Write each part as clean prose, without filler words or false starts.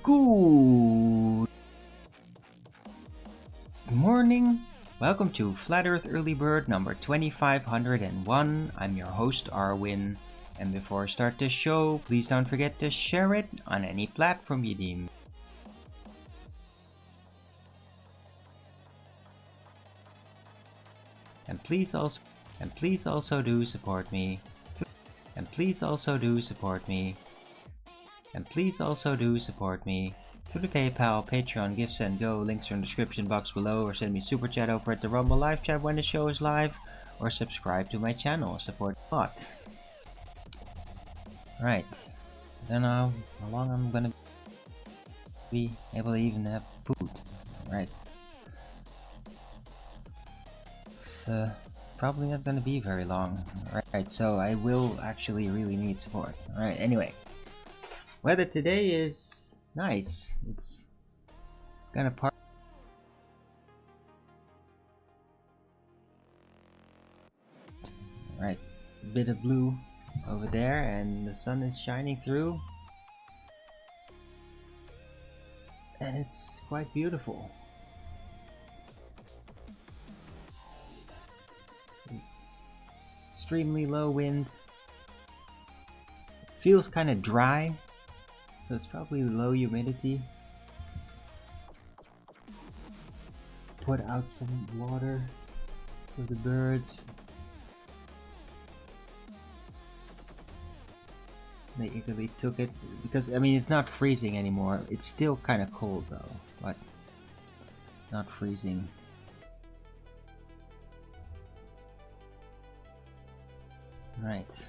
Good morning. Welcome to Flat Earth Early Bird number 2501. I'm your host, Arwin. And before I start this show, please don't forget to share it on any platform you deem. And please also do support me. And please also do support me. And please also do support me through the PayPal, Patreon, Gifts and Go. Links are in the description box below, or send me super chat over at the Rumble live chat when the show is live, or subscribe to my channel. Support a lot. Right. I don't know how long I'm gonna be able to even have food. Right. It's probably not gonna be very long. Right, so I will actually really need support. Alright, anyway. Weather today is nice. It's gonna part. Right, bit of blue over there, and the sun is shining through, and it's quite beautiful. Extremely low wind. Feels kind of dry, so it's probably low humidity. Put out some water for the birds. They eagerly took it because, I mean, it's not freezing anymore. It's still kind of cold though, but not freezing. Right.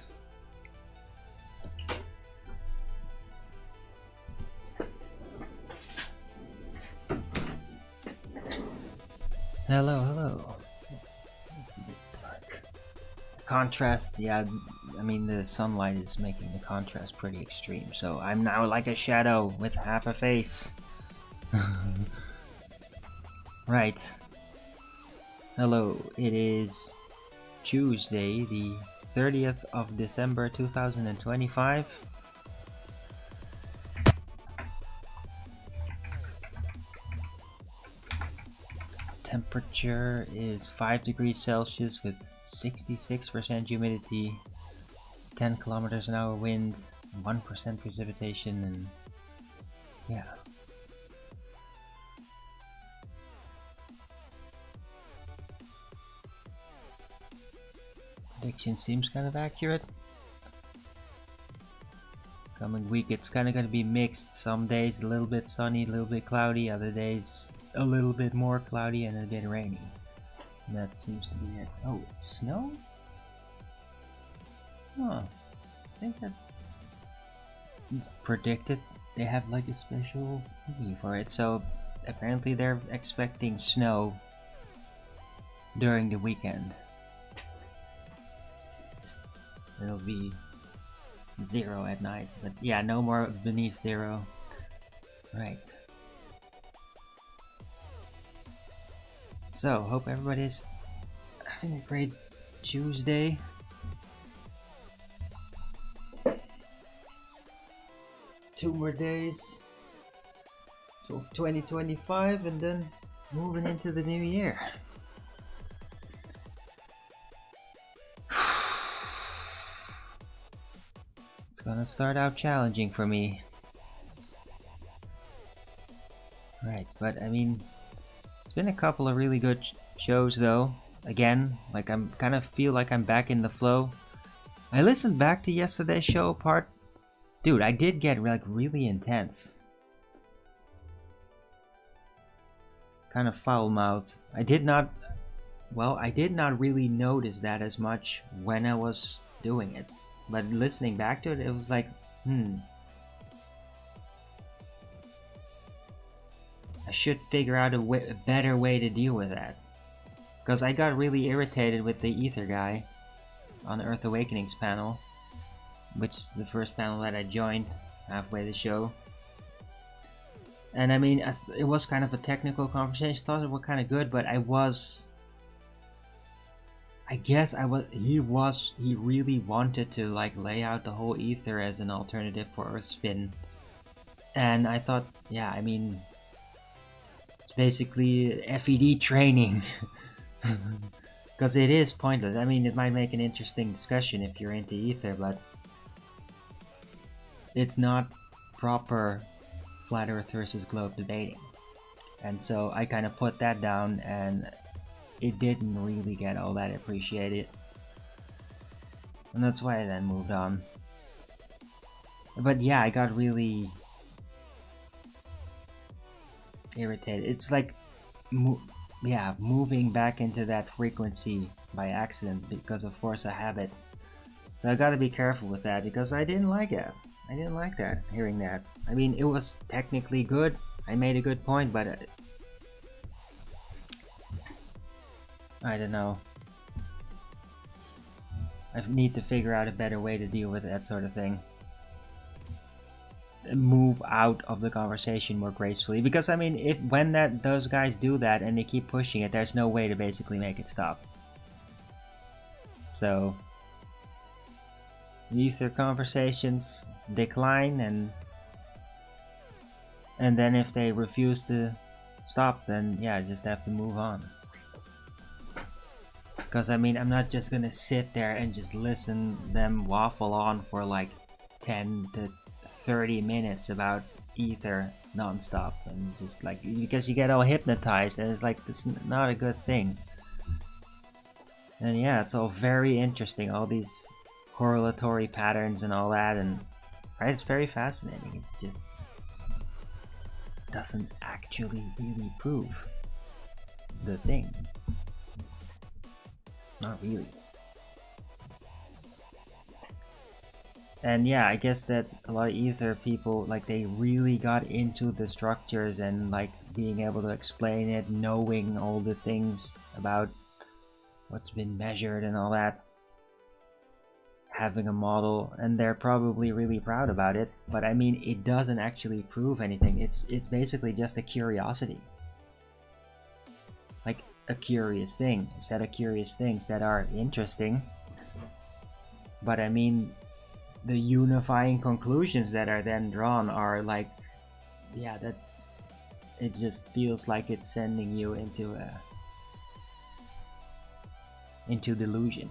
Hello, hello. It's a bit dark. Contrast, yeah, I mean the sunlight is making the contrast pretty extreme, so I'm now like a shadow with half a face. Right. Hello, it is Tuesday, the 30th of December 2025. Temperature is 5 degrees Celsius with 66% humidity, 10 kilometers an hour wind, 1% precipitation, and yeah. Prediction seems kind of accurate. Coming week it's kind of going to be mixed. Some days a little bit sunny, a little bit cloudy, other days a little bit more cloudy and a bit rainy. And that seems to be it. Oh, snow? Huh. I think that predicted. They have like a special thingy for it. So apparently they're expecting snow during the weekend. It'll be 0 at night, but yeah, no more beneath 0. Right. So, hope everybody's having a great Tuesday. Two more days till 2025 and then moving into the new year. It's gonna start out challenging for me. Right, but I mean, it's been a couple of really good shows though. Again, like I'm kind of feel like I'm back in the flow. I listened back to yesterday's show part. Dude, I did get like really intense. Kind of foul-mouthed. I did not really notice that as much when I was doing it. But listening back to it, it was like, I should figure out a better way to deal with that. Because I got really irritated with the Ether guy on the Earth Awakenings panel, which is the first panel that I joined halfway the show. And I mean, it was kind of a technical conversation. I thought it was kind of good, but he really wanted to like lay out the whole Ether as an alternative for Earthspin. And I thought, yeah, I mean, it's basically FED training. Because it is pointless. I mean, it might make an interesting discussion if you're into Ether, but it's not proper Flat Earth versus Globe debating. And so I kind of put that down, and it didn't really get all that appreciated. And that's why I then moved on. But yeah, I got really irritated. It's like, moving back into that frequency by accident because of force of habit. So I gotta be careful with that because I didn't like it. I didn't like that, hearing that. I mean, it was technically good. I made a good point, but I don't know. I need to figure out a better way to deal with that sort of thing. Move out of the conversation more gracefully, because I mean, when those guys do that and they keep pushing it, there's no way to basically make it stop. So Ether conversations decline, and then if they refuse to stop, then yeah, just have to move on. Because I mean, I'm not just gonna sit there and just listen them waffle on for like 10 to 30 minutes about Ether non-stop, and just like, because you get all hypnotized, and it's like, this is not a good thing. And yeah, it's all very interesting, all these correlatory patterns and all that, and right, it's very fascinating. It's just doesn't actually really prove the thing. Not really. And yeah, I guess that a lot of Ether people, like, they really got into the structures and like being able to explain it, knowing all the things about what's been measured and all that, having a model, and they're probably really proud about it. But I mean, it doesn't actually prove anything. It's basically just a curiosity, like a curious thing, a set of curious things that are interesting. But I mean, the unifying conclusions that are then drawn are like, yeah, that it just feels like it's sending you into delusion.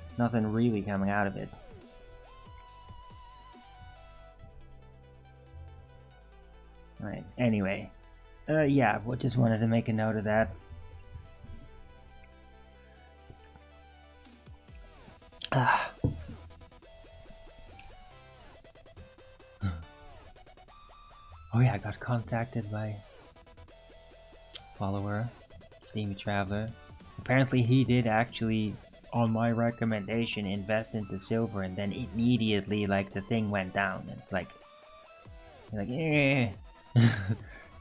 There's nothing really coming out of it. Right, anyway, yeah, just wanted to make a note of that. Oh yeah, I got contacted by a follower, Steamy Traveler. Apparently he did actually, on my recommendation, invest into silver, and then immediately like the thing went down. And it's like eh.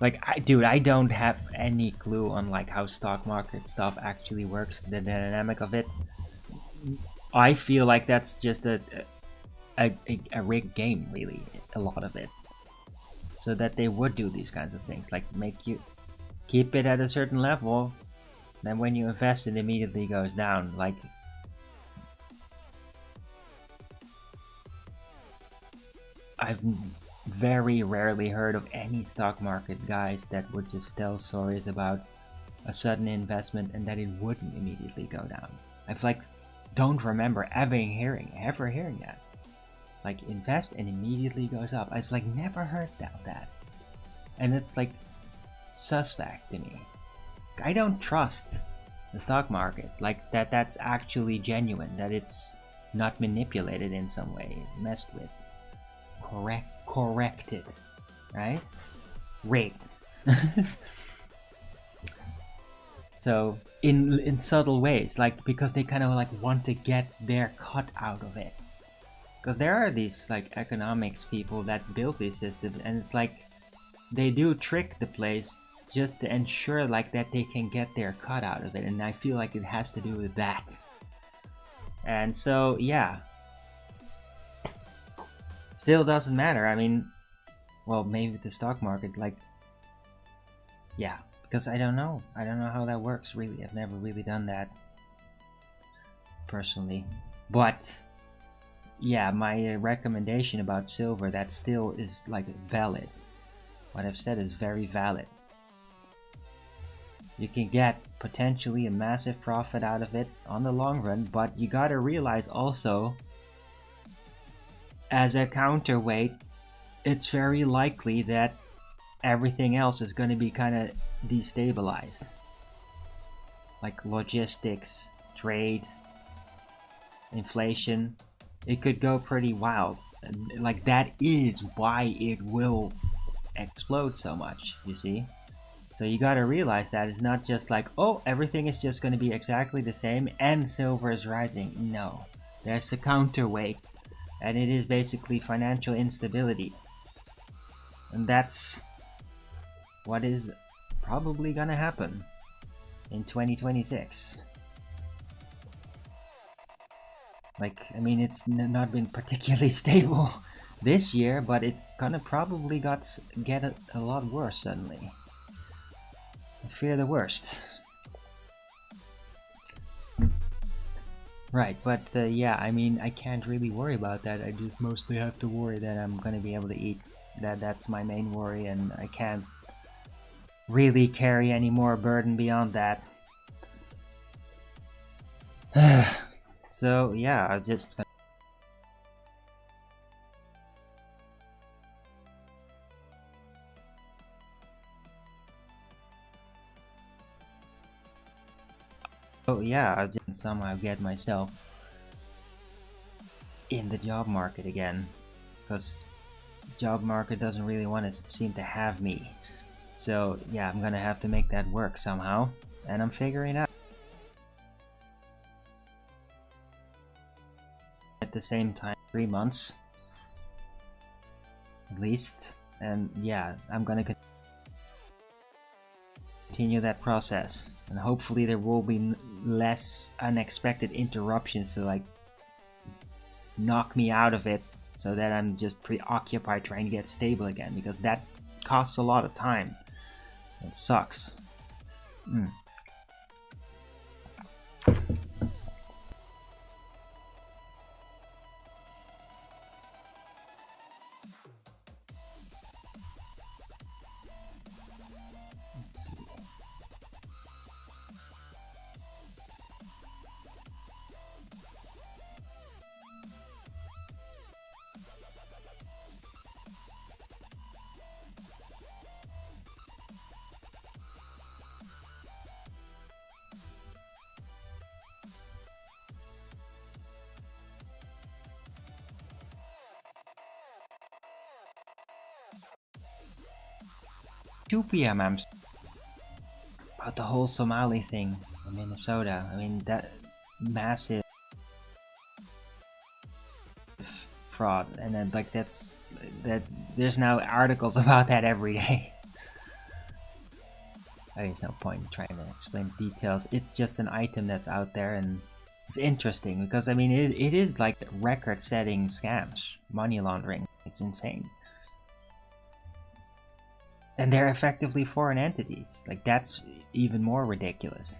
Like, dude, I don't have any clue on like how stock market stuff actually works, the dynamic of it. I feel like that's just a rigged game, really, a lot of it. So that they would do these kinds of things, like make you keep it at a certain level, then when you invest it immediately goes down. Like, I've very rarely heard of any stock market guys that would just tell stories about a sudden investment and that it wouldn't immediately go down. I've like don't remember ever hearing that. Like, invest and immediately goes up. I've like never heard that. And it's like suspect to me. I don't trust the stock market, like that's actually genuine, that it's not manipulated in some way, messed with, corrected, right? Rigged. So in subtle ways, like, because they kind of like want to get their cut out of it. Because there are these like economics people that build these systems, and it's like they do trick the place just to ensure like that they can get their cut out of it, and I feel like it has to do with that. And so yeah, still doesn't matter. I mean, well, maybe the stock market, like, yeah, because I don't know how that works really. I've never really done that personally. But yeah, my recommendation about silver, that still is like valid. What I've said is very valid. You can get potentially a massive profit out of it on the long run, but you gotta realize also, as a counterweight, it's very likely that everything else is going to be kind of destabilized. Like logistics, trade, inflation. It could go pretty wild. Like, that is why it will explode so much, you see? So you gotta realize that it's not just like, oh, everything is just gonna be exactly the same and silver is rising. No. There's a counterweight, and it is basically financial instability. And that's what is probably gonna happen in 2026. Like, I mean, it's not been particularly stable this year, but it's gonna probably get a lot worse suddenly. I fear the worst. Right, but yeah, I mean, I can't really worry about that. I just mostly have to worry that I'm gonna be able to eat. That's my main worry, and I can't really carry any more burden beyond that. So yeah, I just. Oh yeah, I'll just somehow get myself in the job market again, because job market doesn't really want to seem to have me. So yeah, I'm gonna have to make that work somehow, and I'm figuring out. At the same time, 3 months at least, and yeah, I'm gonna continue that process, and hopefully there will be less unexpected interruptions to like knock me out of it, so that I'm just preoccupied trying to get stable again, because that costs a lot of time. It sucks. Let's see. Two p.m. I'm about the whole Somali thing in Minnesota. I mean, that massive fraud, and then like that. There's now articles about that every day. There's no point in trying to explain details. It's just an item that's out there, and it's interesting because I mean, it is like record-setting scams, money laundering. It's insane. And they're effectively foreign entities. Like, that's even more ridiculous.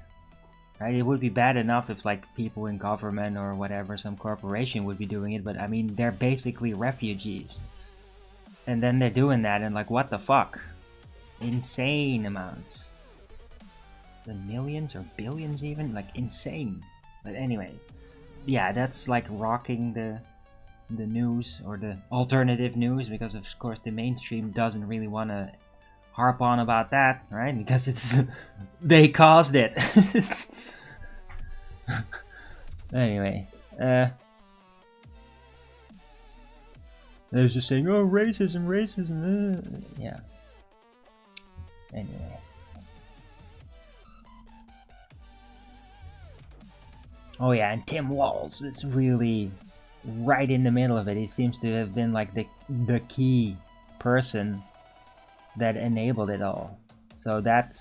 Right? It would be bad enough if like people in government or whatever, some corporation would be doing it, but I mean, they're basically refugees. And then they're doing that, and like, what the fuck? Insane amounts. The millions or billions even? Like, insane. But anyway, yeah, that's like rocking the news, or the alternative news, because of course the mainstream doesn't really want to harp on about that, right? Because it's they caused it. Anyway, they're just saying, "Oh, racism." Yeah. Anyway. Oh yeah, and Tim Walz is really right in the middle of it. He seems to have been like the key person that enabled it all. So that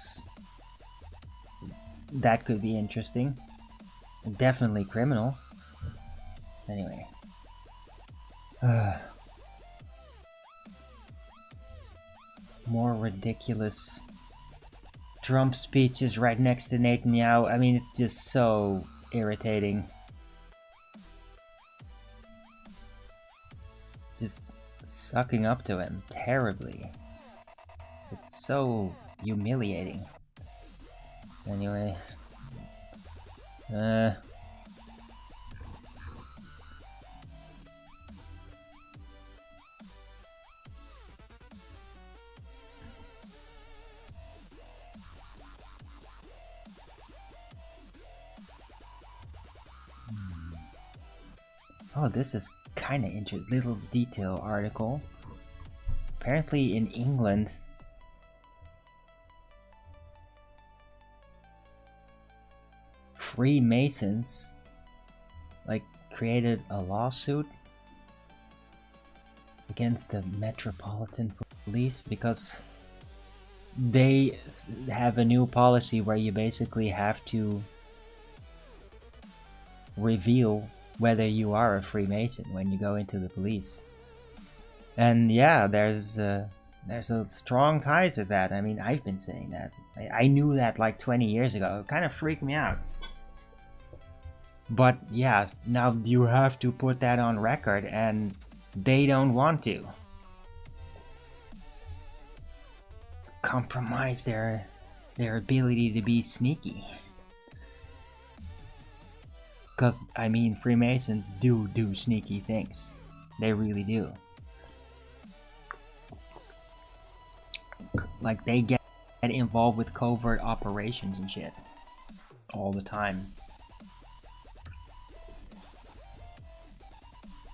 could be interesting. Definitely criminal. Anyway. More ridiculous Trump speeches right next to Netanyahu. I mean, it's just so irritating. Just sucking up to him terribly. It's so humiliating. Anyway. Oh, this is kind of interesting. Little detail article. Apparently in England, Freemasons like created a lawsuit against the Metropolitan Police because they have a new policy where you basically have to reveal whether you are a Freemason when you go into the police. And yeah, there's a strong ties with that. I mean, I've been saying that. I knew that like 20 years ago. It kind of freaked me out. But yeah, now you have to put that on record, and they don't want to compromise their ability to be sneaky. Because, I mean, Freemasons do sneaky things. They really do. Like, they get involved with covert operations and shit. All the time.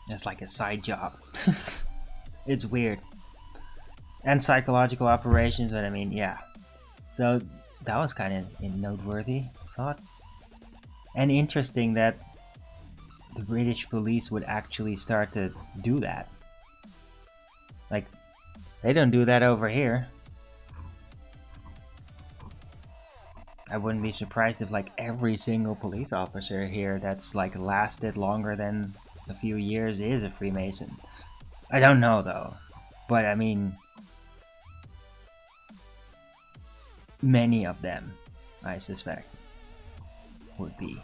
It's like a side job. It's weird. And psychological operations, but I mean, yeah. So, that was kind of noteworthy, I thought. And interesting that the British police would actually start to do that. Like, they don't do that over here. I wouldn't be surprised if like every single police officer here that's like lasted longer than a few years is a Freemason. I don't know though, but I mean, many of them, I suspect, would be.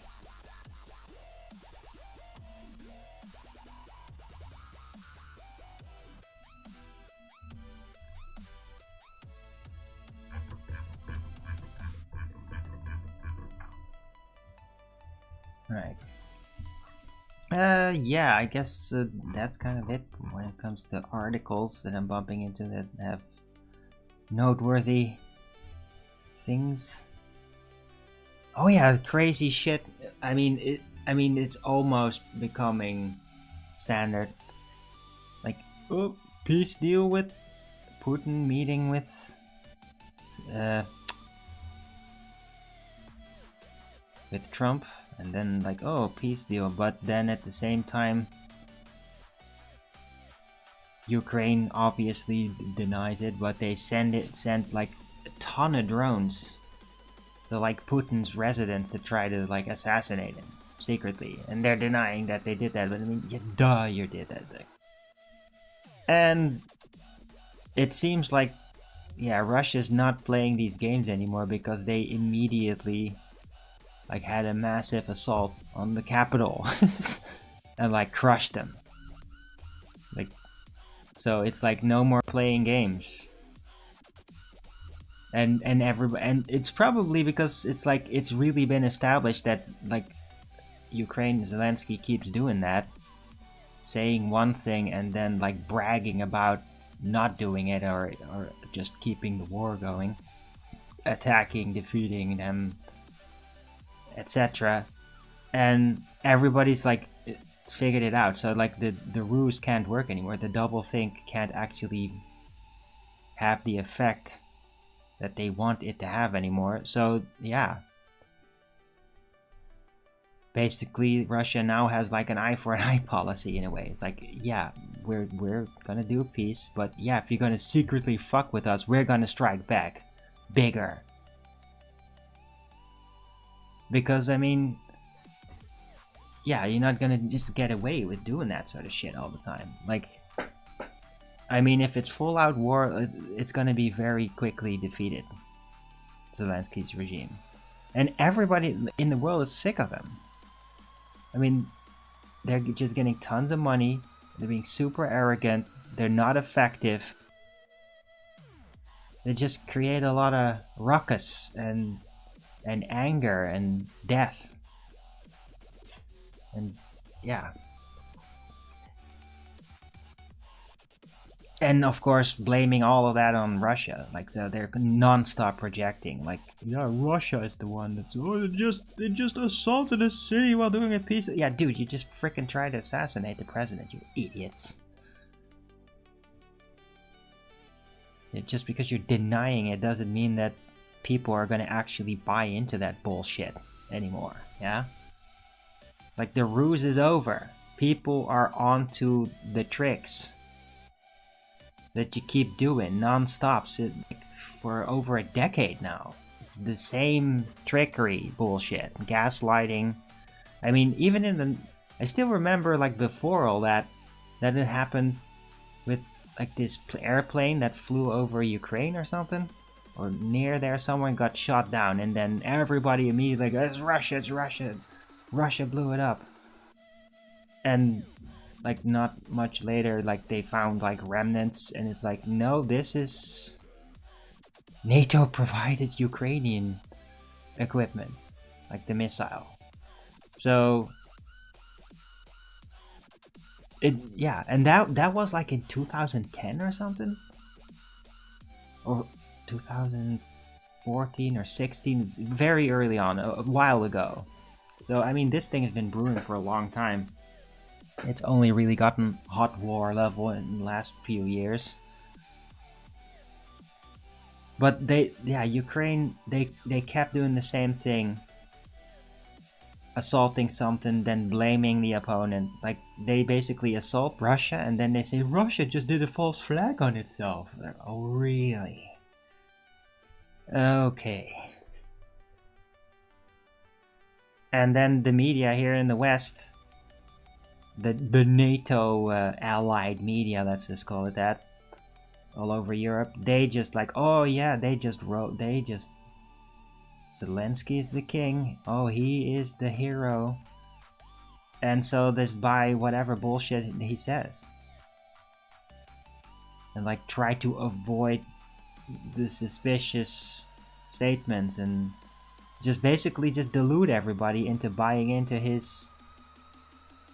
Right. Yeah, I guess that's kind of it when it comes to articles that I'm bumping into that have noteworthy things. Oh yeah, crazy shit. I mean, it's almost becoming standard. Like, oh, peace deal with Putin meeting with Trump, and then like, oh, peace deal, but then at the same time Ukraine obviously denies it, but they sent like a ton of drones to like Putin's residence to try to like assassinate him secretly, and they're denying that they did that. But I mean, yeah, duh, you did that thing. And it seems like, yeah, Russia's not playing these games anymore because they immediately like had a massive assault on the capital and like crushed them. Like, so it's like no more playing games. And everybody, and it's probably because it's like it's really been established that like Ukraine, Zelensky keeps doing that, saying one thing and then like bragging about not doing it, or just keeping the war going, attacking, defeating them, etc. And everybody's like figured it out. So like the ruse can't work anymore. The double think can't actually have the effect that they want it to have anymore. So yeah, basically Russia now has like an eye for an eye policy in a way. It's like, yeah, we're gonna do peace, but yeah, if you're gonna secretly fuck with us, we're gonna strike back bigger. Because I mean, yeah, you're not gonna just get away with doing that sort of shit all the time. Like, I mean, if it's full out war, it's gonna be very quickly defeated, Zelensky's regime. And everybody in the world is sick of him. I mean, they're just getting tons of money, they're being super arrogant, they're not effective. They just create a lot of ruckus and anger and death. And yeah. And of course, blaming all of that on Russia. Like they're non-stop projecting. Like, yeah, Russia is the one that's they just assaulted a city while doing a peace. Yeah, dude, you just freaking tried to assassinate the president. You idiots. Just because you're denying it doesn't mean that people are going to actually buy into that bullshit anymore. Yeah. Like, the ruse is over. People are onto the tricks that you keep doing non-stop for over a decade now. It's the same trickery bullshit, gaslighting. I mean, even in the, I still remember like before all that it happened with like this airplane that flew over Ukraine or something, or near there somewhere, and got shot down, and then everybody immediately like, it's Russia, it's Russia. Russia blew it up. And like not much later, like they found like remnants, and it's like, no, this is NATO provided Ukrainian equipment, like the missile. So it, yeah, and that was like in 2010 or something, or 2014 or 16, very early on, a while ago. So I mean, this thing has been brewing for a long time. It's only really gotten hot war level in the last few years. But Ukraine, they kept doing the same thing. Assaulting something, then blaming the opponent. Like, they basically assault Russia, and then they say, Russia just did a false flag on itself. Like, oh, really? Okay. And then the media here in the West, the NATO allied media, let's just call it that, all over Europe, they just like, oh yeah, Zelensky is the king, oh, he is the hero, and so this buy whatever bullshit he says, and like try to avoid the suspicious statements, and just basically just delude everybody into buying into his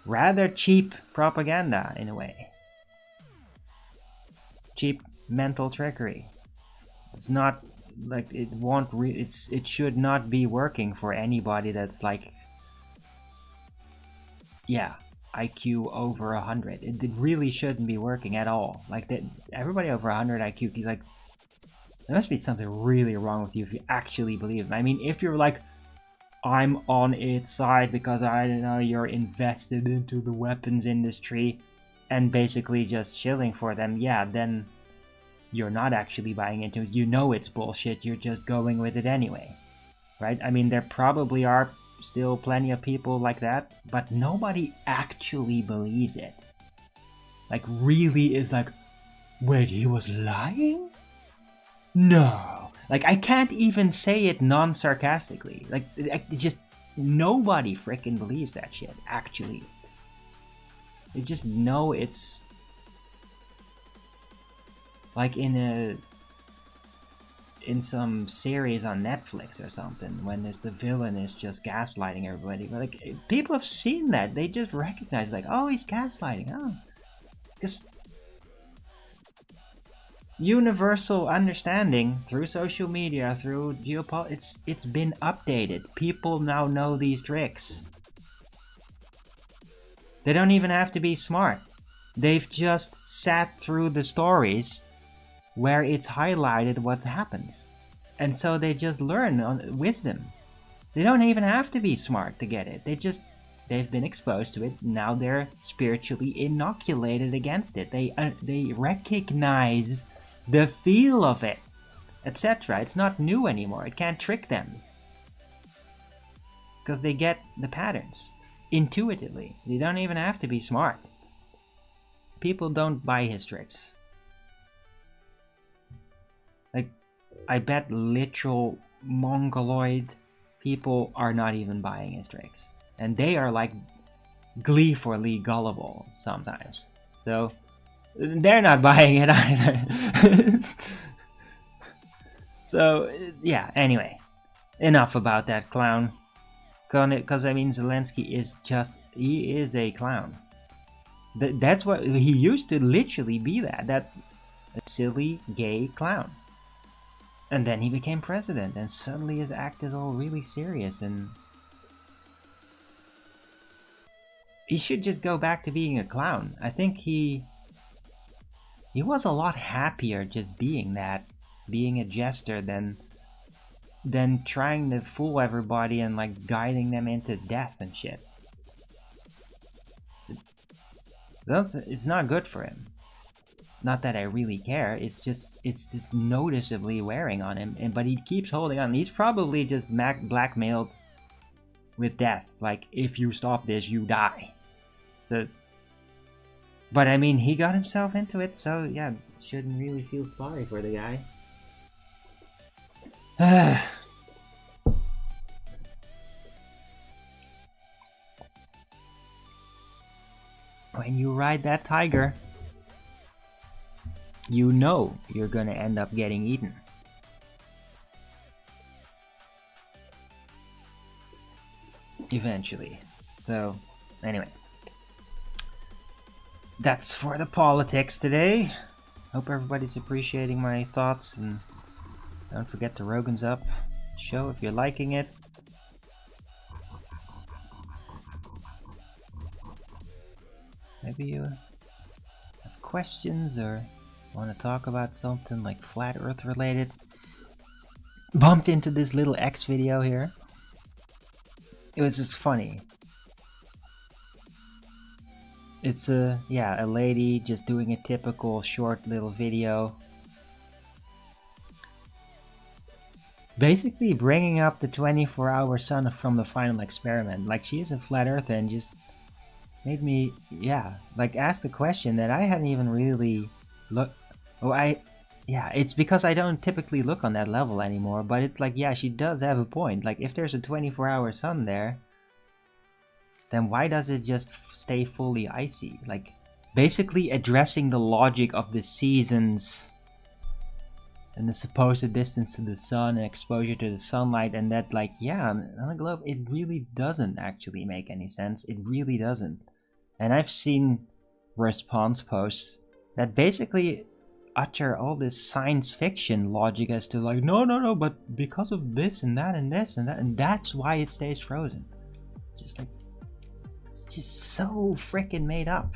rather cheap propaganda, in a way. Cheap mental trickery. It's not like it won't it should not be working for anybody that's like, yeah, IQ over 100. It really shouldn't be working at all. Like, that everybody over 100 IQ, like, there must be something really wrong with you if you actually believe it. I mean, if you're like, I'm on its side because I don't know, you're invested into the weapons industry and basically just chilling for them, yeah, then you're not actually buying into it. You know it's bullshit, you're just going with it anyway. Right? I mean, there probably are still plenty of people like that, but nobody actually believes it. Like, really is like, wait, he was lying? No. Like, I can't even say it non-sarcastically. Like, it's just, nobody frickin' believes that shit, actually. They just know it's like in some series on Netflix or something, when there's the villain is just gaslighting everybody. But like, people have seen that. They just recognize, like, oh, he's gaslighting. Oh, because universal understanding through social media, through geopolitics, it's been updated. People now know these tricks. They don't even have to be smart. They've just sat through the stories where it's highlighted what happens. And so they just learn on wisdom. They don't even have to be smart to get it. They've been exposed to it. Now they're spiritually inoculated against it. They recognize the feel of it, etc. It's not new anymore. It can't trick them. Because they get the patterns intuitively. They don't even have to be smart. People don't buy his tricks. Like, I bet literal mongoloid people are not even buying his tricks. And they are like gleefully gullible sometimes. So, they're not buying it either. So, yeah, anyway. Enough about that clown. Because, I mean, Zelensky is he is a clown. That's what, he used to literally be that silly gay clown. And then he became president, and suddenly his act is all really serious, and he should just go back to being a clown. I think he was a lot happier just being a jester than trying to fool everybody and like guiding them into death and shit. It's not good for him. Not that I really care, it's just noticeably wearing on him, but he keeps holding on. He's probably just blackmailed with death, like, if you stop this, you die. So, but I mean, he got himself into it, so yeah, shouldn't really feel sorry for the guy. ride that tiger, you know you're gonna end up getting eaten. Eventually. So, anyway. That's for the politics today. Hope everybody's appreciating my thoughts, and don't forget the Rogan's Up show if you're liking it. Maybe you have questions or want to talk about something like flat earth related. Bumped into this little X video here. It was just funny. It's a lady just doing a typical short little video. Basically bringing up the 24-hour sun from the final experiment. Like, she is a flat earther and just made me, ask the question that I hadn't even really looked. It's because I don't typically look on that level anymore, but it's like, yeah, she does have a point. Like, if there's a 24-hour sun there, then why does it just stay fully icy? Like, basically addressing the logic of the seasons and the supposed distance to the sun and exposure to the sunlight, and that, like, yeah, on a globe, it really doesn't actually make any sense. It really doesn't. And I've seen response posts that basically utter all this science fiction logic as to, like, no, but because of this and that and this and that, and that's why it stays frozen. It's just like, it's just so freaking made up.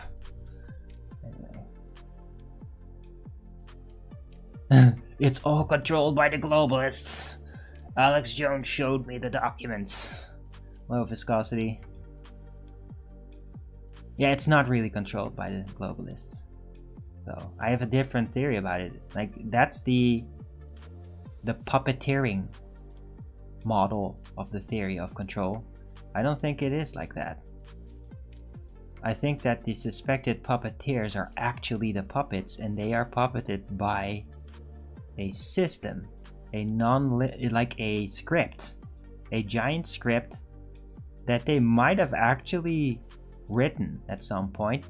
Anyway. It's all controlled by the globalists. Alex Jones showed me the documents. Low viscosity. Yeah, it's not really controlled by the globalists. So I have a different theory about it. Like, that's the puppeteering model of the theory of control. I don't think it is like that. I think that the suspected puppeteers are actually the puppets, and they are puppeted by a system, like a script, a giant script that they might have actually written at some point.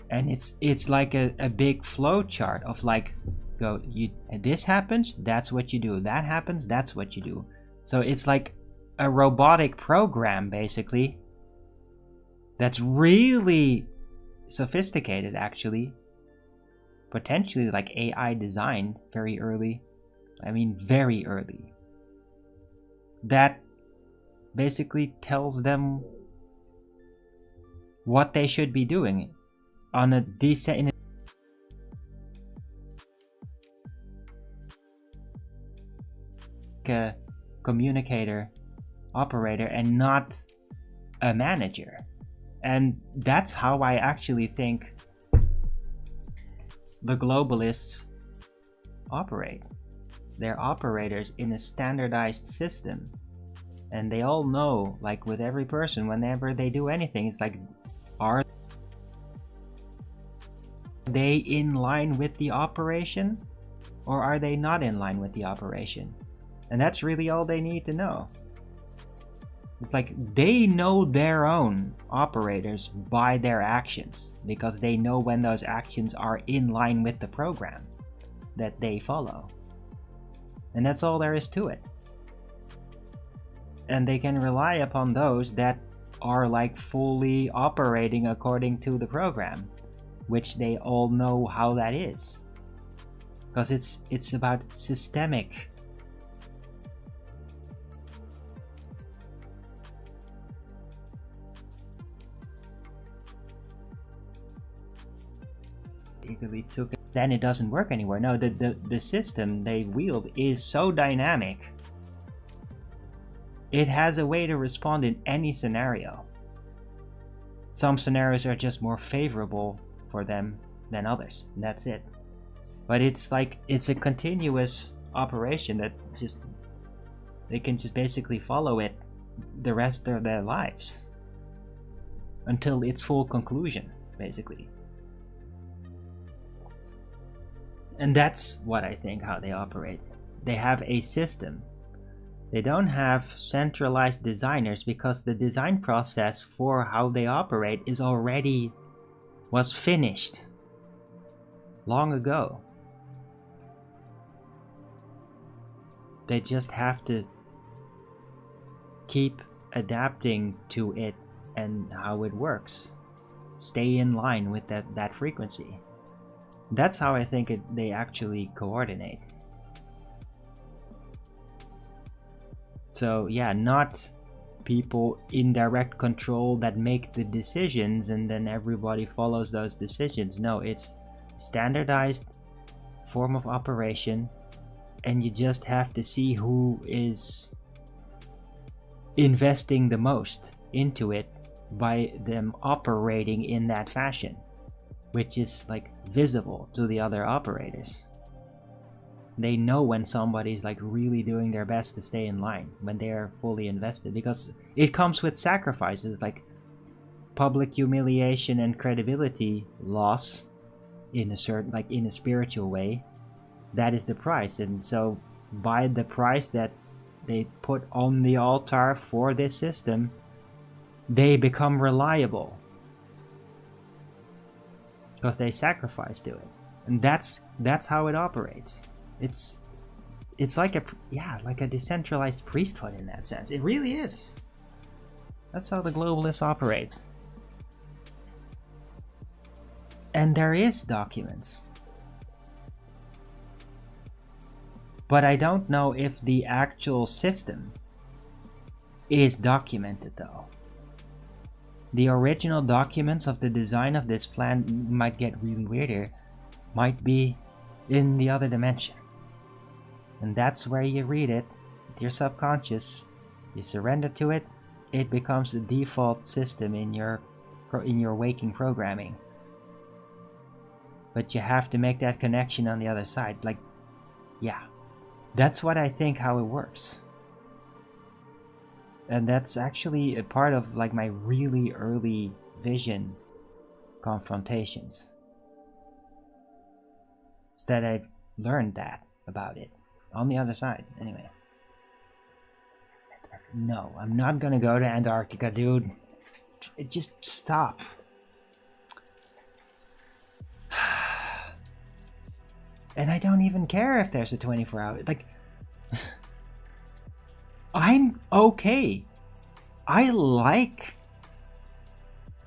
And it's like a big flow chart of, like, this happens, that's what you do, that happens, that's what you do. So it's like a robotic program, basically, that's really sophisticated, actually. Potentially like AI designed very early. I mean, very early. That basically tells them what they should be doing on a decent a communicator, operator, and not a manager. And that's how I actually think the globalists operate. They're operators in a standardized system, and they all know, like with every person, whenever they do anything, it's like, are they in line with the operation, or are they not in line with the operation? And that's really all they need to know. It's like, they know their own operators by their actions, because they know when those actions are in line with the program that they follow. And that's all there is to it. And they can rely upon those that are, like, fully operating according to the program, which they all know how that is. Because it's about systemic. Took it, then it doesn't work anymore. No, the system they wield is so dynamic. It has a way to respond in any scenario. Some scenarios are just more favorable for them than others, and that's it. But it's like, it's a continuous operation that just, they can just basically follow it the rest of their lives until its full conclusion, basically. And that's what I think how they operate. They have a system. They don't have centralized designers, because the design process for how they operate is already was finished long ago. They just have to keep adapting to it and how it works. Stay in line with that frequency. That's how I think they actually coordinate. So yeah, not people in direct control that make the decisions and then everybody follows those decisions. No, it's standardized form of operation, and you just have to see who is investing the most into it by them operating in that fashion, which is like visible to the other operators. They know when somebody's like really doing their best to stay in line, when they're fully invested, because it comes with sacrifices like public humiliation and credibility loss in a certain, like in a spiritual way. That is the price. And so by the price that they put on the altar for this system, they become reliable because they sacrifice to it. And that's how it operates. It's like a decentralized priesthood in that sense. It really is. That's how the globalists operate. And there is documents. But I don't know if the actual system is documented though. The original documents of the design of this plan might get really weird here, might be in the other dimension. And that's where you read it with your subconscious, you surrender to it, it becomes the default system in your waking programming. But you have to make that connection on the other side. Like, yeah, that's what I think how it works. And that's actually a part of like my really early vision confrontations. Is that I've learned that about it on the other side. Anyway. No, I'm not gonna go to Antarctica, dude. Just stop. And I don't even care if there's a 24-hour. Like, I'm okay. I like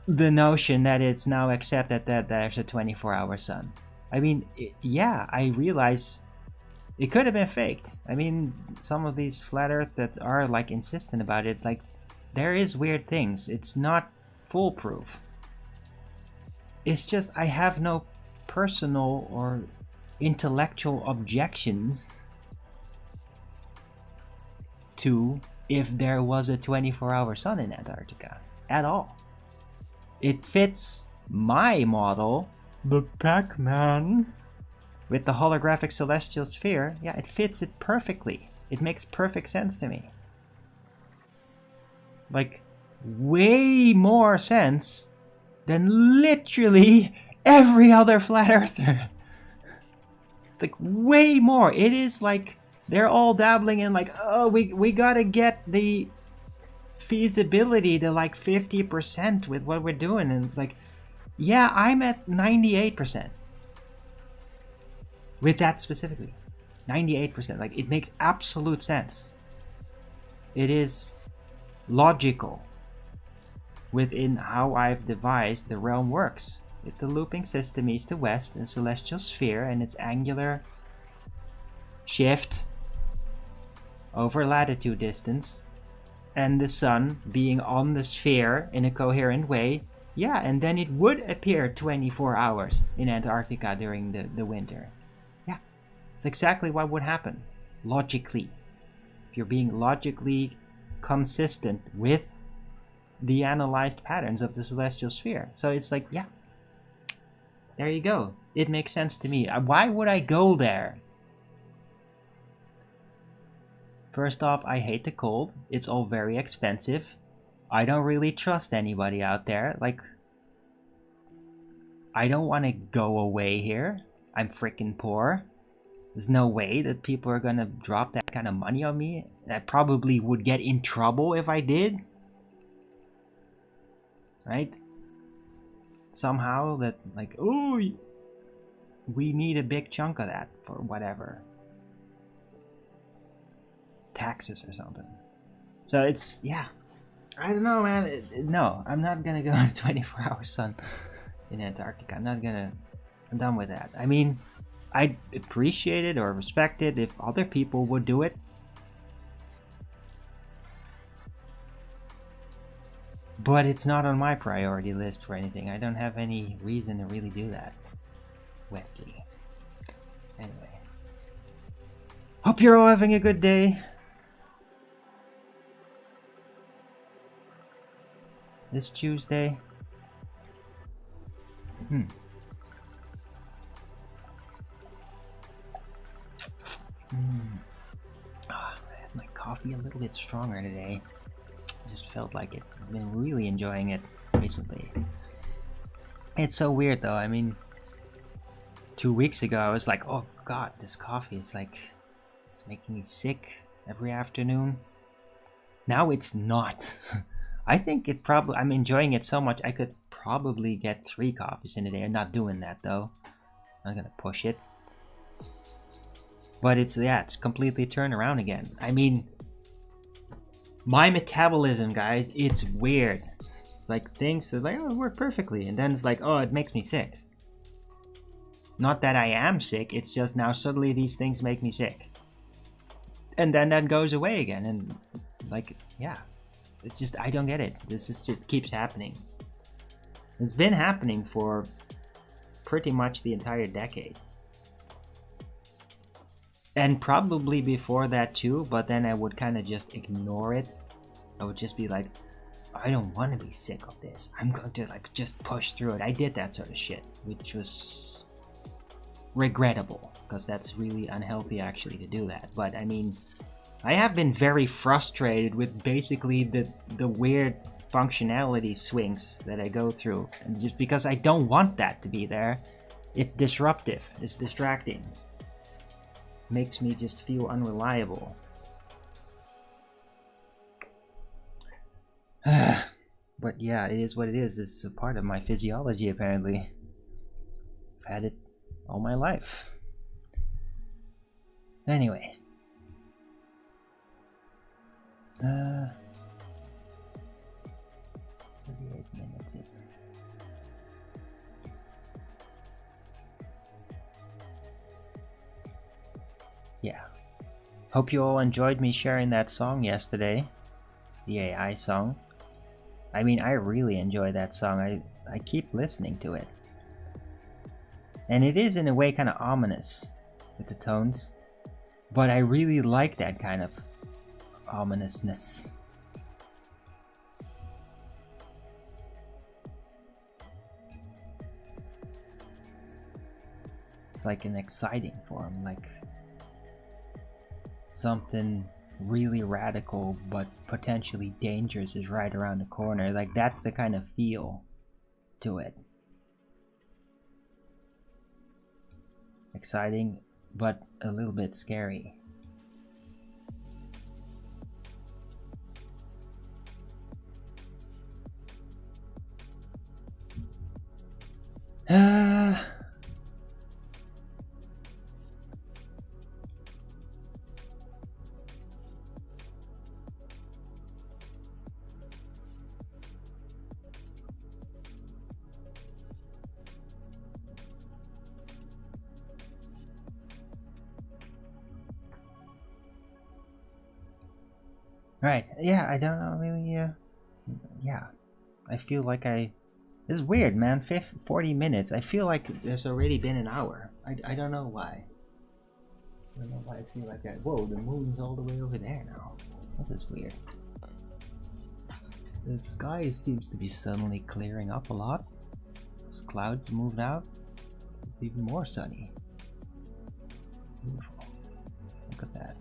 the notion that it's now accepted that there's a 24-hour sun. I mean, yeah, I realize it could have been faked. I mean, some of these flat earth that are like insistent about it, like, there is weird things. It's not foolproof. It's just I have no personal or intellectual objections to if there was a 24-hour sun in Antarctica at all. It fits my model, the Pac-Man, with the holographic celestial sphere. Yeah, it fits it perfectly. It makes perfect sense to me. Like, way more sense than literally every other flat earther. Like, way more. It is like they're all dabbling in like, oh, we gotta get the feasibility to like 50% with what we're doing. And it's like, yeah, I'm at 98% with that specifically. 98%. Like, it makes absolute sense. It is logical within how I've devised the realm works. With the looping system east to west and celestial sphere and its angular shift over latitude distance, and the sun being on the sphere in a coherent way, yeah, and then it would appear 24 hours in Antarctica during the winter. Yeah, it's exactly what would happen, logically. If you're being logically consistent with the analyzed patterns of the celestial sphere. So it's like, yeah, there you go. It makes sense to me. Why would I go there? First off, I hate the cold. It's all very expensive. I don't really trust anybody out there. Like, I don't want to go away here. I'm freaking poor. There's no way that people are gonna drop that kind of money on me. I probably would get in trouble if I did. Right? somehow that like, oh, we need a big chunk of that for whatever. Taxes or something. So it's, yeah. I don't know, man. No, I'm not gonna go on 24-hour sun in Antarctica. I'm done with that. I mean, I'd appreciate it or respect it if other people would do it. But it's not on my priority list for anything. I don't have any reason to really do that. Wesley. Anyway. Hope you're all having a good day. This Tuesday. I had my coffee a little bit stronger today. I just felt like it. I've been really enjoying it recently. It's so weird though. I mean, 2 weeks ago I was like, oh god, this coffee is like, it's making me sick every afternoon. Now it's not. I think it probably, I'm enjoying it so much I could probably get 3 coffees in a day. I'm not doing that though. I'm gonna push it. But it's, yeah, it's completely turned around again. I mean, my metabolism, guys, it's weird. It's like things that like, oh, work perfectly, and then it's like, oh, it makes me sick. Not that I am sick, it's just now suddenly these things make me sick. And then that goes away again, and like, yeah. It's just, I don't get it. This is just keeps happening. It's been happening for pretty much the entire decade. And probably before that too, but then I would kind of just ignore it. I would just be like, I don't want to be sick of this. I'm going to like just push through it. I did that sort of shit, which was regrettable because that's really unhealthy actually to do that. But I mean, I have been very frustrated with basically the weird functionality swings that I go through, and just because I don't want that to be there. It's disruptive, it's distracting, makes me just feel unreliable. But yeah, it is what it is. It's a part of my physiology apparently. I've had it all my life. Anyway. 38 minutes in. Yeah. Hope you all enjoyed me sharing that song yesterday. The AI song. I mean, I really enjoy that song. I keep listening to it. And it is in a way kind of ominous with the tones. But I really like that kind of ominousness. It's like an exciting form, like something really radical but potentially dangerous is right around the corner. Like that's the kind of feel to it. Exciting but a little bit scary. Right, yeah, I don't know really, yeah, I feel like this is weird, man. 40 minutes, I feel like there's already been an hour. I don't know why. I don't know why I feel like that. Whoa, the moon's all the way over there now. This is weird. The sky seems to be suddenly clearing up a lot. Those clouds moved out. It's even more sunny. Beautiful. Look at that.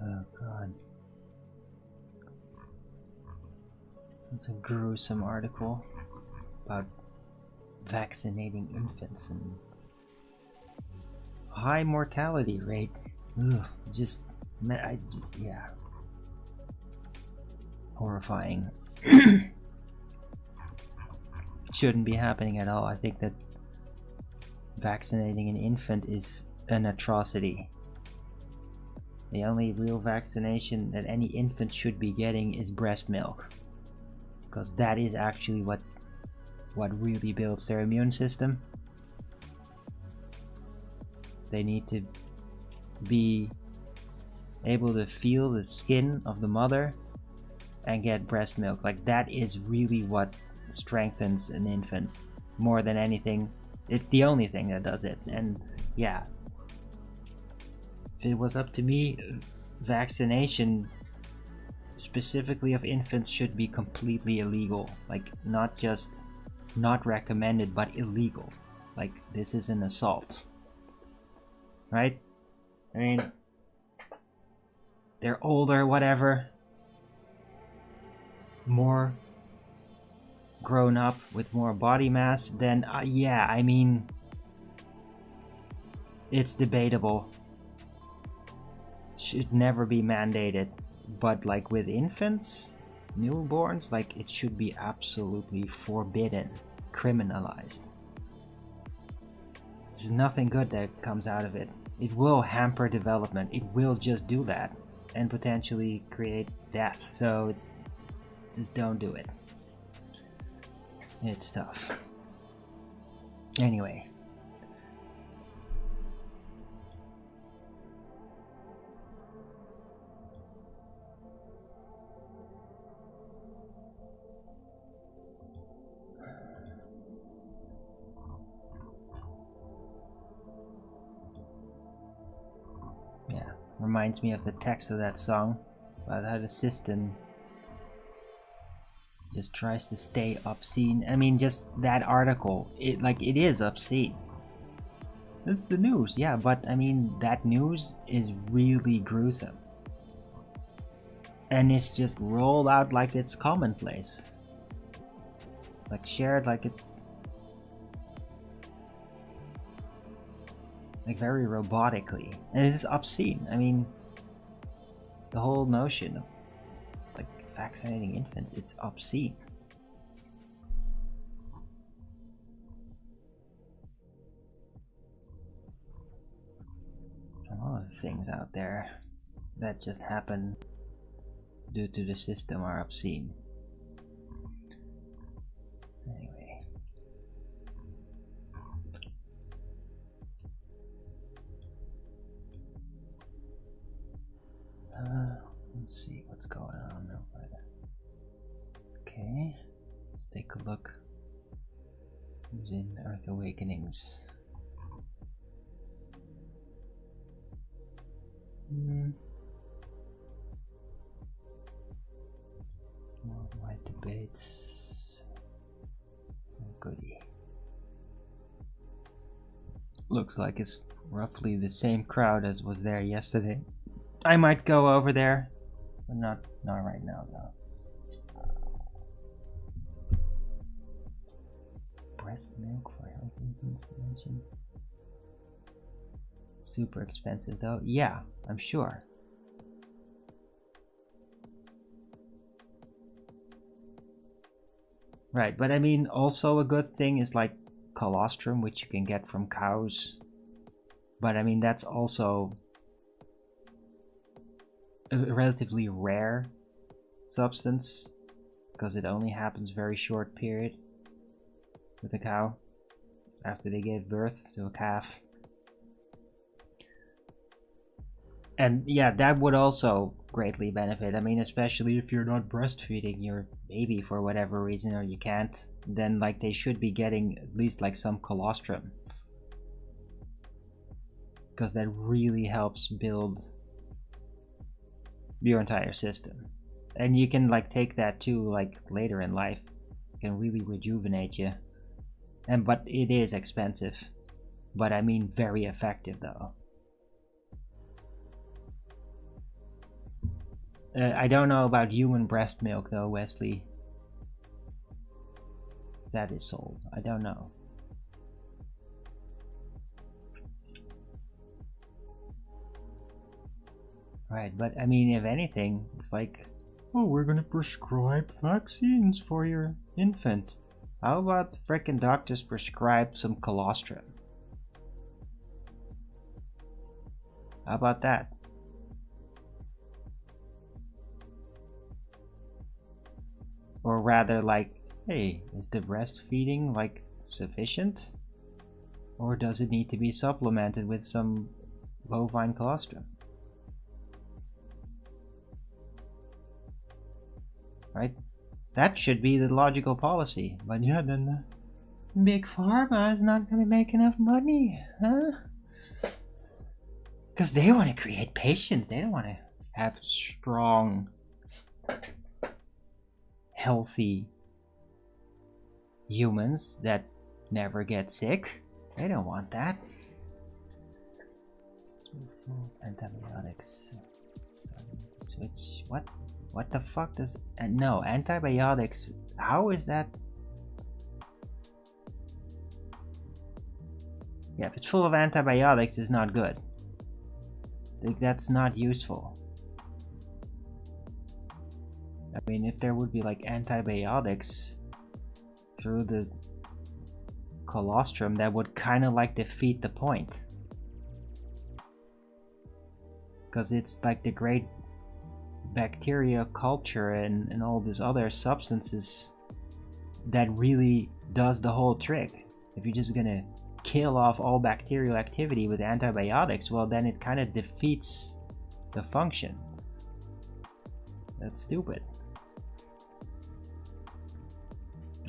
Oh god. It's a gruesome article about vaccinating infants and high mortality rate. Ugh, yeah. Horrifying. Shouldn't be happening at all. I think that vaccinating an infant is an atrocity. The only real vaccination that any infant should be getting is breast milk, because that is actually what really builds their immune system. They need to be able to feel the skin of the mother and get breast milk. Like, that is really what strengthens an infant more than anything. It's the only thing that does it. And yeah, if it was up to me, vaccination specifically of infants should be completely illegal. Like, not just not recommended, but illegal. Like, this is an assault, right? I mean, they're older, whatever, more grown up with more body mass, then yeah, I mean, it's debatable. Should never be mandated. But like with infants, newborns, like, it should be absolutely forbidden, criminalized. There's nothing good that comes out of it. It will hamper development. It will just do that and potentially create death. So it's just don't do it. It's tough. Anyway. Yeah, reminds me of the text of that song about how the system just tries to stay obscene. I mean, just that article, it is obscene. It's the news, yeah, but I mean, that news is really gruesome. And it's just rolled out like it's commonplace. Like, shared like it's like very robotically. And it is obscene. I mean, the whole notion of like vaccinating infants, it's obscene. A lot of things out there that just happen due to the system are obscene. Anyway. Let's see what's going on now. Okay, let's take a look. Who's in Earth Awakenings? Worldwide debates. Oh, goody. Looks like it's roughly the same crowd as was there yesterday. I might go over there, but not right now, though. Breast milk for health insulation. Super expensive, though. Yeah, I'm sure. Right, but I mean, also a good thing is like colostrum, which you can get from cows. But I mean, that's also a relatively rare substance, because it only happens very short period with a cow after they gave birth to a calf. And yeah, that would also greatly benefit. I mean, especially if you're not breastfeeding your baby for whatever reason, or you can't, then like they should be getting at least like some colostrum, because that really helps build your entire system. And you can like take that too like later in life. It can really rejuvenate you. But it is expensive. But I mean very effective though. I don't know about human breast milk though, Wesley. That is sold. I don't know. Right, but I mean, if anything, it's like, oh, we're gonna prescribe vaccines for your infant. How about the frickin' doctors prescribe some colostrum? How about that? Or rather, like, hey, is the breastfeeding like sufficient? Or does it need to be supplemented with some bovine colostrum? Right? That should be the logical policy. But yeah, then the big pharma is not going to make enough money, huh? Because they want to create patients. They don't want to have strong, healthy humans that never get sick. They don't want that. Antibiotics. Switch. What? What the fuck does... no, antibiotics... How is that... Yeah, if it's full of antibiotics, it's not good. Like, that's not useful. I mean, if there would be like antibiotics through the colostrum, that would kind of like defeat the point. Because it's like the great bacteria culture and all these other substances that really does the whole trick. If you're just gonna kill off all bacterial activity with antibiotics, well then it kind of defeats the function. That's stupid.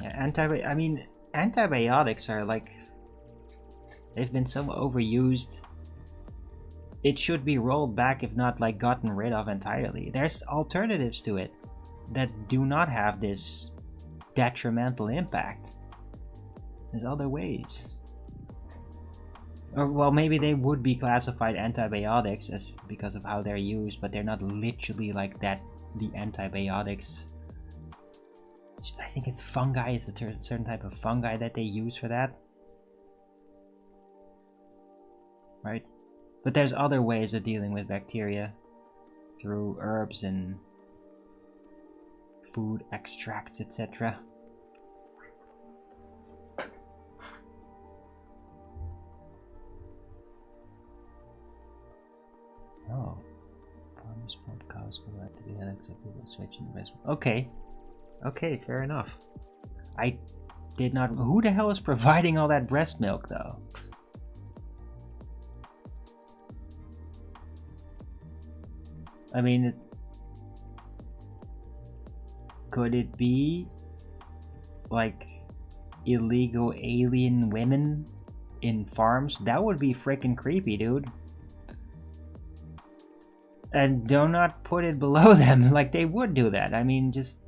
I mean, antibiotics are like, they've been so overused. It should be rolled back, if not like gotten rid of entirely. There's alternatives to it that do not have this detrimental impact. There's other ways. Or, well, maybe they would be classified antibiotics as because of how they're used, but they're not literally like that. The antibiotics, I think it's fungi, is a certain type of fungi that they use for that, right? But there's other ways of dealing with bacteria through herbs and food extracts, etc. Oh, farmers podcast for that to be except people switching investment. Okay, fair enough. I did not. Who the hell is providing all that breast milk, though? I mean, could it be like illegal alien women in farms? That would be freaking creepy, dude. And do not put it below them. Like, they would do that. I mean, just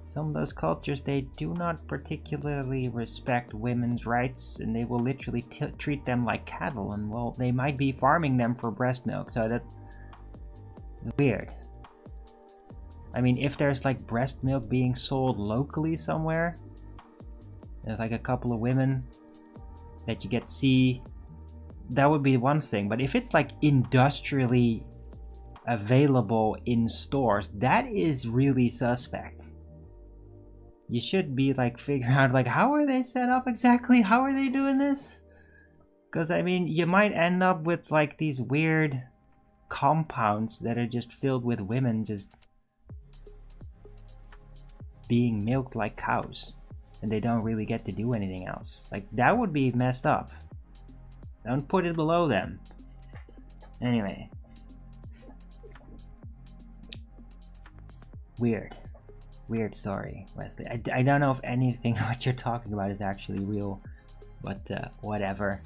some of those cultures, they do not particularly respect women's rights, and they will literally treat them like cattle. And well, they might be farming them for breast milk, so that's weird. I mean, if there's like breast milk being sold locally somewhere, there's like a couple of women that you get to see, that would be one thing. But if it's like industrially available in stores, that is really suspect. You should be like figuring out like, how are they set up exactly? How are they doing this? Because I mean, you might end up with like these weird compounds that are just filled with women just being milked like cows, and they don't really get to do anything else. Like, that would be messed up. Don't put it below them. Anyway, Weird story, Wesley. I don't know if anything what you're talking about is actually real, but whatever.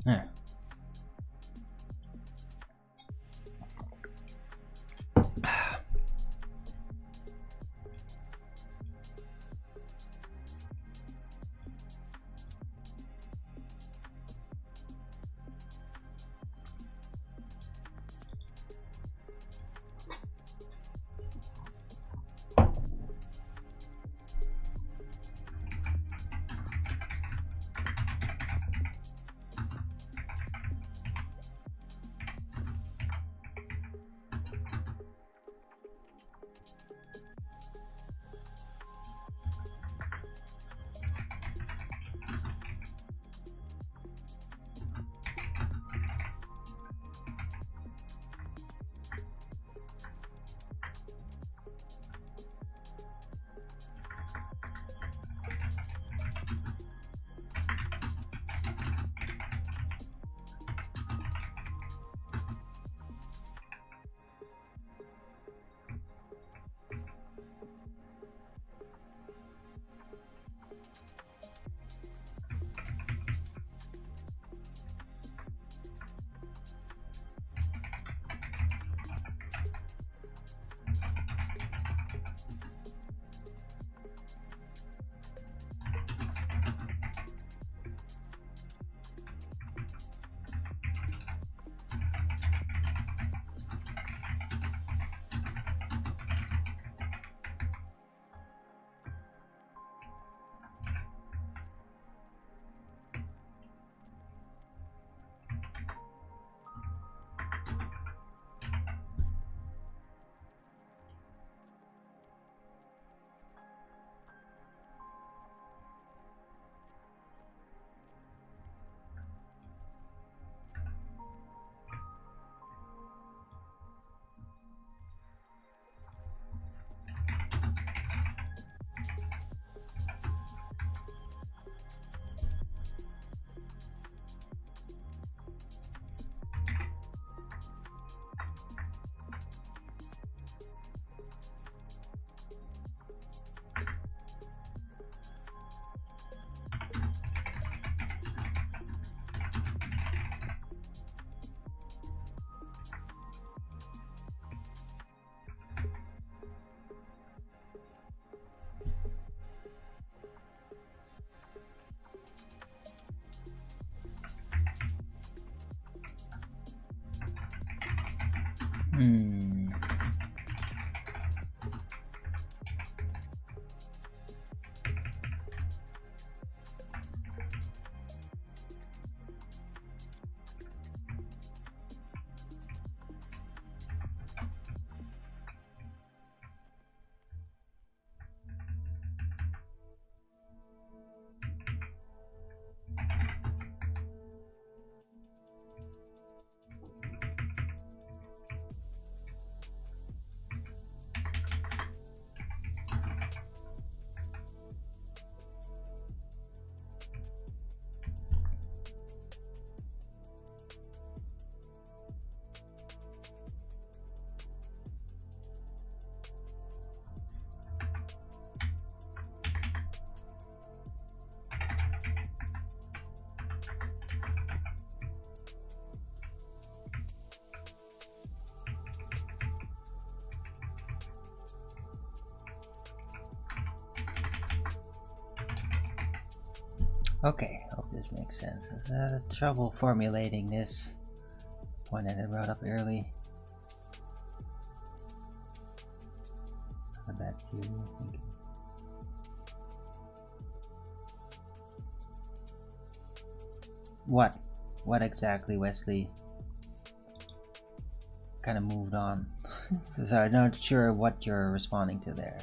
Huh. Okay, hope this makes sense. I had trouble formulating this point that I brought up early. How that too, I think. What? What exactly, Wesley? Kind of moved on. So I'm not sure what you're responding to there.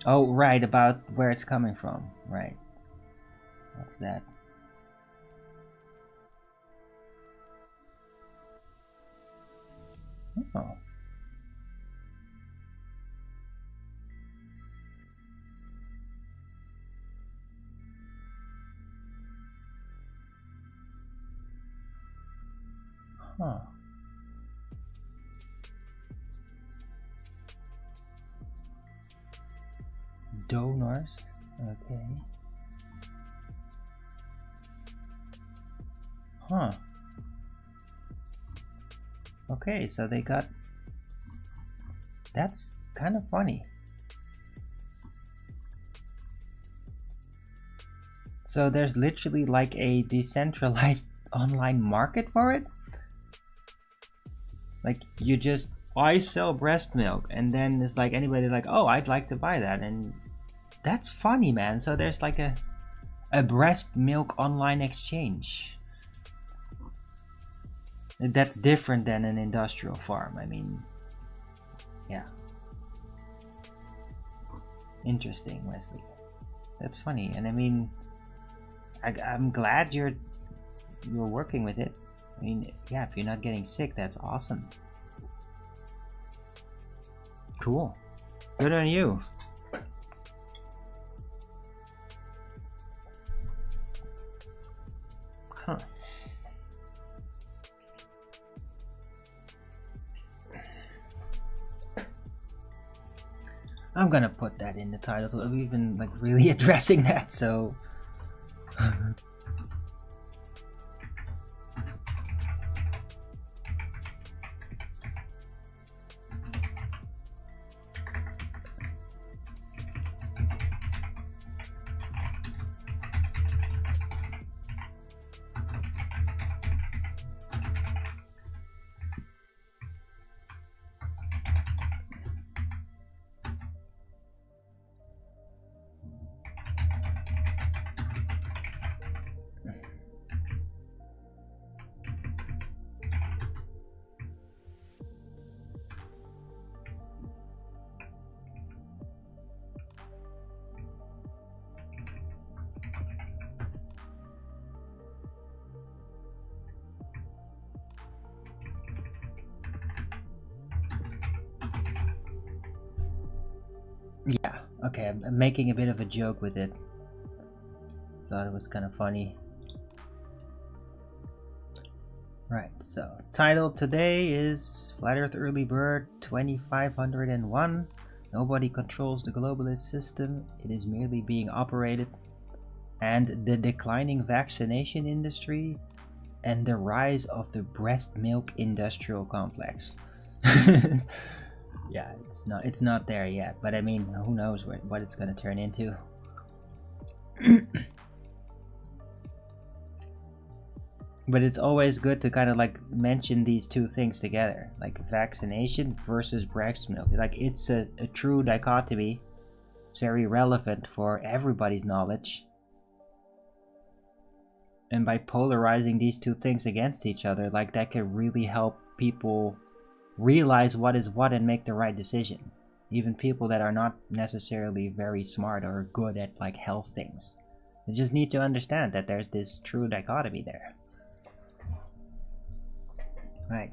Oh, right, about where it's coming from. Right. What's that? Oh. Huh. Donors. Okay. Huh. Okay, so they got... That's kind of funny. So there's literally like a decentralized online market for it? Like you just... I sell breast milk, and then it's like anybody like, oh, I'd like to buy that, and that's funny, man. So there's like a breast milk online exchange. That's different than an industrial farm. I mean, yeah. Interesting, Wesley. That's funny, and I mean, I'm glad you're working with it. I mean, yeah, if you're not getting sick, that's awesome. Cool. Good on you. Huh. I'm gonna put that in the title. We've been like really addressing that, so... Yeah, okay, I'm making a bit of a joke with it. Thought it was kind of funny. Right, so title today is Flat Earth Early Bird 2501. Nobody controls the globalist system, it is merely being operated. And the declining vaccination industry and the rise of the breast milk industrial complex. Yeah, it's not there yet, but I mean, who knows what it's going to turn into. But it's always good to kind of like mention these two things together, like vaccination versus breast milk. Like it's a true dichotomy. It's very relevant for everybody's knowledge. And by polarizing these two things against each other, like that can really help people realize what is what and make the right decision. Even people that are not necessarily very smart or good at like health things. They just need to understand that there's this true dichotomy there. Right.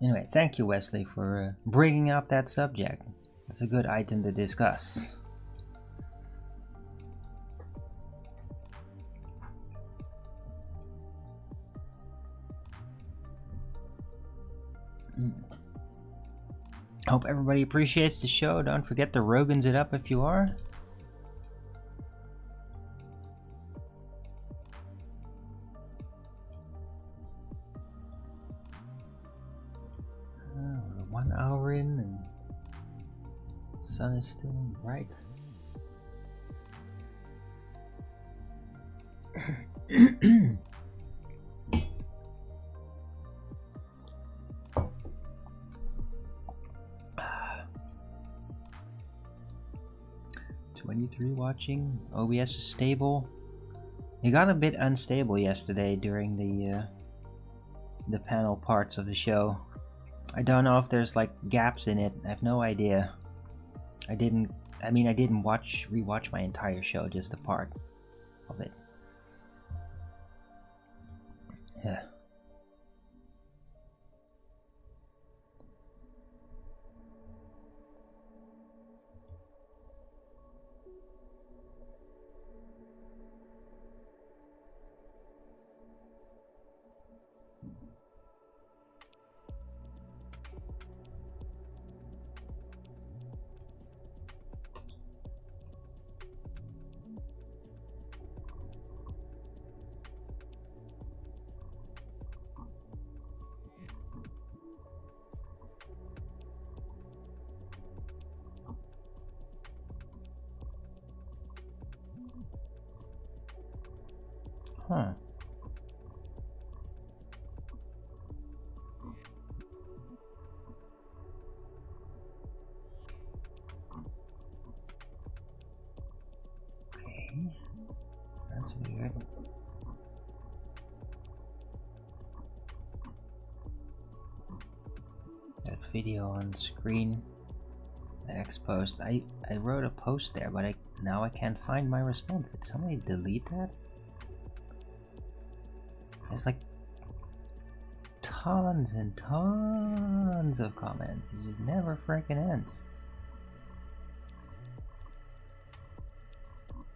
Anyway, thank you, Wesley, for bringing up that subject. It's a good item to discuss. Hope everybody appreciates the show. Don't forget to Rogan's it up if you are. We're 1 hour in and the sun is still bright. Watching. OBS is stable. It got a bit unstable yesterday during the panel parts of the show. I don't know if there's like gaps in it. I have no idea. I didn't rewatch my entire show, just a part of it. Yeah. Huh. Okay. That's weird. That video on screen. The X post. I wrote a post there, but now I can't find my response. Did somebody delete that? There's like tons and tons of comments. It just never freaking ends.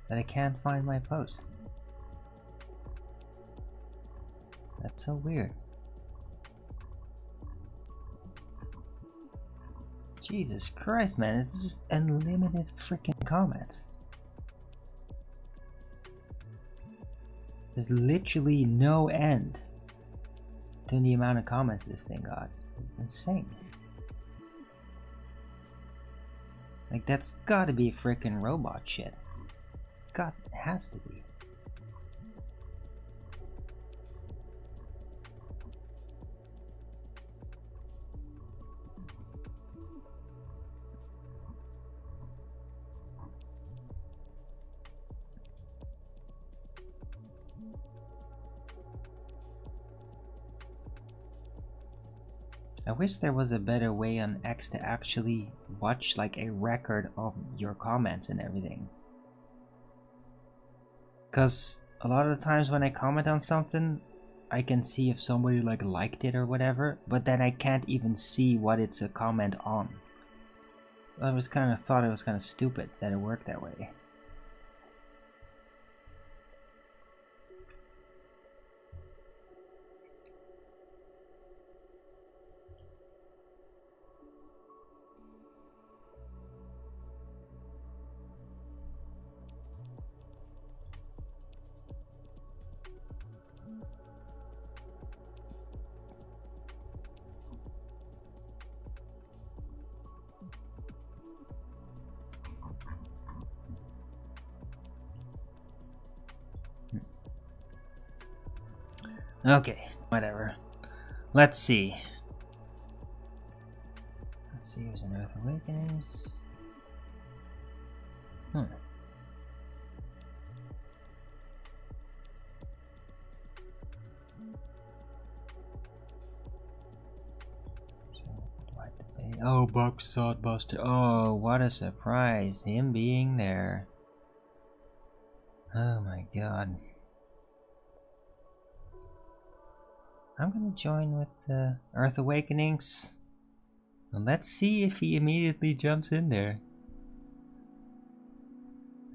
But I can't find my post. That's so weird. Jesus Christ, man, it's just unlimited freaking comments. There's literally no end to the amount of comments this thing got. It's insane. Like, that's gotta be freaking robot shit. God, it has to be. I wish there was a better way on X to actually watch like a record of your comments and everything. Cause a lot of the times when I comment on something, I can see if somebody liked it or whatever, but then I can't even see what it's a comment on. I was kind of thought it was kind of stupid that it worked that way. Okay, whatever. Let's see. Here's an Earth Awakenings. Oh, Buck Sodbuster. Oh, what a surprise. Him being there. Oh my god. I'm gonna join with Earth Awakenings. And let's see if he immediately jumps in there.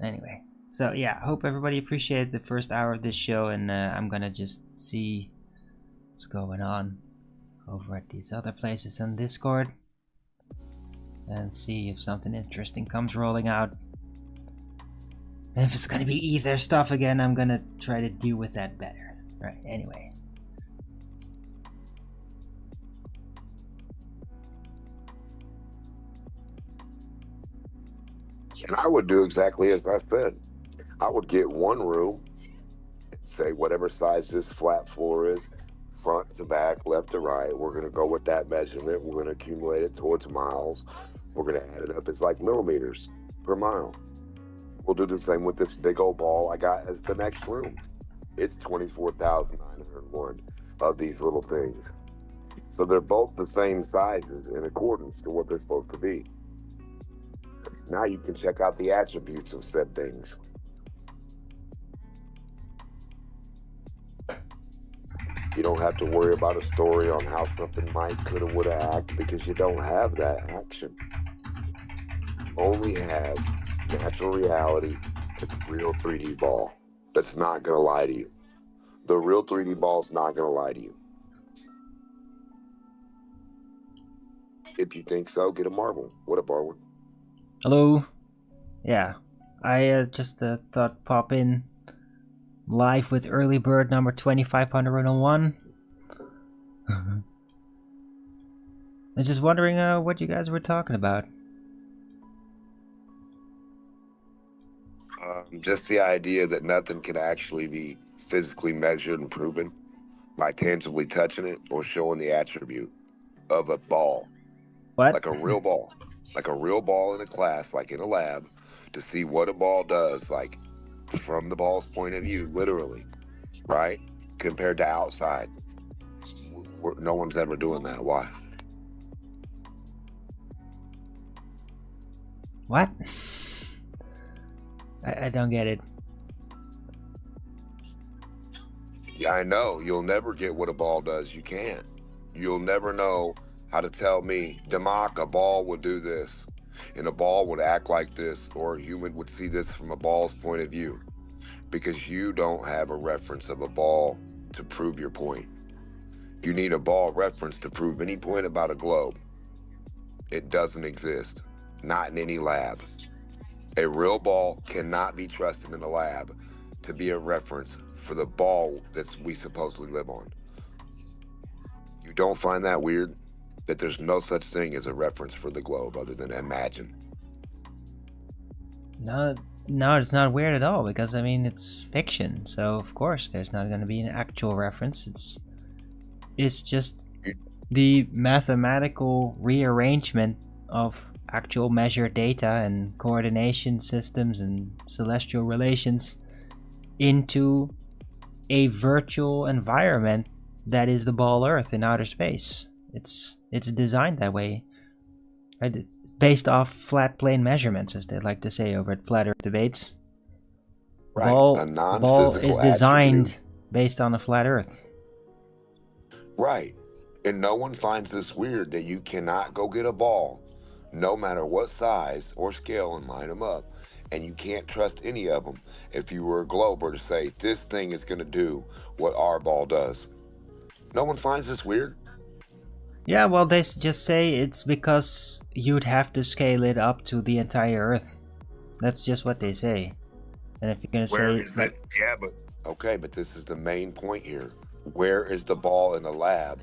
Anyway, so yeah, I hope everybody appreciated the first hour of this show, and I'm gonna just see what's going on over at these other places on Discord and see if something interesting comes rolling out. And if it's gonna be Ether stuff again, I'm gonna try to deal with that better. Right, anyway. And I would do exactly as I said. I would get one room, say whatever size this flat floor is, front to back, left to right. We're going to go with that measurement. We're going to accumulate it towards miles. We're going to add it up. It's like millimeters per mile. We'll do the same with this big old ball I got as the next room. It's 24,901 of these little things. So they're both the same sizes in accordance to what they're supposed to be. Now you can check out the attributes of said things. You don't have to worry about a story on how something might, coulda, woulda act, because you don't have that action. Only have natural reality and the real 3D ball that's not going to lie to you. The real 3D ball is not going to lie to you. If you think so, get a marble. What up, Arwen? Hello. Yeah, I just thought pop in live with early bird number 2501. I'm just wondering what you guys were talking about. Just the idea that nothing can actually be physically measured and proven by tangibly touching it or showing the attribute of a ball. What? Like a real ball. Like a real ball in a class, like in a lab, to see what a ball does, like from the ball's point of view, literally, right? Compared to outside. No one's ever doing that. Why? What? I don't get it. Yeah, I know. You'll never get what a ball does. You can't. You'll never know how to tell me, Demak, a ball would do this, and a ball would act like this, or a human would see this from a ball's point of view, because you don't have a reference of a ball to prove your point. You need a ball reference to prove any point about a globe. It doesn't exist. Not in any lab. A real ball cannot be trusted in a lab to be a reference for the ball that we supposedly live on. You don't find that weird? That there's no such thing as a reference for the globe other than imagine? No, it's not weird at all, because I mean it's fiction, so of course there's not going to be an actual reference. It's just the mathematical rearrangement of actual measured data and coordination systems and celestial relations into a virtual environment that is the ball Earth in outer space. It's designed that way. Right? It's based off flat plane measurements, as they like to say over at Flat Earth Debates. Right. Ball is designed based on a flat Earth. Right. And no one finds this weird that you cannot go get a ball, no matter what size or scale, and line them up. And you can't trust any of them if you were a glober to say, this thing is going to do what our ball does. No one finds this weird. Yeah, well, they just say it's because you'd have to scale it up to the entire Earth. That's just what they say. And if you're going to say... Like, yeah, but... Okay, but this is the main point here. Where is the ball in the lab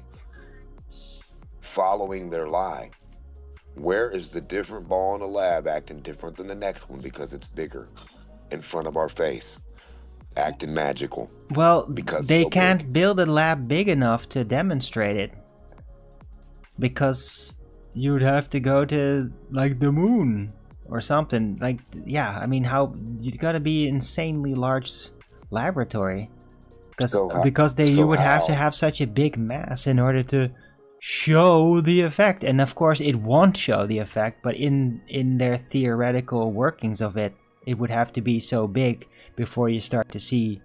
following their lie? Where is the different ball in the lab acting different than the next one because it's bigger in front of our face, acting magical? Well, because they can't build a lab big enough to demonstrate it, because you'd have to go to like the moon or something. Like, yeah, I mean, how you got to be insanely large laboratory, because you would have to have such a big mass in order to show the effect. And of course it won't show the effect, but in their theoretical workings of it, it would have to be so big before you start to see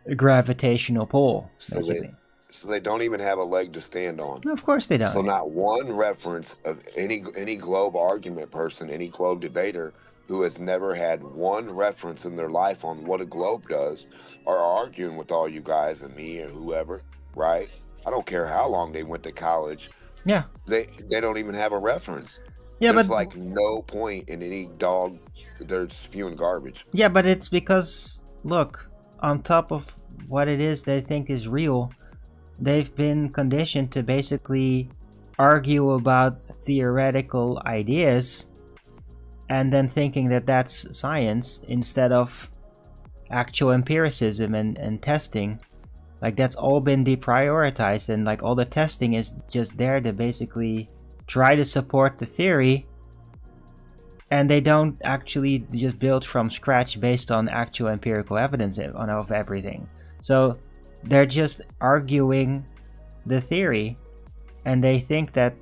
a gravitational pull, basically. So they don't even have a leg to stand on. No, of course they don't. So not one reference of any globe argument person, any globe debater who has never had one reference in their life on what a globe does, are arguing with all you guys and me and whoever, right? I don't care how long they went to college. Yeah. They don't even have a reference. Yeah, There's but like no point in any dog. They're spewing garbage. Yeah, but it's because, look, on top of what it is they think is real, they've been conditioned to basically argue about theoretical ideas and then thinking that that's science instead of actual empiricism and testing. Like, that's all been deprioritized, and like all the testing is just there to basically try to support the theory, and they don't actually just build from scratch based on actual empirical evidence of everything. So they're just arguing the theory And they think that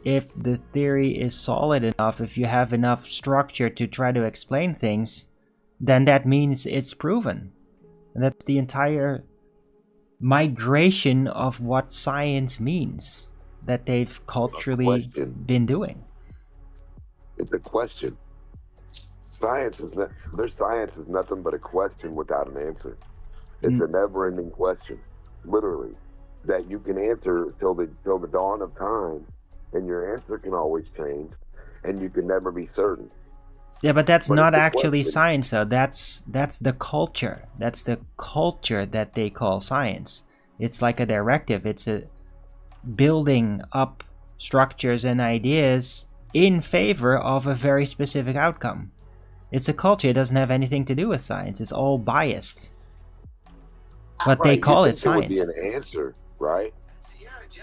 if the theory is solid enough, if you have enough structure to try to explain things, then that means it's proven. And that's the entire migration of what science means that they've culturally been doing. It's a question. Science is their science is nothing but a question without an answer. It's a never-ending question, literally, that you can answer till the dawn of time, and your answer can always change, and you can never be certain. Yeah, but that's not actually science, though. That's the culture. That's the culture that they call science. It's like a directive. It's a building up structures and ideas in favor of a very specific outcome. It's a culture. It doesn't have anything to do with science. It's all biased. But they call it science. There would be an answer, right?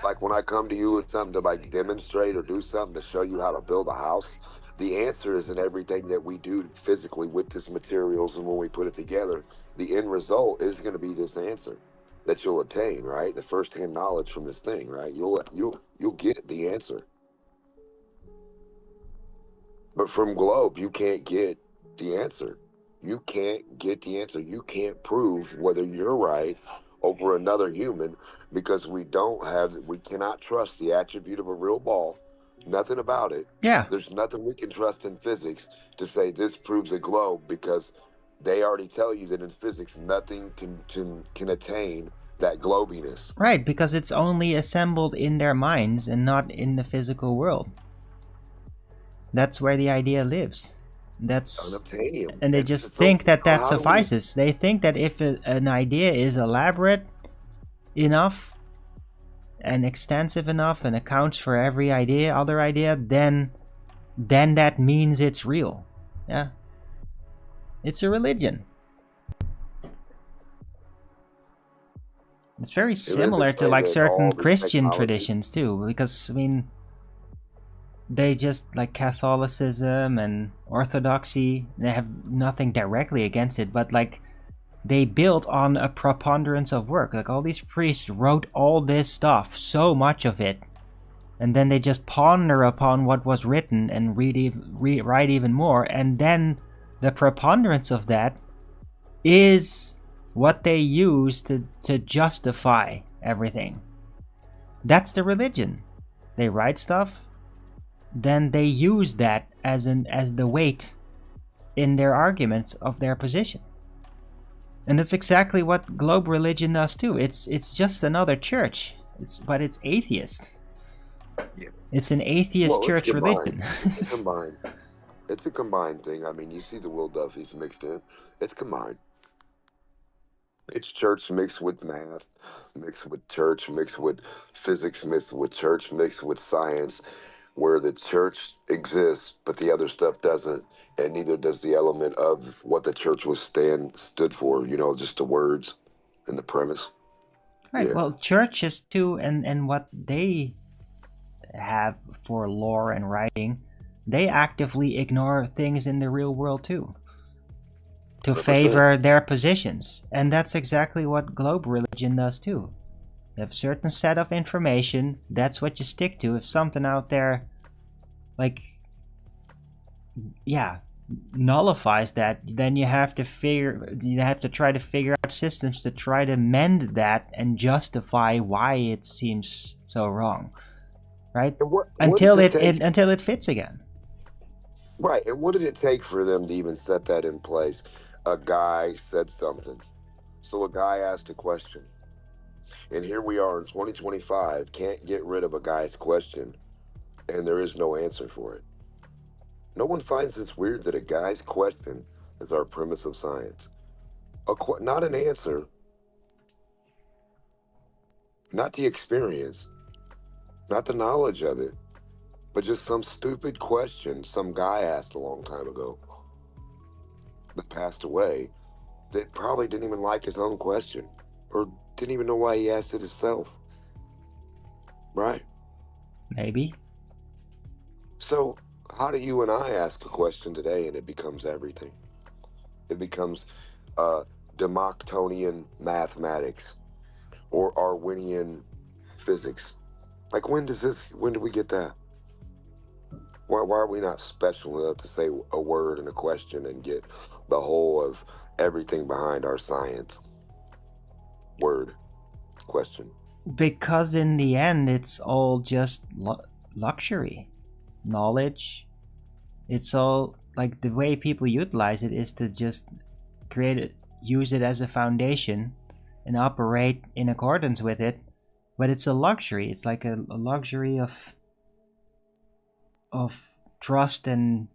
Like when I come to you with something to like demonstrate or do something to show you how to build a house, the answer is in everything that we do physically with this materials, and when we put it together, the end result is going to be this answer that you'll attain, right? The first-hand knowledge from this thing, right? You'll get the answer. But from Globe, you can't get the answer. You can't get the answer. You can't prove whether you're right over another human, because we cannot trust the attribute of a real ball. Nothing about it. Yeah. There's nothing we can trust in physics to say this proves a globe, because they already tell you that in physics nothing can attain that globiness. Right, because it's only assembled in their minds and not in the physical world. That's where the idea lives. That's unobtainium. And they just think that suffices. They think that if an idea is elaborate enough and extensive enough and accounts for every other idea, then that means it's real. Yeah. It's a religion. It's very similar to like certain Christian traditions too, because I mean, they just like Catholicism and Orthodoxy, they have nothing directly against it, but like they built on a preponderance of work. Like all these priests wrote all this stuff, so much of it, and then they just ponder upon what was written and write even more, and then the preponderance of that is what they use to justify everything. That's the religion. They write stuff, then they use that as the weight in their arguments of their position. And that's exactly what Globe religion does too. It's just another church. But it's atheist. Yeah. It's an atheist church religion. It's combined. It's a combined thing. I mean, you see the Will Duffy's mixed in. It's combined. It's church mixed with math, mixed with church, mixed with physics, mixed with church, mixed with science, where the church exists, but the other stuff doesn't, and neither does the element of what the church stood for, just the words and the premise. Right, yeah. Well, churches too, and what they have for lore and writing, they actively ignore things in the real world too, to 100%. Favor their positions. And that's exactly what Globe religion does too. You have a certain set of information, that's what you stick to. If something out there, nullifies that, then you have to try to figure out systems to try to mend that and justify why it seems so wrong, right? Until it fits again. Right, and what did it take for them to even set that in place? A guy said something. So a guy asked a question. And here we are in 2025, can't get rid of a guy's question, and there is no answer for it. No one finds this weird that a guy's question is our premise of science. Not an answer, not the experience, not the knowledge of it, but just some stupid question some guy asked a long time ago that passed away, that probably didn't even like his own question, or didn't even know why he asked it himself. Right? Maybe. So how do you and I ask a question today and it becomes everything? It becomes Democtonian mathematics or Arwinian physics Like, when do we get that? Why are we not special enough to say a word and a question and get the whole of everything behind our science? Word, question. Because in the end, it's all just luxury. Knowledge. It's all like the way people utilize it is to just use it as a foundation and operate in accordance with it. But it's a luxury. It's like a luxury of trust and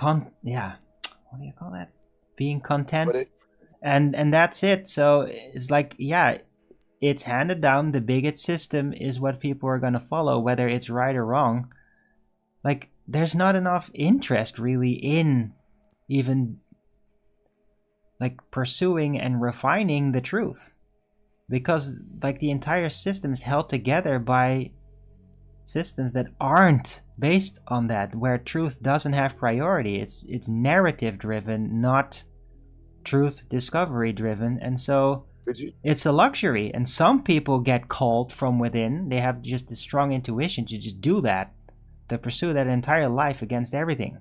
what do you call that? Being content. And that's it. So it's like, yeah, it's handed down. The bigot system is what people are going to follow, whether it's right or wrong. Like, there's not enough interest really in even like pursuing and refining the truth, because like the entire system is held together by systems that aren't based on that, where truth doesn't have priority. It's narrative driven, not truth discovery driven. And so it's a luxury, and some people get called from within. They have just a strong intuition to just do that, to pursue that entire life against everything.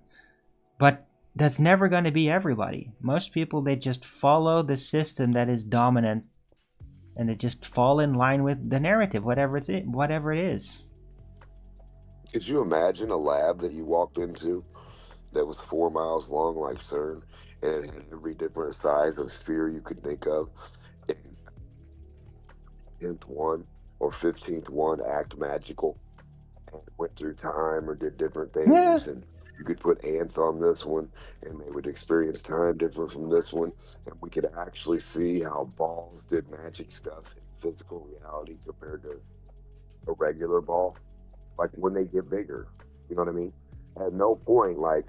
But that's never going to be everybody. Most people, they just follow the system that is dominant, and they just fall in line with the narrative, whatever it is. Could you imagine a lab that you walked into that was 4 miles long like CERN, and had every different size of sphere you could think of, and 10th one or 15th one act magical and went through time or did different things, Yeah. and you could put ants on this one and they would experience time different from this one, and we could actually see how balls did magic stuff in physical reality compared to a regular ball, like when they get bigger, you know what I mean? At no point, like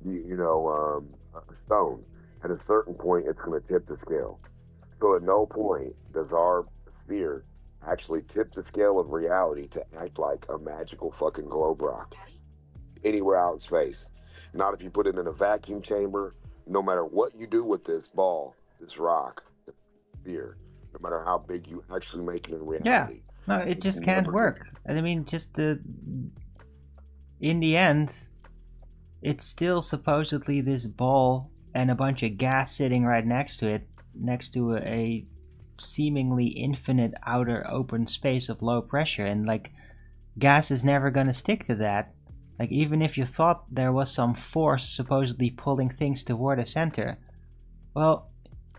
a stone, at a certain point it's going to tip the scale. So at no point does our sphere actually tip the scale of reality to act like a magical fucking globe rock anywhere out in space. Not if you put it in a vacuum chamber. No matter what you do with this ball, this rock, this sphere, no matter how big you actually make it in reality. Yeah. No, it just can't work. And I mean, in the end, it's still supposedly this ball and a bunch of gas sitting right next to it, next to a seemingly infinite outer open space of low pressure. And like, gas is never going to stick to that. Like, even if you thought there was some force supposedly pulling things toward a center, well,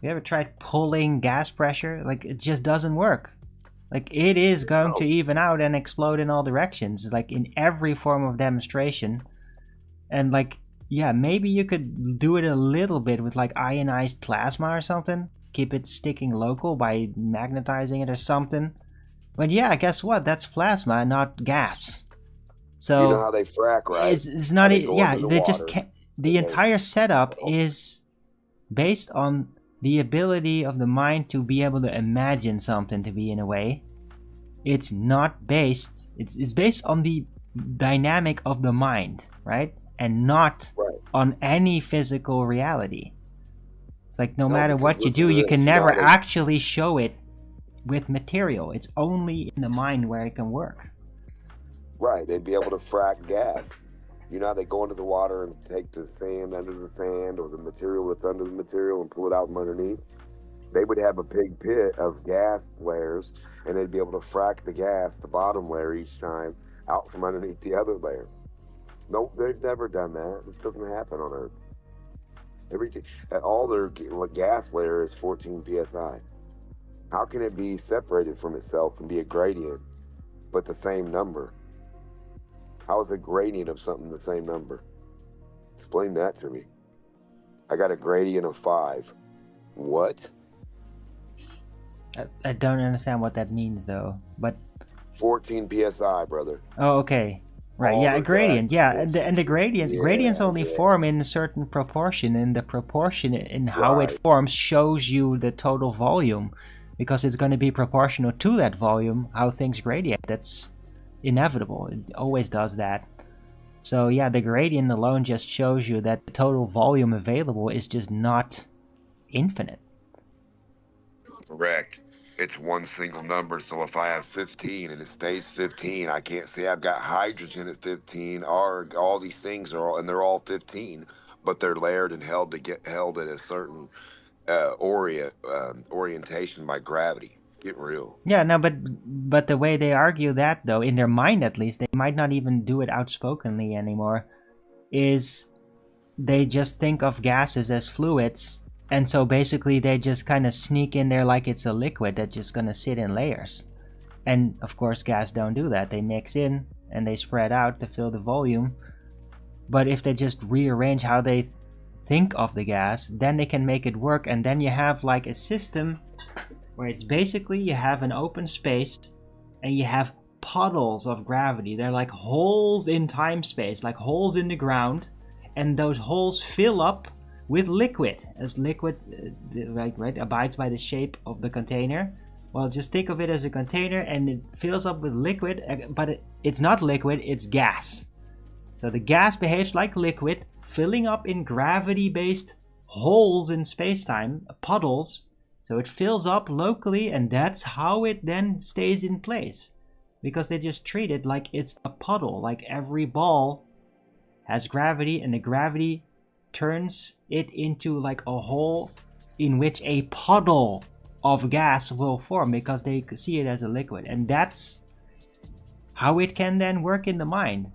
you ever tried pulling gas pressure? Like, it just doesn't work. Like, it is going to even out and explode in all directions, like in every form of demonstration. And like, yeah, maybe you could do it a little bit with like ionized plasma or something. Keep it sticking local by magnetizing it or something. But yeah, guess what? That's plasma, not gas. So you know how they frack, right? It's not. They just can't. The entire setup is based on the ability of the mind to be able to imagine something to be in a way. It's not based. It's based on the dynamic of the mind, right? And not on any physical reality. It's like no matter what you do, you can never actually show it with material. It's only in the mind where it can work. Right, they'd be able to frack gas. You know how they go into the water and take the sand under the sand or the material that's under the material and pull it out from underneath? They would have a big pit of gas layers, and they'd be able to frack the gas, the bottom layer each time, out from underneath the other layer. Nope, they've never done that. This doesn't happen on Earth. Everything, all their gas layer is 14 psi. How can it be separated from itself and be a gradient, but the same number? How is a gradient of something the same number? Explain that to me. I got a gradient of 5. What? I don't understand what that means though, but 14 psi, brother. Oh, okay. Right, yeah, a gradient, yeah, and the gradients only form in a certain proportion, and the proportion in how it forms shows you the total volume, because it's going to be proportional to that volume, how things gradient. That's inevitable. It always does that. So yeah, the gradient alone just shows you that the total volume available is just not infinite. Correct. it's one single number. So if I have 15 and it stays 15, I can't say I've got hydrogen at 15. Or all these things and they're all 15, but they're layered and held at a certain orientation by gravity. Get real. Yeah, no, but the way they argue that, though, in their mind at least, they might not even do it outspokenly anymore, is they just think of gases as fluids, and so basically they just kind of sneak in there like it's a liquid that's just going to sit in layers. And of course gas don't do that. They mix in and they spread out to fill the volume. But if they just rearrange how they think of the gas, then they can make it work, and then you have like a system where it's basically you have an open space and you have puddles of gravity. They're like holes in time space, like holes in the ground, and those holes fill up with liquid, as liquid right abides by the shape of the container. Well, just think of it as a container and it fills up with liquid, but it's not liquid, it's gas. So the gas behaves like liquid, filling up in gravity-based holes in space-time, puddles. So it fills up locally, and that's how it then stays in place. Because they just treat it like it's a puddle, like every ball has gravity, and the gravity turns it into like a hole in which a puddle of gas will form, because they see it as a liquid. And that's how it can then work in the mind,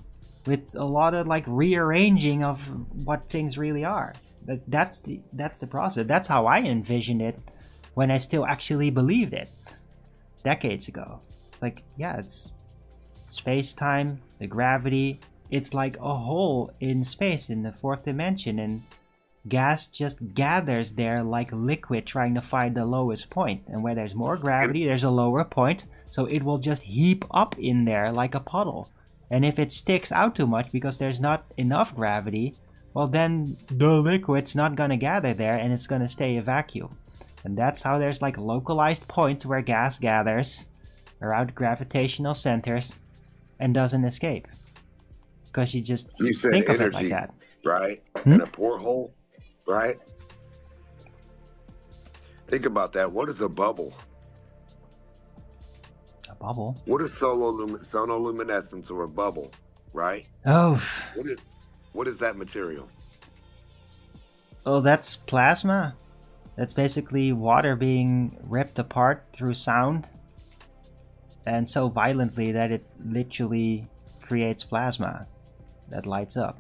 with a lot of like rearranging of what things really are. That's the process. That's how I envisioned it when I still actually believed it decades ago. It's like, yeah, it's space-time, the gravity, it's like a hole in space in the fourth dimension, and gas just gathers there like liquid trying to find the lowest point. And where there's more gravity, there's a lower point, so it will just heap up in there like a puddle. And if it sticks out too much because there's not enough gravity, well then the liquid's not gonna gather there and it's gonna stay a vacuum. And that's how there's like localized points where gas gathers around gravitational centers and doesn't escape. Because you said think energy, of it like that. Right? In a porthole, right? Think about that. What is a bubble? A bubble? What is sonoluminescence, or a bubble, right? Oh. What is that material? Oh, that's plasma. That's basically water being ripped apart through sound, and so violently that it literally creates plasma that lights up.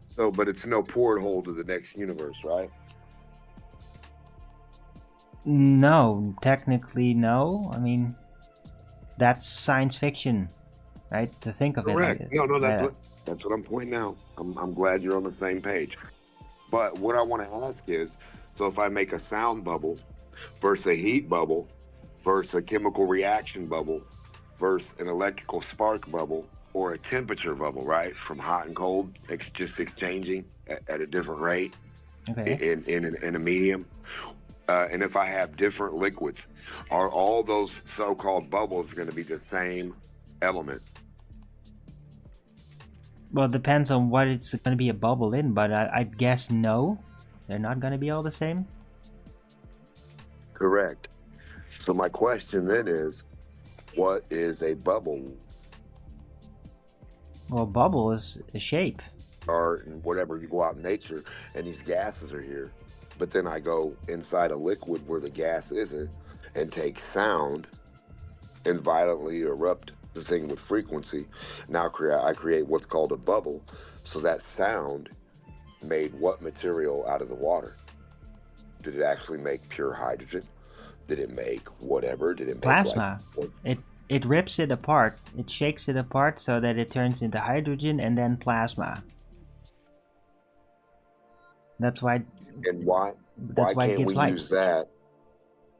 So, but it's no porthole to the next universe, right? No, technically no. I mean, that's science fiction, right? To think of Correct. it like That's what I'm pointing out. I'm glad you're on the same page. But what I want to ask is, so if I make a sound bubble versus a heat bubble versus a chemical reaction bubble versus an electrical spark bubble or a temperature bubble, right? From hot and cold, just exchanging at a different rate, okay, in a medium. And if I have different liquids, are all those so-called bubbles going to be the same element? Well, it depends on what it's going to be a bubble in, but I'd guess no. They're not going to be all the same? Correct. So my question then is, what is a bubble? Well, bubble is a shape. Or whatever, you go out in nature and these gases are here. But then I go inside a liquid where the gas isn't and take sound and violently erupt the thing with frequency. Now I create what's called a bubble. So that sound made what material out of the water? Did it actually make pure hydrogen? Did it make whatever? Did it make plasma? It rips it apart. It shakes it apart so that it turns into hydrogen and then plasma. That's why. And why can't we use that?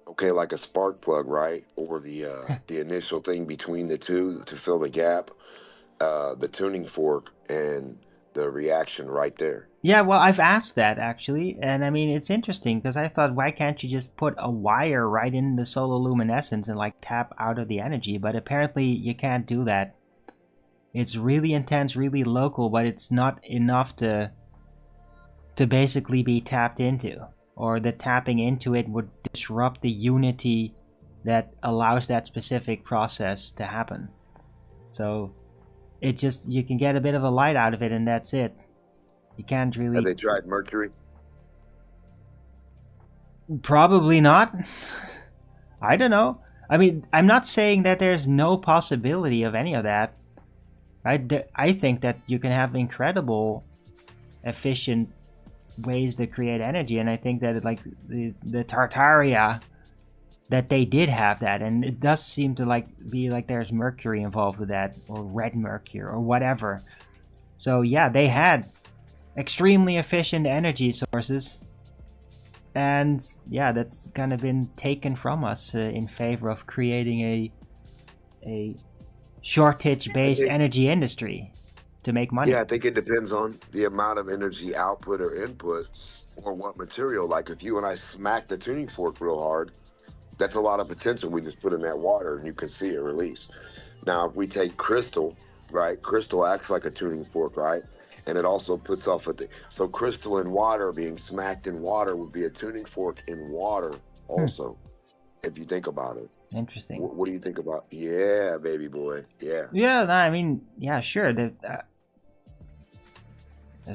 Okay, like a spark plug, right? Or the initial thing between the two to fill the gap, the tuning fork and the reaction right there. Yeah, well, I've asked that actually, and I mean it's interesting because I thought, why can't you just put a wire right in the solar luminescence and like tap out of the energy? But apparently you can't do that. It's really intense, really local, but it's not enough to basically be tapped into, or the tapping into it would disrupt the unity that allows that specific process to happen. So it just, you can get a bit of a light out of it, and that's it. You can't really. Have they tried mercury? Probably not. I don't know. I mean, I'm not saying that there's no possibility of any of that. I think that you can have incredible, efficient ways to create energy, and I think that like the Tartaria, that they did have that, and it does seem to like be like there's mercury involved with that, or red mercury, or whatever. So yeah, they had extremely efficient energy sources, and yeah, that's kind of been taken from us in favor of creating a shortage-based energy industry to make money. Yeah, I think it depends on the amount of energy output or input, or what material. Like if you and I smack the tuning fork real hard, that's a lot of potential we just put in that water, and you can see it release. Now, if we take crystal, right? Crystal acts like a tuning fork, right? And it also puts off a thing. So crystal in water being smacked in water would be a tuning fork in water also, if you think about it. Interesting. What do you think about? Yeah, baby boy. Yeah. Yeah, no, I mean, yeah, sure. There's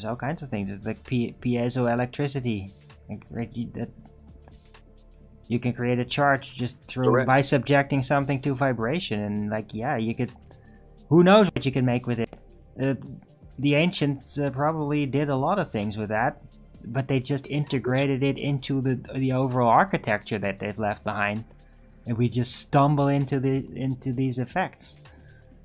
all kinds of things. It's like piezoelectricity. Like, right, you can create a charge just through by subjecting something to vibration, and like, yeah, you could. Who knows what you can make with it? The ancients probably did a lot of things with that, but they just integrated it into the overall architecture that they've left behind, and we just stumble into these effects.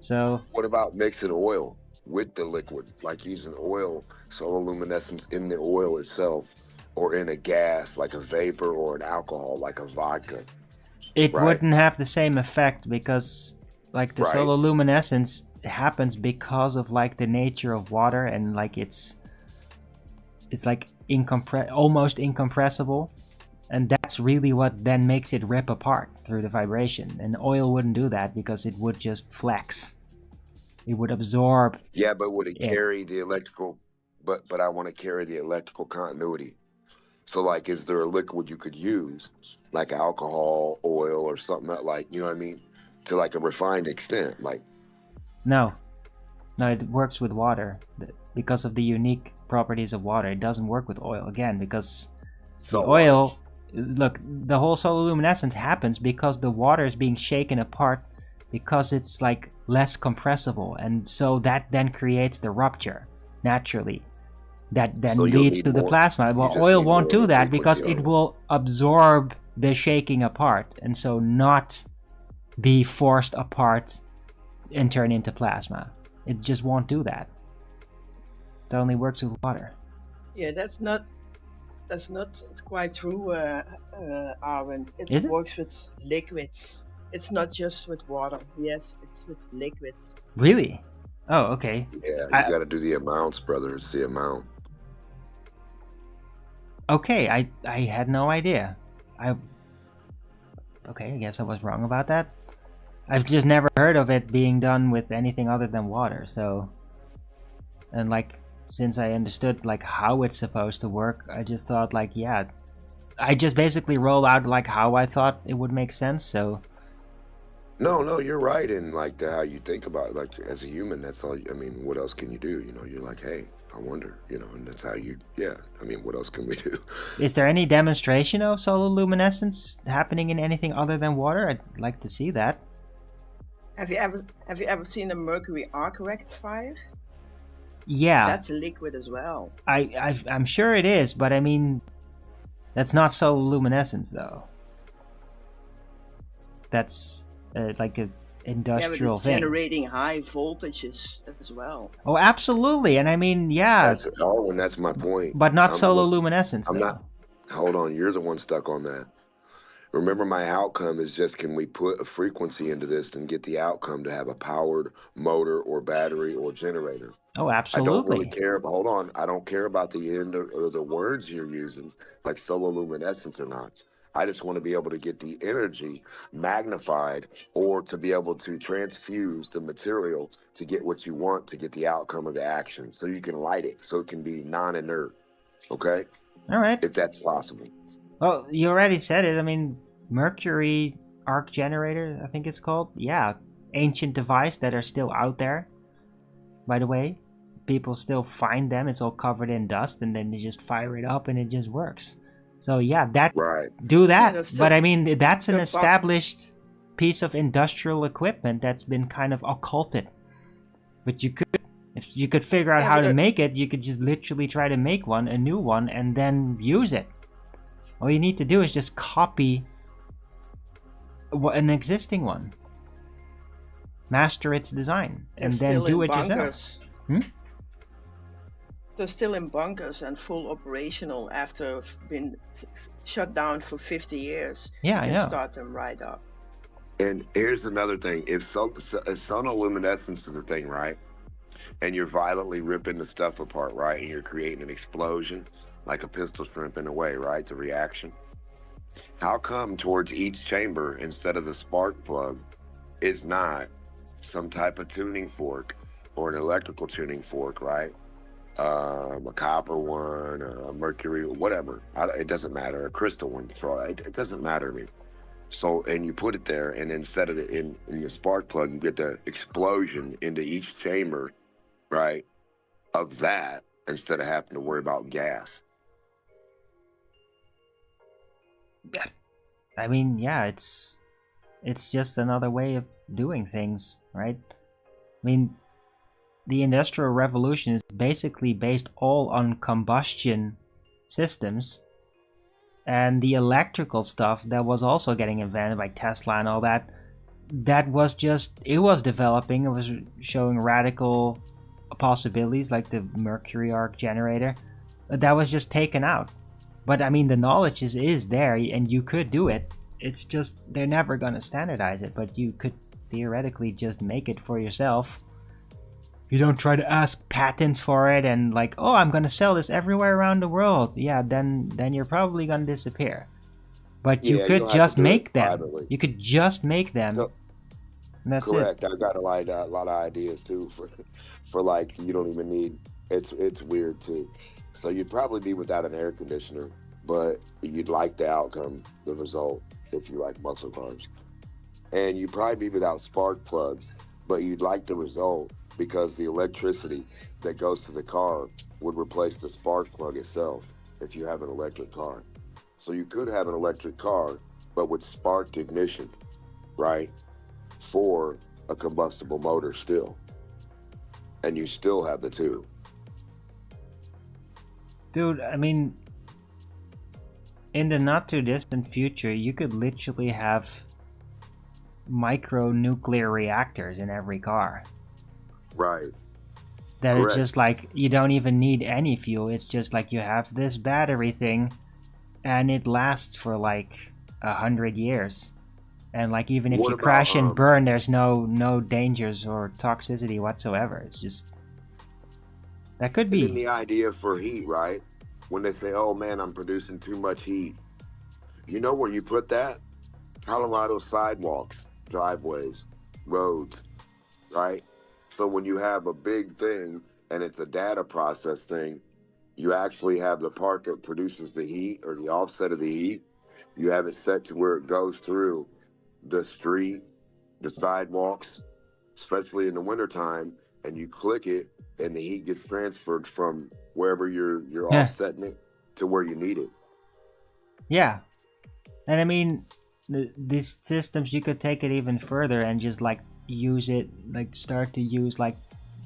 So what about mixing oil with the liquid, like using oil, sololuminescence in the oil itself, or in a gas like a vapor, or an alcohol like a vodka? It wouldn't have the same effect, because like the sololuminescence happens because of like the nature of water, and like it's like almost incompressible, and that's really what then makes it rip apart through the vibration. And oil wouldn't do that, because it would just flex. It would absorb. Yeah, but would it carry the electrical? But I want to carry the electrical continuity. So like, is there a liquid you could use, like alcohol, oil, or something that, like, you know what I mean, to like a refined extent? Like, no, it works with water because of the unique properties of water. It doesn't work with oil, again, because the oil. Look, the whole sololuminescence happens because the water is being shaken apart, because it's like less compressible, and so that then creates the rupture naturally. That then leads to the plasma. Well, oil won't do that, because it will absorb the shaking apart, and so not be forced apart and turn into plasma. It just won't do that. It only works with water. Yeah, that's not quite true, Arwen. It works with liquids. It's not just with water. Yes, it's with liquids. Really? Oh, okay. Yeah, you got to do the amounts, brother. It's the amount. Okay, I had no idea. I guess I was wrong about that. I've just never heard of it being done with anything other than water. So, and like, since I understood like how it's supposed to work, I just thought like, yeah, I just basically rolled out like how I thought it would make sense. So no, you're right in like how you think about it. Like, as a human, that's all. I mean, what else can you do? You know, you're like, hey, I wonder, you know, and that's how you. Yeah, I mean, what else can we do? Is there any demonstration of sololuminescence happening in anything other than water? I'd like to see that. Have you ever seen a mercury arc rectifier? Yeah, that's a liquid as well. I'm sure it is, but I mean, that's not sololuminescence though. That's like an industrial thing. Generating high voltages as well. Oh, absolutely, and I mean, yeah. That's my point. But not sololuminescence. I'm not. Hold on, you're the one stuck on that. Remember, my outcome is just, can we put a frequency into this and get the outcome to have a powered motor or battery or generator? Oh, absolutely. I don't really care. Hold on. I don't care about the end or the words you're using, like sololuminescence or not. I just want to be able to get the energy magnified, or to be able to transfuse the material to get what you want, to get the outcome of the action, so you can light it, so it can be non-inert. Okay? All right. If that's possible. Well, you already said it. I mean, mercury arc generator, I think it's called. Yeah, ancient device that are still out there, by the way. People still find them. It's all covered in dust, and then they just fire it up and it just works. So yeah, that do that. Yeah, but I mean, that's an established piece of industrial equipment that's been kind of occulted. But you could, if you could figure out how to make it, you could just literally try to make one, a new one, and then use it. All you need to do is just copy an existing one, master its design, and then do it yourself. They're still in bunkers and full operational after being shut down for 50 years. Yeah, I know. Start them right up. And here's another thing: if sonoluminescence is the thing, right? And you're violently ripping the stuff apart, right? And you're creating an explosion, like a pistol shrimping away, right? The reaction. How come towards each chamber, instead of the spark plug, is not some type of tuning fork or an electrical tuning fork, right? A copper one, a mercury, whatever. It doesn't matter. A crystal one. It doesn't matter to me. So, and you put it there, and instead of in your spark plug, you get the explosion into each chamber, right, of that, instead of having to worry about gas. Yeah. I mean, yeah, it's just another way of doing things, right? I mean, the Industrial Revolution is basically based all on combustion systems. And the electrical stuff that was also getting invented by Tesla and all that, that was just, it was developing, it was showing radical possibilities like the mercury arc generator. That was just taken out. But I mean, the knowledge is there and you could do it. It's just, they're never going to standardize it, but you could theoretically just make it for yourself. You don't try to ask patents for it and like, oh, I'm going to sell this everywhere around the world. Yeah, then you're probably going to disappear. But you could just make them. Privately. You could just make them. So, and that's correct. It. I've got a lot of ideas too for like, you don't even need, it's weird too. So you'd probably be without an air conditioner, but you'd like the outcome, the result, if you like muscle cars. And you'd probably be without spark plugs, but you'd like the result, because the electricity that goes to the car would replace the spark plug itself if you have an electric car. So you could have an electric car, but with sparked ignition, right, for a combustible motor still. And you still have the two. Dude, I mean, in the not too distant future, you could literally have micro-nuclear reactors in every car. Right. That Correct. It's just like, you don't even need any fuel. It's just like you have this battery thing and it lasts for like 100 years. And like, even if you crash and burn, there's no dangers or toxicity whatsoever. It's just, that could be. And then the idea for heat, right? When they say, oh man, I'm producing too much heat. You know where you put that? Colorado sidewalks, driveways, roads, right? So when you have a big thing and it's a data process thing, you actually have the part that produces the heat or the offset of the heat. You have it set to where it goes through the street, the sidewalks, especially in the wintertime, and you click it and the heat gets transferred from wherever you're offsetting it to where you need it. Yeah. And I mean, these systems, you could take it even further and just like use it, like start to use like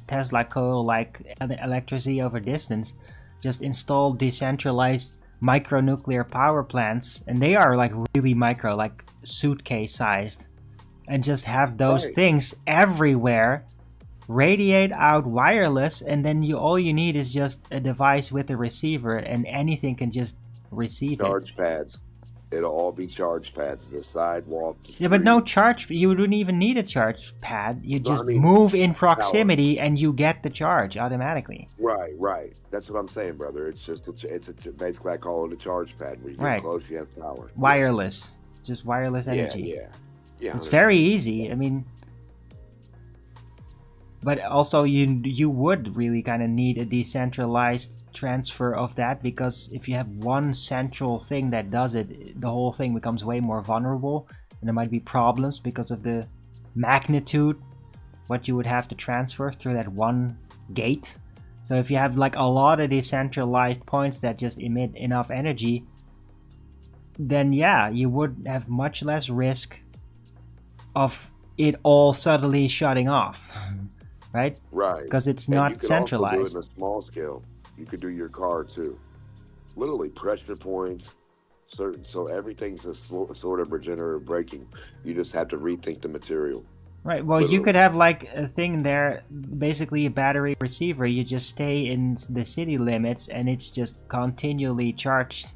Tesla coil, like electricity over distance. Just install decentralized micronuclear power plants, and they are like really micro, like suitcase sized, and just have those things everywhere, radiate out wireless, and then all you need is just a device with a receiver, and anything can just receive charge pads. It'll all be charge pads. The sidewalk. The yeah, but no charge. You wouldn't even need a charge pad. You just move in proximity, power. And you get the charge automatically. Right. That's what I'm saying, brother. It's just basically I call it a charge pad. Where you get close, you have power. Wireless, just wireless energy. Yeah. It's very easy. I mean, but also you would really kind of need a decentralized transfer of that, because if you have one central thing that does it, the whole thing becomes way more vulnerable, and there might be problems because of the magnitude what you would have to transfer through that one gate. So if you have like a lot of decentralized points that just emit enough energy, then yeah, you would have much less risk of it all suddenly shutting off, right? Right. Because it's And not you could centralized. also do it in a small scale. You could do your car too. Literally pressure points, certain, so everything's a sort of regenerative braking. You just have to rethink the material. Right, well, you could have like a thing there, basically a battery receiver. You just stay in the city limits and it's just continually charged.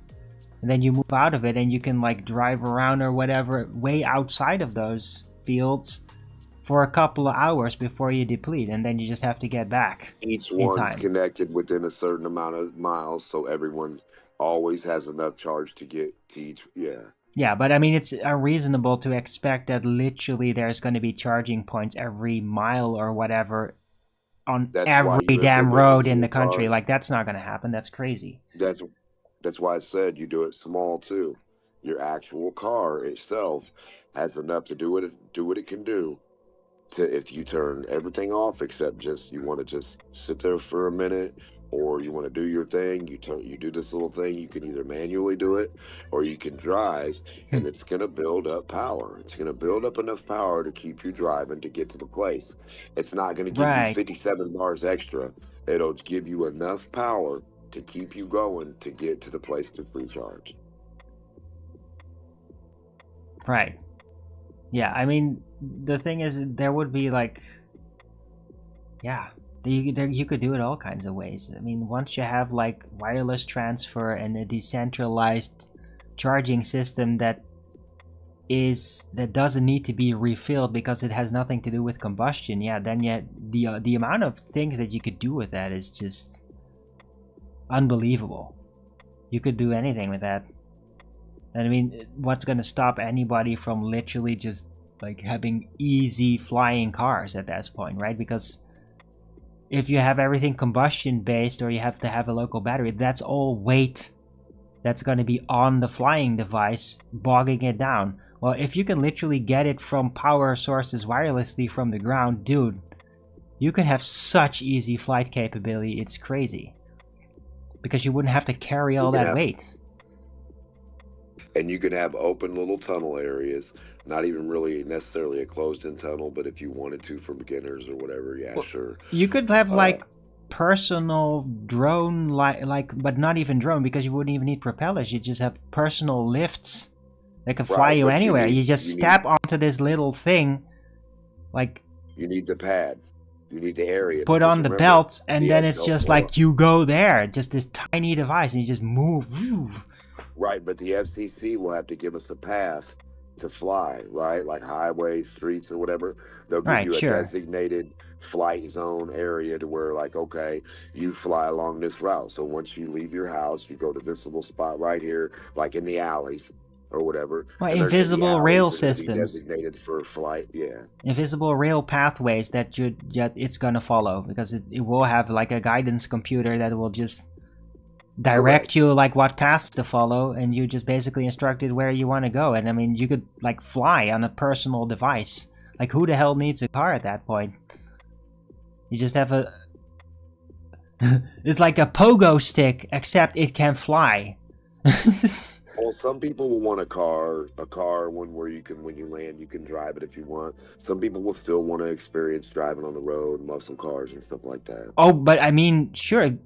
And then you move out of it and you can like drive around or whatever way outside of those fields for a couple of hours before you deplete, and then you just have to get back. Each in one's time. connected within a certain amount of miles, so everyone always has enough charge to get to each. Yeah, but I mean, it's unreasonable to expect that literally there's going to be charging points every mile or whatever on every damn road in the country. Like, that's not going to happen. That's crazy. That's why I said you do it small too. Your actual car itself has enough to do what it can do. If you turn everything off except just you want to just sit there for a minute, or you want to do your thing, you do this little thing. You can either manually do it or you can drive, and it's going to build up power. It's going to build up enough power to keep you driving to get to the place. It's not going to give you 57 bars extra. It'll give you enough power to keep you going to get to the place to free charge. Right. Yeah, I mean, the thing is, there would be like, yeah, you could do it all kinds of ways. I mean, once you have like wireless transfer and a decentralized charging system that doesn't need to be refilled because it has nothing to do with combustion, yeah, then the amount of things that you could do with that is just unbelievable. You could do anything with that. And I mean, what's going to stop anybody from literally just like having easy flying cars at that point, right? Because if you have everything combustion based, or you have to have a local battery, that's all weight that's going to be on the flying device, bogging it down. Well, if you can literally get it from power sources wirelessly from the ground, dude, you can have such easy flight capability. It's crazy. Because you wouldn't have to carry all that weight. And you can have open little tunnel areas, not even really necessarily a closed-in tunnel, but if you wanted to for beginners or whatever, yeah, well, sure. You could have like personal drone, like, but not even drone, because you wouldn't even need propellers. You just have personal lifts that can fly you anywhere. You just step onto this little thing, like. You need the pad. You need the area. Put on the belts, and then it's just like you go there, just this tiny device, and you just move. Right, but the FCC will have to give us a path to fly, right? Like highways, streets, or whatever. They'll give you a designated flight zone area to where, like, okay, you fly along this route. So once you leave your house, you go to this little spot right here, like in the alleys or whatever. Well, invisible rail systems designated for flight, yeah. Invisible rail pathways that it's gonna follow, because it will have like a guidance computer that will just direct you like what paths to follow, and you just basically instructed where you want to go. And I mean, you could like fly on a personal device. Like, who the hell needs a car at that point? You just have a it's like a pogo stick, except it can fly. Well, some people will want a car one where you can, when you land, you can drive it if you want. Some people will still want to experience driving on the road, muscle cars and stuff like that. Oh, but I mean, sure.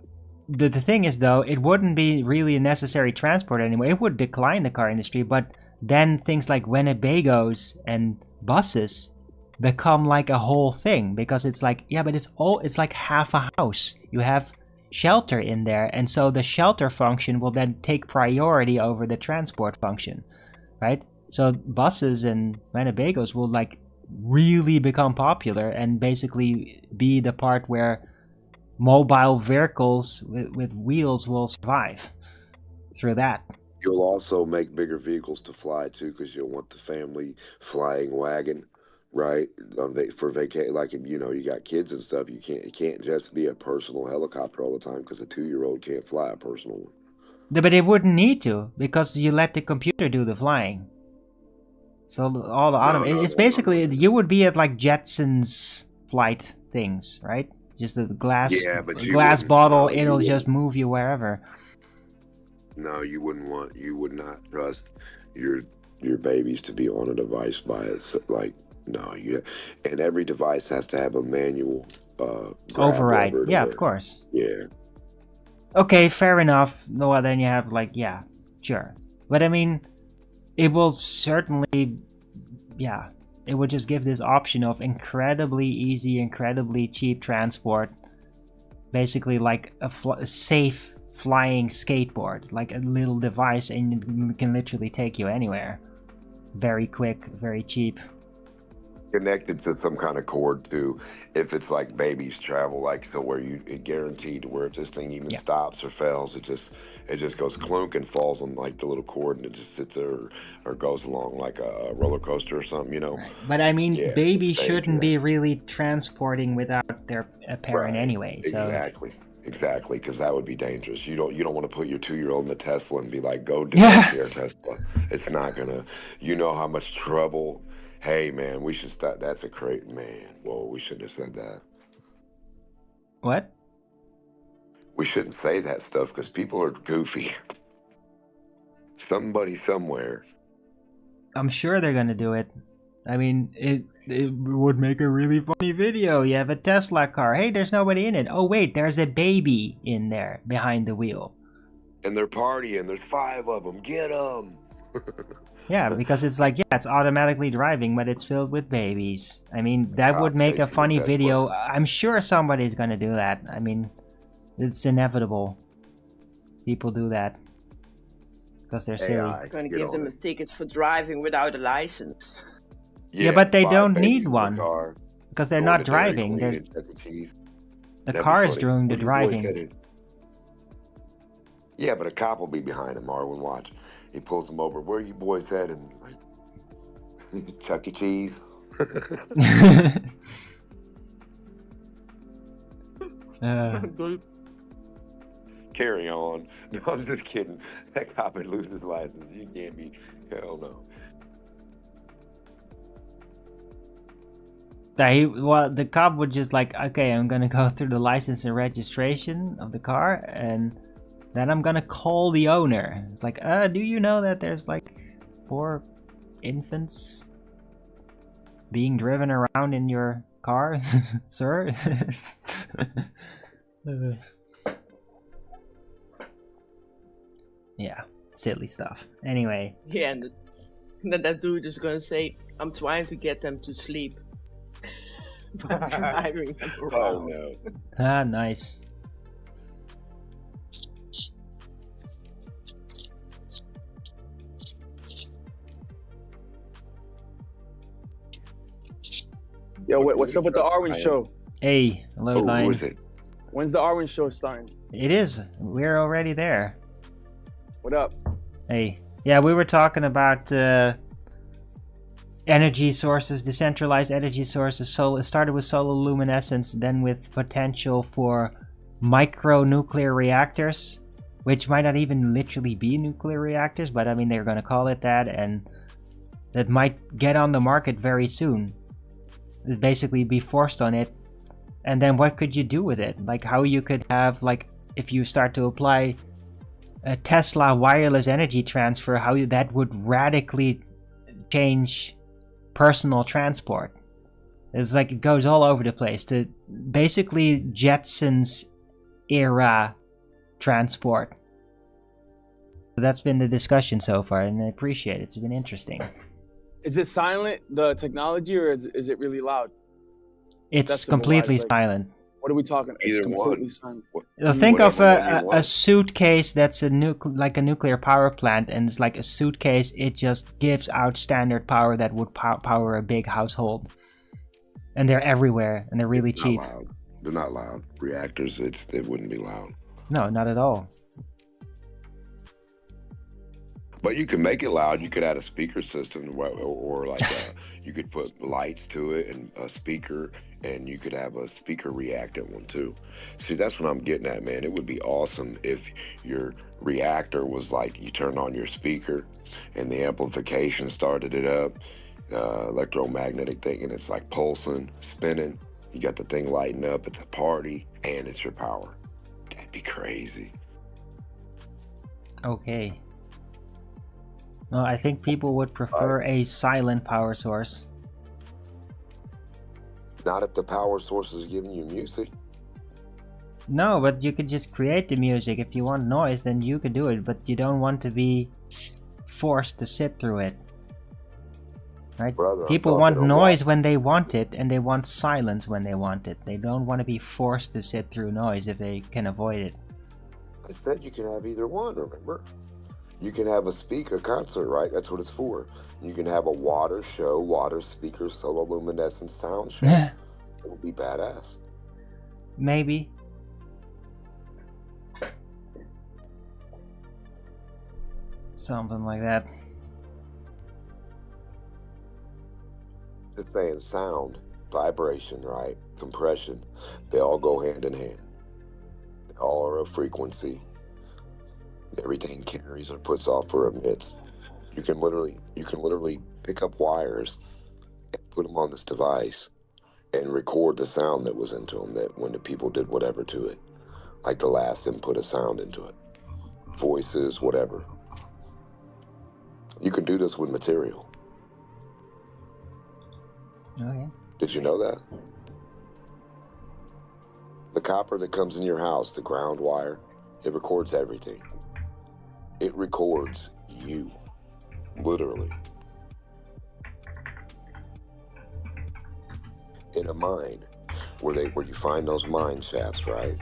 The thing is, though, it wouldn't be really a necessary transport anymore. It would decline the car industry, but then things like Winnebagos and buses become like a whole thing, because it's like, yeah, but it's like half a house. You have shelter in there, and so the shelter function will then take priority over the transport function, right? So buses and Winnebagos will like really become popular and basically be the part where mobile vehicles with wheels will survive through that. You'll also make bigger vehicles to fly too, because you'll want the family flying wagon, right? For vacation, like, if you know you got kids and stuff, it can't just be a personal helicopter all the time, because a 2-year-old can't fly a personal one. But it wouldn't need to, because you let the computer do the flying. So all the it's basically you would be at like Jetsons flight things, right? Just a glass bottle. It'll just move you wherever. No, you would not trust your babies to be on a device by itself. Like, no, and every device has to have a manual override. Yeah, of course. Yeah. Okay, fair enough. No, then you have like, yeah, sure. But I mean, it will certainly, yeah, it would just give this option of incredibly easy, incredibly cheap transport. Basically like a safe flying skateboard, like a little device, and it can literally take you anywhere. Very quick, very cheap. Connected to some kind of cord too, if it's like babies travel, like so where it guaranteed to where if this thing even stops or fails, it just goes clunk and falls on like the little cord, and it just sits there or goes along like a roller coaster or something, you know. Right. But I mean, babies shouldn't be really transporting without their parent anyway. So Exactly, because that would be dangerous. You don't want to put your 2-year-old in a Tesla and be like, go do your Tesla. It's not gonna. You know how much trouble. Hey man, we should stop. That's a crate, man. Whoa, we shouldn't have said that. What? We shouldn't say that stuff because people are goofy. Somebody somewhere. I'm sure they're gonna do it. I mean, it would make a really funny video. You have a Tesla car. Hey, there's nobody in it. Oh wait, there's a baby in there behind the wheel. And they're partying. There's 5 of them. Get them. Yeah, because it's like, yeah, it's automatically driving, but it's filled with babies. I mean, that would make a funny video. I'm sure somebody's gonna do that. I mean, it's inevitable. People do that because they're silly. They're gonna give them a ticket for driving without a license. Yeah, but they don't need one because they're not driving. The car is doing the driving. Yeah, but a cop will be behind him, Marwin. Watch. He pulls him over. Where are you boys headed? Like, Chuck E. Cheese. Carry on. No, I'm just kidding. That cop would lose his license. You can't be. Hell no. Well, the cop would just like, okay, I'm gonna go through the license and registration of the car, and then I'm gonna call the owner. It's like, do you know that there's like 4 infants being driven around in your car, sir? Yeah, silly stuff. Anyway. Yeah, and then that dude is gonna say, I'm trying to get them to sleep. Oh no. Ah, nice. Yo, what's up with the Arwen show? Hey, hello, Lion. Who is it? When's the Arwen show starting? It is. We're already there. What up? Hey. Yeah, we were talking about energy sources, decentralized energy sources. It started with solar luminescence, then with potential for micro-nuclear reactors, which might not even literally be nuclear reactors, but I mean, they're going to call it that, and that might get on the market very soon. It'd basically be forced on it. And then what could you do with it? Like how you could have, like, if you start to apply a Tesla wireless energy transfer, how that would radically change personal transport. It's like it goes all over the place to basically Jetsons era transport. That's been the discussion so far, and I appreciate it. It's been interesting. Is it silent, the technology, or is it really loud? It's completely silent. What are we talking? It's completely silent. Think of a suitcase that's like a nuclear power plant, and it's like a suitcase. It just gives out standard power that would power a big household, and they're everywhere, and they're really cheap. They're not loud. Reactors, it wouldn't be loud. No, not at all. But you can make it loud. You could add a speaker system, or like you could put lights to it and a speaker, and you could have a speaker reactant one too. See, that's what I'm getting at, man. It would be awesome if your reactor was like you turn on your speaker, and the amplification started it up, electromagnetic thing, and it's like pulsing, spinning. You got the thing lighting up. It's a party, and it's your power. That'd be crazy. Okay. Well, I think people would prefer a silent power source. Not if the power source is giving you music. No, but you could just create the music. If you want noise, then you could do it, but you don't want to be forced to sit through it. Right? Brother, People want noise when they want it, and they want silence when they want it. They don't want to be forced to sit through noise if they can avoid it. I said you can have either one, remember? You can have a speaker concert, right? That's what it's for. You can have a water show, water speaker, sololuminescent sound show. It would be badass. Maybe. Something like that. Just saying sound, vibration, right? Compression. They all go hand in hand. They all are a frequency. Everything carries or puts off or emits. You can literally pick up wires and put them on this device and record the sound that was into them, that when the people did whatever to it, like the last input of sound into it, voices, whatever. You can do this with material. Okay. Did you know that? The copper that comes in your house, the ground wire, it records everything. It records you, literally. In a mine, where you find those mine shafts, right?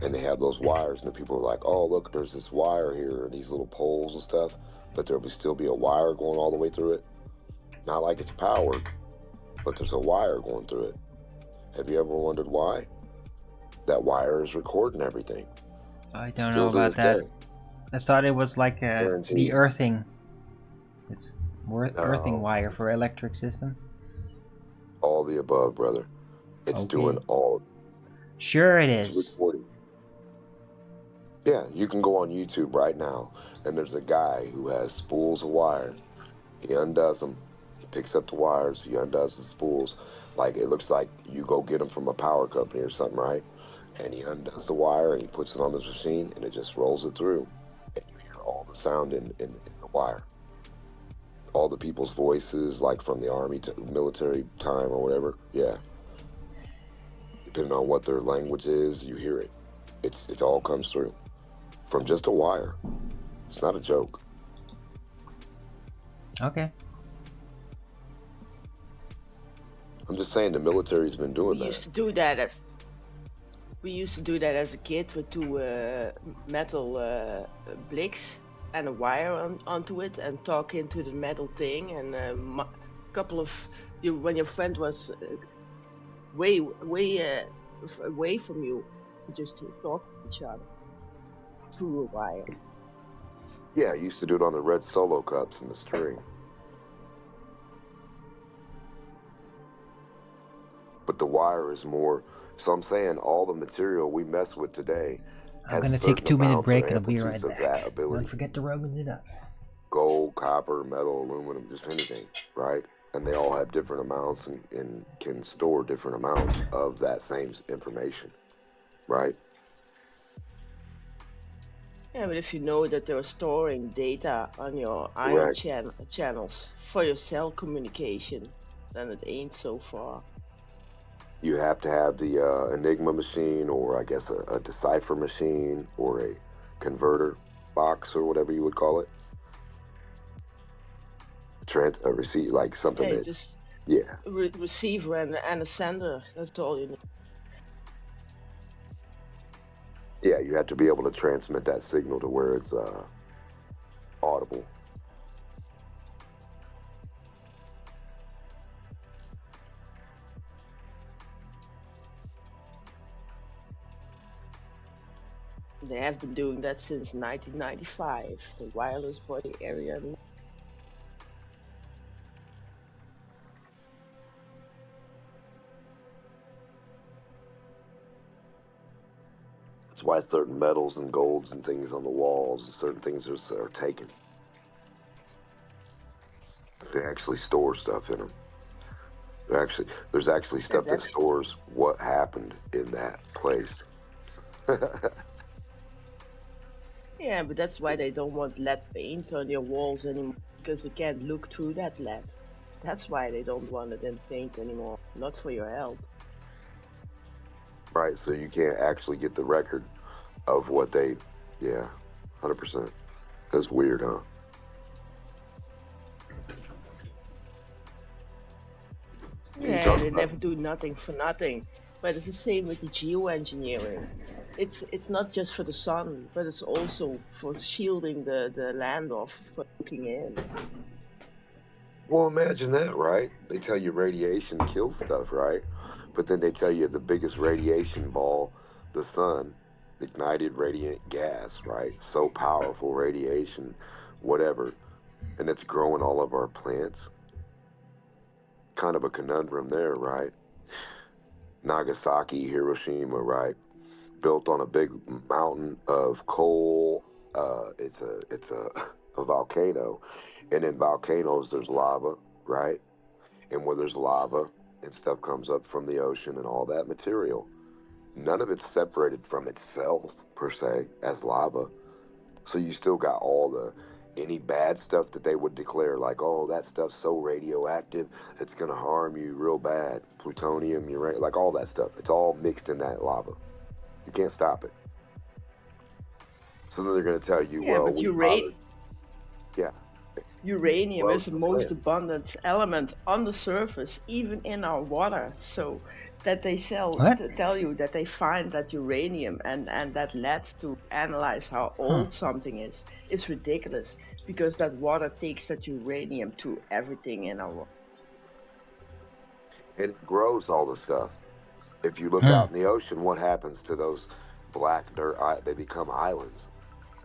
And they have those wires, and the people are like, "Oh, look, there's this wire here, and these little poles and stuff." But there'll still be a wire going all the way through it. Not like it's powered, but there's a wire going through it. Have you ever wondered why? That wire is recording everything. I don't know about that. I thought it was like the earthing. It's earthing wire for electric system. All the above, brother. It's doing all. Sure it is. Recording. Yeah, you can go on YouTube right now, and there's a guy who has spools of wire. He undoes them. He picks up the wires. He undoes the spools. Like, it looks like you go get them from a power company or something, right? And he undoes the wire, and he puts it on this machine, and it just rolls it through. And you hear all the sound in the wire. All the people's voices, like from the army to military time or whatever. Yeah. Depending on what their language is, you hear it. It all comes through. From just a wire. It's not a joke. Okay. I'm just saying the military's been doing that. We used to do that as a kid with two metal bricks and a wire onto it, and talk into the metal thing, and a couple of you, when your friend was way away from you, just to talk to each other through a wire. Yeah, I used to do it on the red Solo cups in the string. But the wire is more. So I'm saying all the material we mess with today. I'm gonna take a 2-minute break and I'll be right back. Don't forget to rub it up. Gold, copper, metal, aluminum, just anything, right? And they all have different amounts and can store different amounts of that same information, right? Yeah, but if you know that they're storing data on your ion channels for your cell communication, then it ain't so far. You have to have the Enigma machine, or I guess a decipher machine, or a converter box, or whatever you would call it. A receipt, like something that. Just yeah. Receiver and a sender. That's all you need. Yeah, you have to be able to transmit that signal to where it's audible. They have been doing that since 1995. The wireless body area. That's why certain metals and golds and things on the walls and certain things are taken. They actually store stuff in them. There's actually stuff that stores what happened in that place. Yeah, but that's why they don't want lead paint on your walls anymore, because you can't look through that lead. That's why they don't want it in paint anymore. Not for your health. Right, so you can't actually get the record of what they, yeah, 100%. That's weird, huh? Yeah, they never do nothing for nothing. But it's the same with the geoengineering. It's not just for the sun, but it's also for shielding the land off for looking in. Well, imagine that, right? They tell you radiation kills stuff, right? But then they tell you the biggest radiation ball, the sun, ignited radiant gas, right? So powerful radiation, whatever. And it's growing all of our plants. Kind of a conundrum there, right? Nagasaki, Hiroshima, right? Built on a big mountain of coal. It's a volcano. And in volcanoes, there's lava, right? And where there's lava and stuff comes up from the ocean and all that material, none of it's separated from itself, per se, as lava. So you still got any bad stuff that they would declare, like, oh, that stuff's so radioactive, it's going to harm you real bad. Plutonium, uranium, like all that stuff. It's all mixed in that lava. You can't stop it. So then they're going to tell you, yeah, well, but uranium is the most abundant element on the surface, even in our water. So that they tell you that they find that uranium and that lead to analyze how old something is, it's ridiculous, because that water takes that uranium to everything in our world. It grows all the stuff. If you look out in the ocean, what happens to those black dirt? They become islands.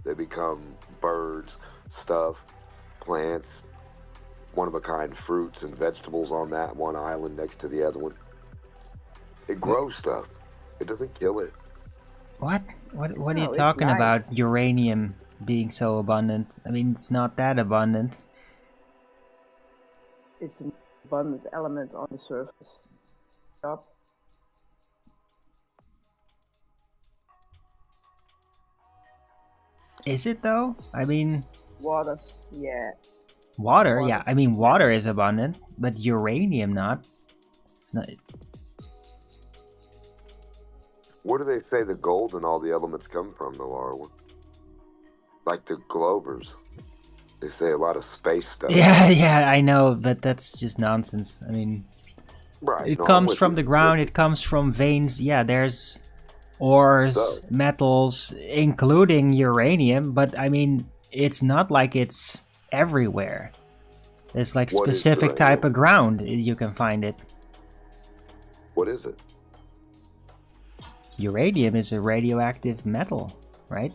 They become birds, stuff, plants, one-of-a-kind fruits and vegetables on that one island next to the other one. It grows stuff. It doesn't kill it. What are you talking about? Uranium being so abundant? I mean, it's not that abundant. It's an abundant element on the surface. Yep. Is it though? I mean, water, yeah. Water, yeah. I mean, water is abundant, but uranium not. It's not. Where do they say the gold and all the elements come from, though, Arwen? Like the Glovers. They say a lot of space stuff. Yeah, I know, but that's just nonsense. I mean, it comes from the ground, it comes from veins. Yeah, there's ores, metals, including uranium, but I mean, it's not like it's everywhere. There's like specific type of ground you can find it. What is it? Uranium is a radioactive metal, right?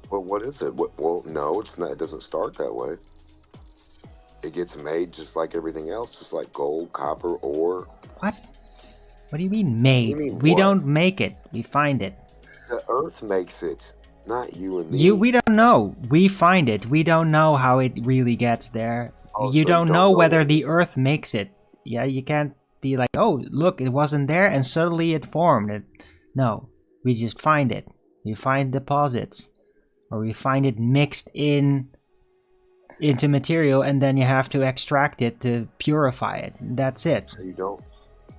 But what is it? Well, no, it's not. It doesn't start that way. It gets made just like everything else, just like gold, copper, ore. What? What do you mean made? We don't make it. We find it. The Earth makes it, not you and me. We don't know. We find it. We don't know how it really gets there. You don't know whether the Earth makes it. Yeah, you can't be like, oh, look, it wasn't there and suddenly it formed. No, we just find it. We find deposits, or we find it mixed into material, and then you have to extract it to purify it. That's it. So you don't.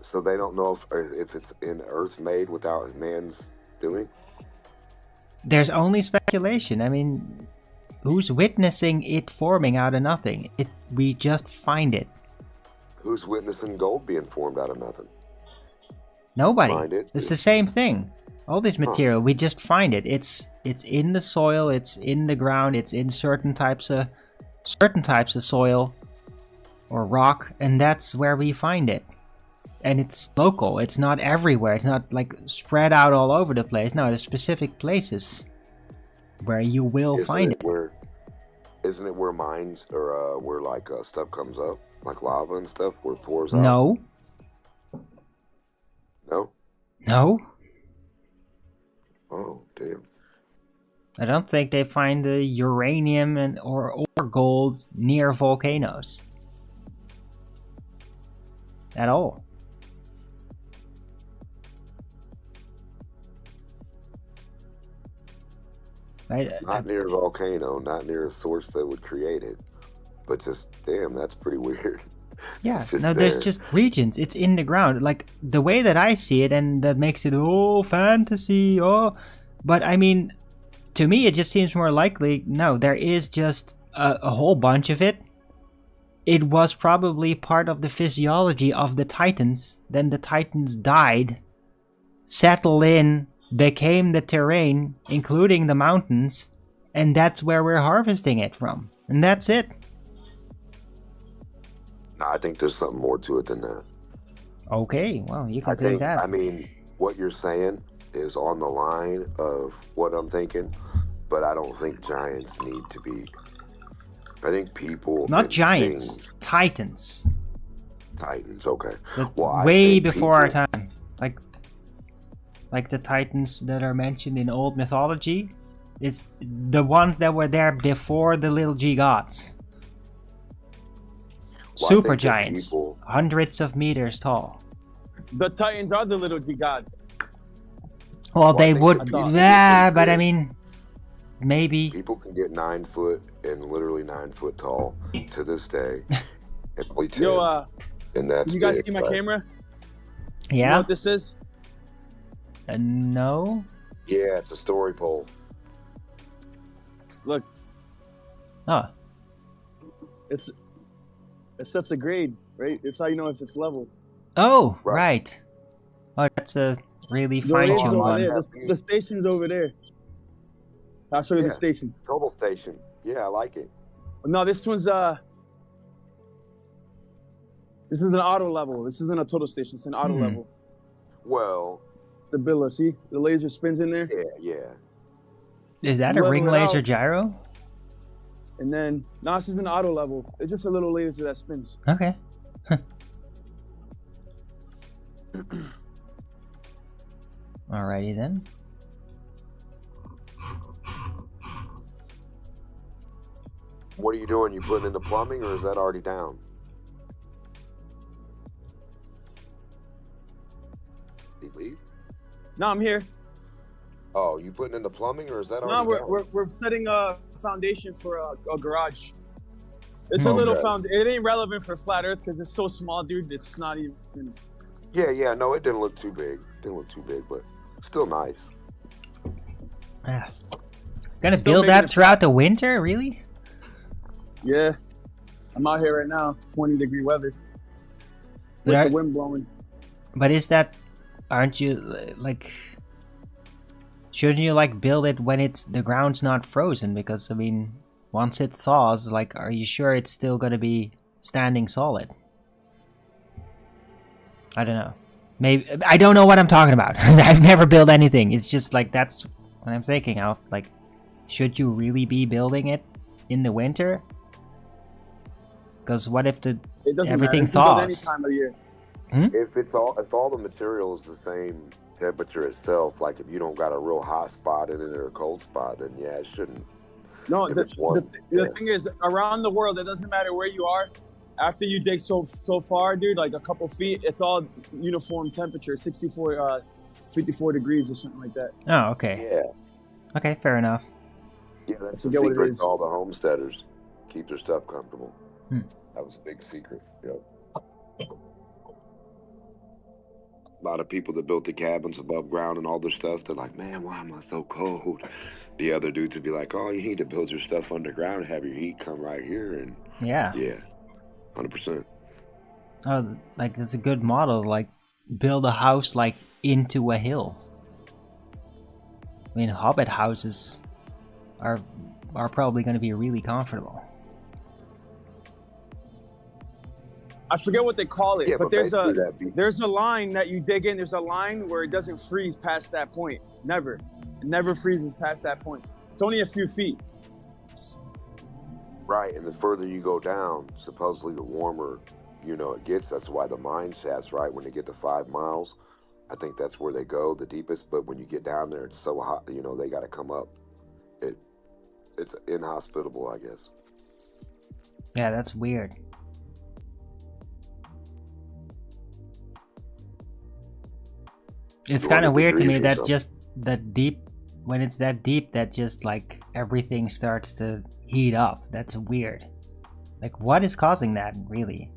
So they don't know if it's in Earth made without man's doing. There's only speculation. I mean, who's witnessing it forming out of nothing? We just find it. Who's witnessing gold being formed out of nothing? Nobody. It's the same thing. All this material, we just find it. It's in the soil. It's in the ground. It's in certain types of soil or rock, and that's where we find it. And it's local. It's not everywhere. It's not like spread out all over the place. No, there's specific places where you will find it. Isn't it where mines or where like stuff comes up, like lava and stuff, where it pours out? No. No. No. Oh damn. I don't think they find the uranium or gold near volcanoes. At all. Right? Not near a volcano, not near a source that would create it. But just, damn, that's pretty weird. Yeah, It's just no, there's there. just regions. It's in the ground. Like, the way that I see it, and that makes it, oh, fantasy, oh. But, I mean, to me, it just seems more likely, no, there is just a whole bunch of it. It was probably part of the physiology of the Titans. Then the Titans died, settled in, became the terrain, including the mountains, and that's where we're harvesting it from. And that's it. No, I think there's something more to it than that. Okay, well, you can I take think, that. I mean, what you're saying is on the line of what I'm thinking, but I don't think giants need to be. I think people. Not and giants, things- Titans. Titans, okay. But Well, I way think before our people- time. Like the Titans that are mentioned in old mythology. It's the ones that were there before the little G gods. Well, I Super think that giants. people- Hundreds of meters tall. The Titans are the little G gods. Well, I they think would. that people Yeah, can but I get- mean, maybe. People can get 9 foot and literally 9 foot tall to this day. And only 10, Yo, and that's you guys big, see my right? camera? You know Yeah. what this is? No. Yeah, it's a story pole. Look, Oh. It sets a grade, right? It's how you know if it's level. Oh, Right. right. Oh, that's a really Go ahead, fine-tuned go one. there. The station's over there. I'll show you Yeah. the station. Total station. Yeah, I like it. no, this one's this is an auto level. This isn't a total station. It's an auto Hmm. level. Well, The Billa, see? The laser spins in there. yeah. Is that a Level ring it laser out. gyro? And then, no, this is an auto level. It's just a little laser that spins. Okay. Alrighty then. What are you doing? You putting in the plumbing, or is that already down? Did he leave? No, I'm here. Oh, you putting in the plumbing, or is that No, already down? we're setting a foundation for a garage. It's a Okay. little It ain't relevant for flat Earth because it's so small, dude. It's not even. Yeah. No, it didn't look too big. But still nice. Yes. Gonna Still build making that it throughout the winter, really? Yeah. I'm out here right now, 20-degree weather. But, With the wind blowing. but is that? Aren't you like? Shouldn't you like build it when the ground's not frozen? Because I mean, once it thaws, like, are you sure it's still gonna be standing solid? I don't know. Maybe I don't know what I'm talking about. I've never built anything. It's just like that's what I'm thinking of. Like, should you really be building it in the winter? Because what if It doesn't everything matter. You can build any thaws? time of year. If all the material is the same temperature itself, like if you don't got a real hot spot in it or a cold spot, then yeah, it shouldn't. No, If the it's warm, the yeah. thing is, around the world, it doesn't matter where you are. After you dig so far, dude, like a couple feet, it's all uniform temperature, 54, 54 degrees or something like that. Oh, okay. Yeah, Okay, fair enough. that's the forget what it secret is. to all the homesteaders. Keep their stuff comfortable. Hmm. That was a big secret. Yep. A lot of people that built the cabins above ground and all their stuff, they're like, man, why am I so cold? The other dudes would be like, oh, you need to build your stuff underground, have your heat come right here, and Yeah. yeah, 100%. Oh, like it's a good model. Like, build a house like into a hill. I mean, hobbit houses are probably going to be really comfortable. I forget what they call it, Yeah, but there's basically a that'd be- there's a line that you dig in. There's a line where it doesn't freeze past that point. Never. It never freezes past that point. It's only a few feet. Right, and the further you go down, supposedly the warmer, it gets. That's why the mine shafts, right, when they get to 5 miles, I think that's where they go the deepest. But when you get down there, it's so hot, they got to come up. It's inhospitable, I guess. Yeah, that's weird. It's kind of weird to me that just that deep, when it's that deep, that just like everything starts to heat up. That's weird. Like, what is causing that, really?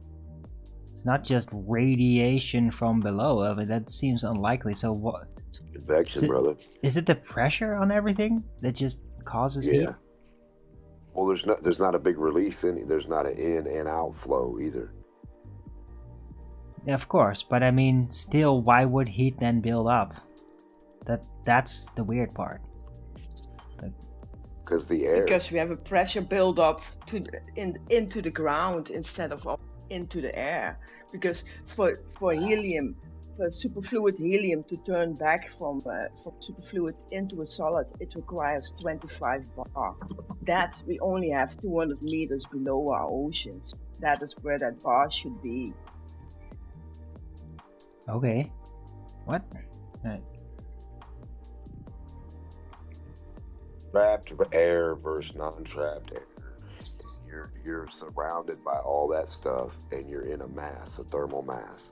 It's not just radiation from below. I mean, that seems unlikely. So what? Convection, brother. Is it the pressure on everything that just causes heat? Yeah. Well, there's not a big release there's not an in and out flow either. Yeah, of course, but I mean, still, why would heat then build up? That's the weird part. Because the air. Because we have a pressure buildup into the ground instead of up into the air. Because for helium, for superfluid helium to turn back from superfluid into a solid, it requires 25 bar. That we only have 200 meters below our oceans. That is where that bar should be. Okay. What? Trapped air versus non-trapped air. You're surrounded by all that stuff, and you're in a mass, a thermal mass.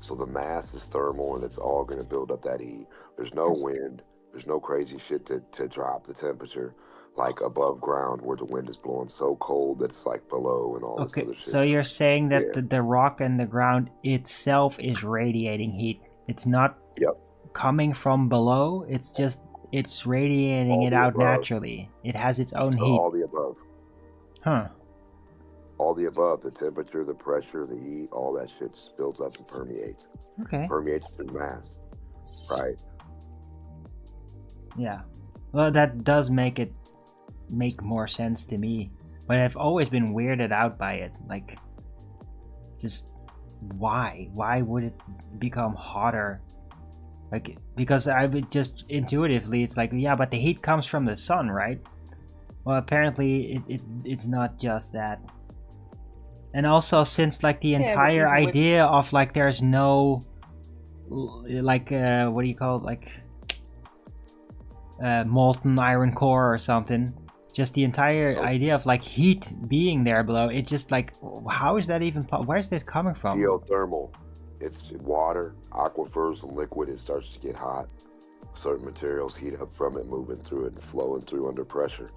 So the mass is thermal, and it's all going to build up that heat. There's no wind. There's no crazy shit to drop the temperature like above ground where the wind is blowing so cold that it's like below and all this other shit. So you're saying that the rock and the ground itself is radiating heat. It's not coming from below. It's just it's radiating all it out above. Naturally. It has its own heat. All the above. Huh. All the above. The temperature, the pressure, the heat, all that shit just builds up and permeates. Okay. Permeates through mass. Right. Yeah. Well, that does make more sense to me. But I've always been weirded out by it. Like, just why? Why would it become hotter? Like, because I would just intuitively, it's like, yeah, but the heat comes from the sun, right? Well, apparently it's not just that. And also, since like the entire idea of like there's no like what do you call it, like molten iron core or something, just the entire idea of like heat being there below, it just like, how is that even where is this coming from? Geothermal. It's water, aquifers, and liquid. It starts to get hot. Certain materials heat up from it, moving through it and flowing through under pressure.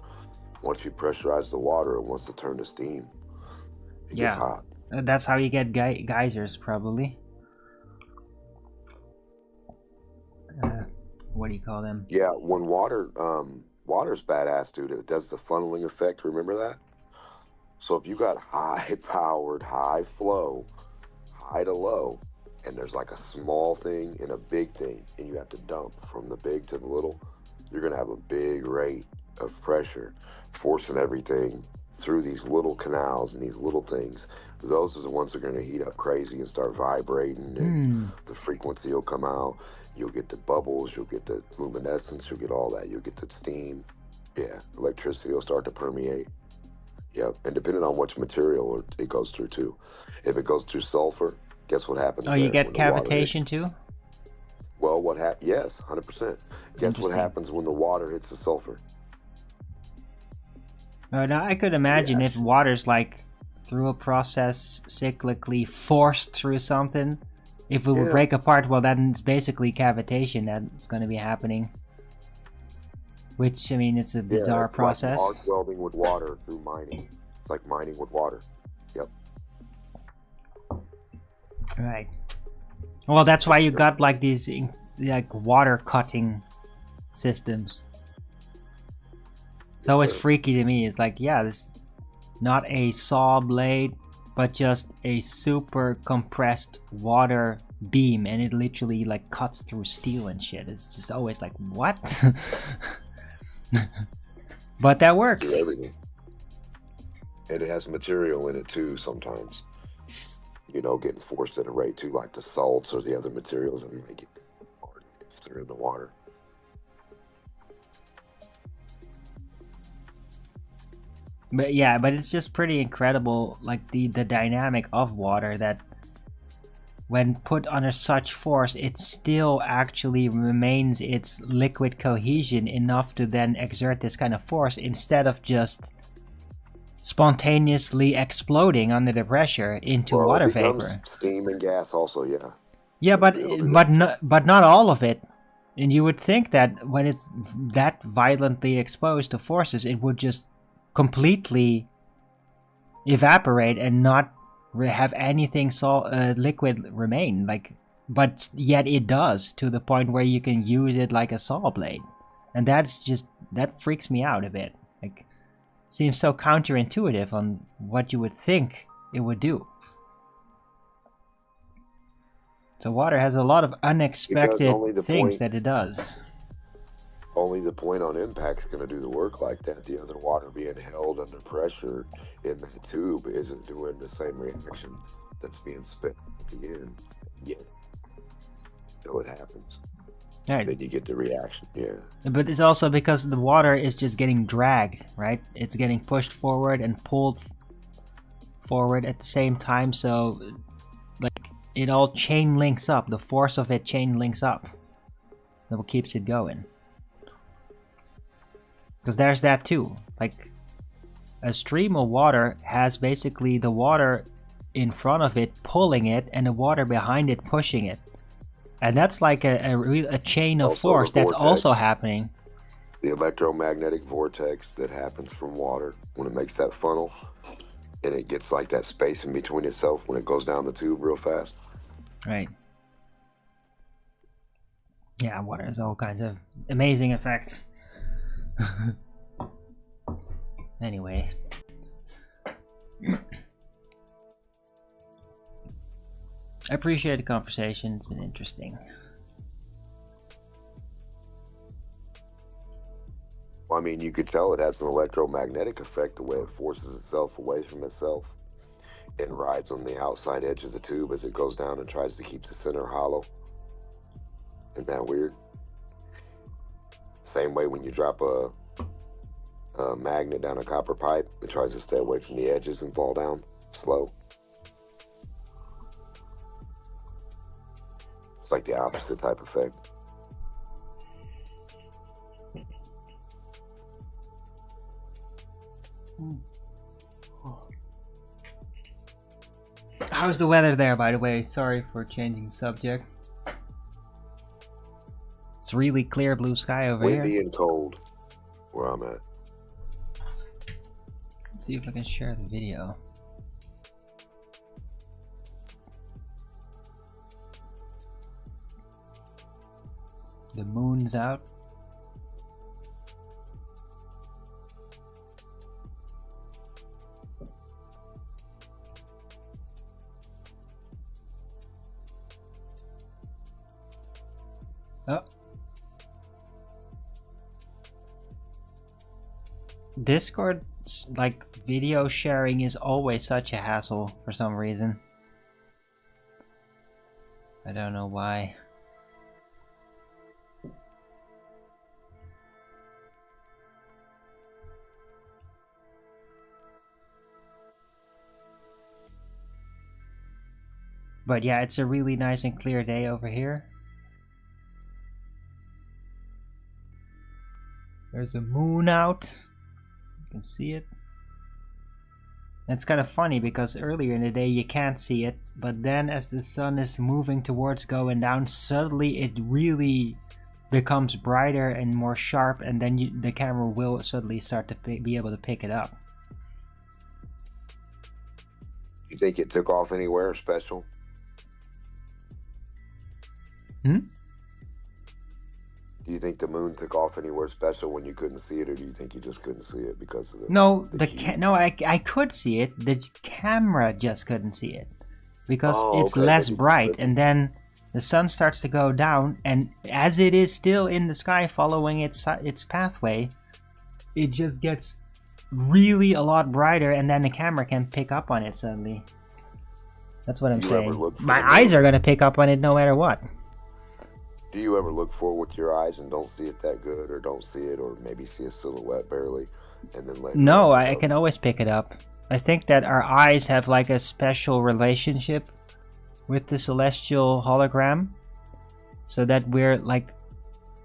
Once you pressurize the water, it wants to turn to steam. It gets hot. That's how you get geysers, probably. What do you call them? Yeah, when water's badass, dude. It does the funneling effect. Remember that? So if you got high-powered, high flow, high to low, and there's like a small thing and a big thing, and you have to dump from the big to the little, you're going to have a big rate of pressure forcing everything through these little canals and these little things. Those are the ones that are going to heat up crazy and start vibrating, and the frequency will come out. You'll get the bubbles, you'll get the luminescence, you'll get all that. You'll get the steam. Yeah, electricity will start to permeate. Yeah, and depending on which material it goes through too. If it goes through sulfur, guess what happens? Oh, you get cavitation too? Well, yes, 100%. Guess what happens when the water hits the sulfur? Now I could imagine if water's like through a process cyclically forced through something, if it would break apart, well, then it's basically cavitation that's going to be happening. Which, I mean, it's a bizarre process. Like arc welding with water through mining. It's like mining with water. Yep. Right. Well, that's why you got like these like water cutting systems. It's always freaky to me. It's like, yeah, this not a saw blade, but just a super compressed water beam, and it literally like cuts through steel and shit. It's just always like, what? But that works. Everything. And it has material in it too sometimes. Getting forced at a rate too, like the salts or the other materials that make it hard if they're in the water. But yeah, but it's just pretty incredible, like the dynamic of water, that when put under such force, it still actually remains its liquid cohesion enough to then exert this kind of force instead of just spontaneously exploding under the pressure into Well, water it becomes vapor. steam and gas also, yeah. Yeah, but It'll do that. but not all of it. And you would think that when it's that violently exposed to forces, it would just completely evaporate and not have anything liquid remain. Like, but yet it does, to the point where you can use it like a saw blade, and that freaks me out a bit. Like, seems so counterintuitive on what you would think it would do. So water has a lot of unexpected only the things point- that it does. Only the point on impact's going to do the work like that. The other water being held under pressure in that tube isn't doing the same reaction that's being spit at the end. Yeah. So it happens. Right. Then you get the reaction. Yeah. But it's also because the water is just getting dragged, right? It's getting pushed forward and pulled forward at the same time, so like it all chain links up. The force of it chain links up. That's what keeps it going. Because there's that too. Like, a stream of water has basically the water in front of it pulling it and the water behind it pushing it. And that's like a chain of Also force the that's also vortex. happening. The electromagnetic vortex that happens from water when it makes that funnel and it gets like that space in between itself when it goes down the tube real fast. Right. Yeah, water has all kinds of amazing effects. Anyway. I appreciate the conversation. It's been interesting. I mean, you could tell it has an electromagnetic effect the way it forces itself away from itself and rides on the outside edge of the tube as it goes down and tries to keep the center hollow. Isn't that weird? Same way when you drop a magnet down a copper pipe, it tries to stay away from the edges and fall down slow. It's like the opposite type effect. How's the weather there, by the way? Sorry for changing the subject. It's really clear blue sky over Windy here. and cold where I'm at. Let's see if I can share the video. The moon's out. Oh. Discord's like video sharing is always such a hassle for some reason. I don't know why. But yeah, it's a really nice and clear day over here. There's a moon out. You can see it. And it's kind of funny because earlier in the day you can't see it, but then as the sun is moving towards going down, suddenly it really becomes brighter and more sharp, and then the camera will suddenly start to be able to pick it up. You think it took off anywhere special? Hmm? Do you think the moon took off anywhere special when you couldn't see it, or do you think you just couldn't see it because of the... No, the heat? I could see it. The camera just couldn't see it because Oh, it's okay, less then you bright, couldn't. and then the sun starts to go down, and as it is still in the sky following its pathway, it just gets really a lot brighter, and then the camera can pick up on it suddenly. That's what I'm You ever saying. look for My the eyes moon? are gonna pick up on it no matter what. Do you ever look for it with your eyes and don't see it that good, or don't see it, or maybe see a silhouette barely, and then let No, go. I can always pick it up. I think that our eyes have like a special relationship with the celestial hologram, so that we're like,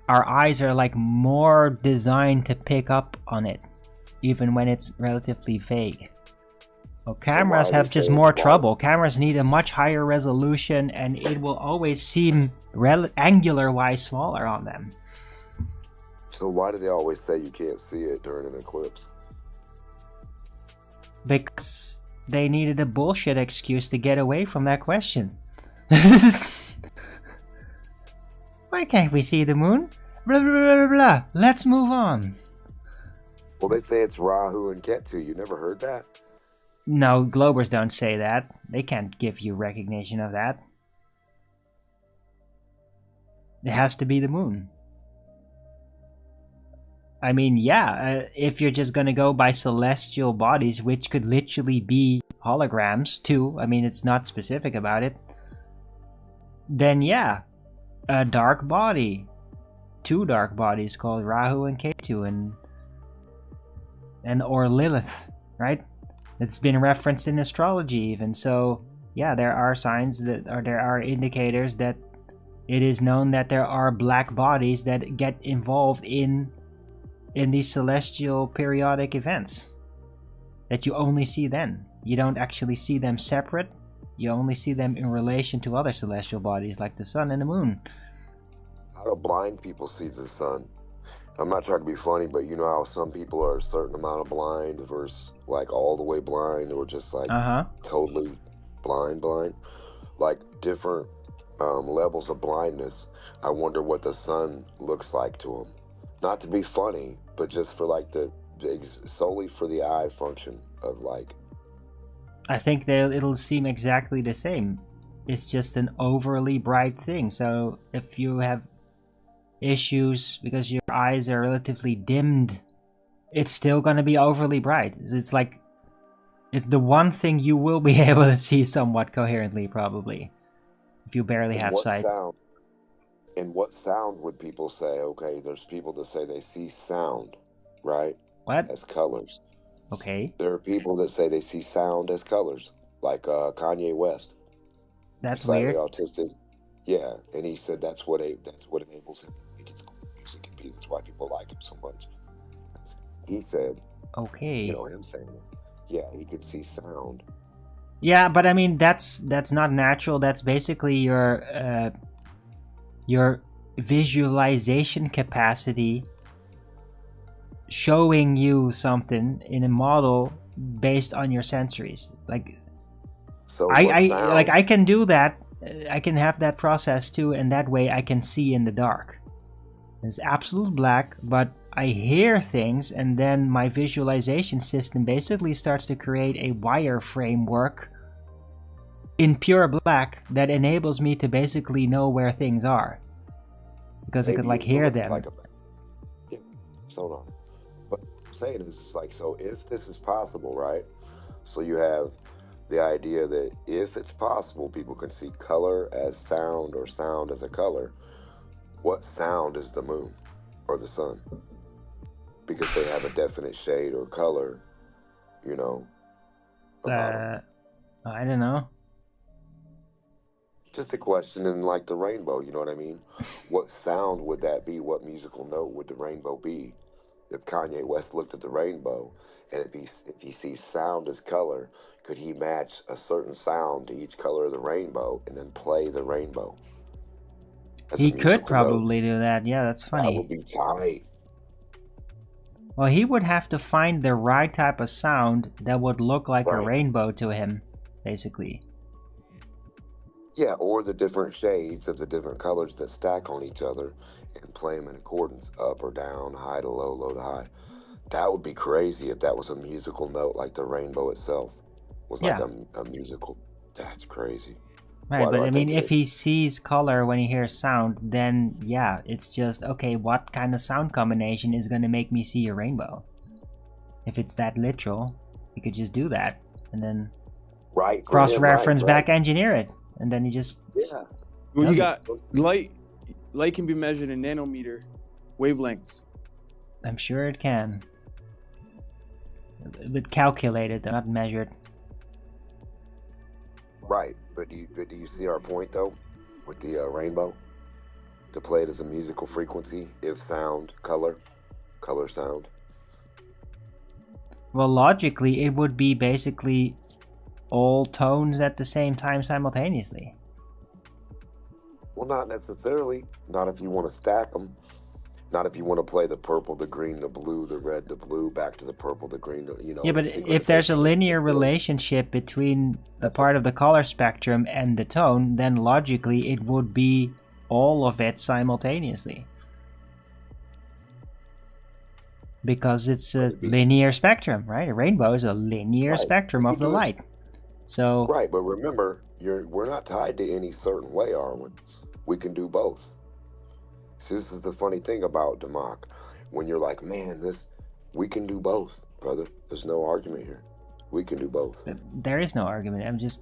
our eyes are like more designed to pick up on it, even when it's relatively vague. Well, cameras why have they just say more why- trouble. Cameras need a much higher resolution, and it will always seem angular-wise smaller on them. So why do they always say you can't see it during an eclipse? Because they needed a bullshit excuse to get away from that question. Why can't we see the moon? Blah, blah, blah, blah, blah. Let's move on. Well, they say it's Rahu and Ketu. You never heard that? No, Globers don't say that. They can't give you recognition of that. It has to be the moon. I mean, yeah, if you're just gonna go by celestial bodies, which could literally be holograms too, I mean, it's not specific about it, then yeah, a dark body. Two dark bodies called Rahu and Ketu and or Lilith, right? It's been referenced in astrology even, so yeah, there are signs that, or there are indicators that it is known that there are black bodies that get involved in these celestial periodic events that you only see then. You don't actually see them separate, you only see them in relation to other celestial bodies like the sun and the moon. How do blind people see the sun? I'm not trying to be funny, but you know how some people are a certain amount of blind versus like all the way blind, or just like totally blind? Like different levels of blindness. I wonder what the sun looks like to them. Not to be funny, but just for like solely for the eye function of like. I think it'll seem exactly the same. It's just an overly bright thing. So if you have issues because your eyes are relatively dimmed, it's still gonna be overly bright. It's like, it's the one thing you will be able to see somewhat coherently, probably, if you barely have sight. And what sound would people say? Okay, there's people that say they see sound, right? What? As colors. Okay. There are people that say they see sound as colors, like Kanye West. That's Slightly weird. autistic. Yeah, and he said that's what enables him to make his music and be. That's why people like him so much. He said. Okay. You know him saying it. Yeah, he could see sound. Yeah, but I mean that's not natural. That's basically your visualization capacity showing you something in a model based on your sensories. Like, so I can do that. I can have that process too, and that way I can see in the dark. It's absolute black, but I hear things, and then my visualization system basically starts to create a wire framework in pure black that enables me to basically know where things are, because I could like hear them. Yeah, sonar. But what I'm saying is, it's like, so if this is possible, right? So you have the idea that if it's possible, people can see color as sound or sound as a color. What sound is the moon or the sun? Because they have a definite shade or color, you know. I don't know. Just a question. In like the rainbow, you know what I mean? What sound would that be? What musical note would the rainbow be? If Kanye West looked at the rainbow, and if he sees sound as color, could he match a certain sound to each color of the rainbow and then play the rainbow? He could probably do that. Yeah, that's funny. That would be tight. Well, he would have to find the right type of sound that would look like a rainbow to him, basically. Yeah, or the different shades of the different colors that stack on each other and play them in accordance, up or down, high to low, low to high. That would be crazy if that was a musical note, like the rainbow itself was like a musical. That's crazy. Right, but I mean, if he sees color when he hears sound, then yeah, it's just, okay, what kind of sound combination is going to make me see a rainbow? If it's that literal, he could just do that and then cross-reference back engineer it, and then he just Well, you got light can be measured in nanometer wavelengths. I'm sure it can. but calculated, not measured. Right, but do you see our point though, with the rainbow? To play it as a musical frequency, if sound, color, sound. Well, logically, it would be basically all tones at the same time simultaneously. Well, not necessarily. Not if you want to stack them. Not if you want to play the purple, the green, the blue, the red, the blue, back to the purple, the green, you know. Yeah, but if there's a linear relationship between the part of the color spectrum and the tone, then logically it would be all of it simultaneously. Because it's a linear spectrum, right? A rainbow is a linear spectrum of the light. So right, but remember, we're not tied to any certain way, are we? We can do both. See, this is the funny thing about Democ. When you're like, man, we can do both, brother. There's no argument here. We can do both. There is no argument. I'm just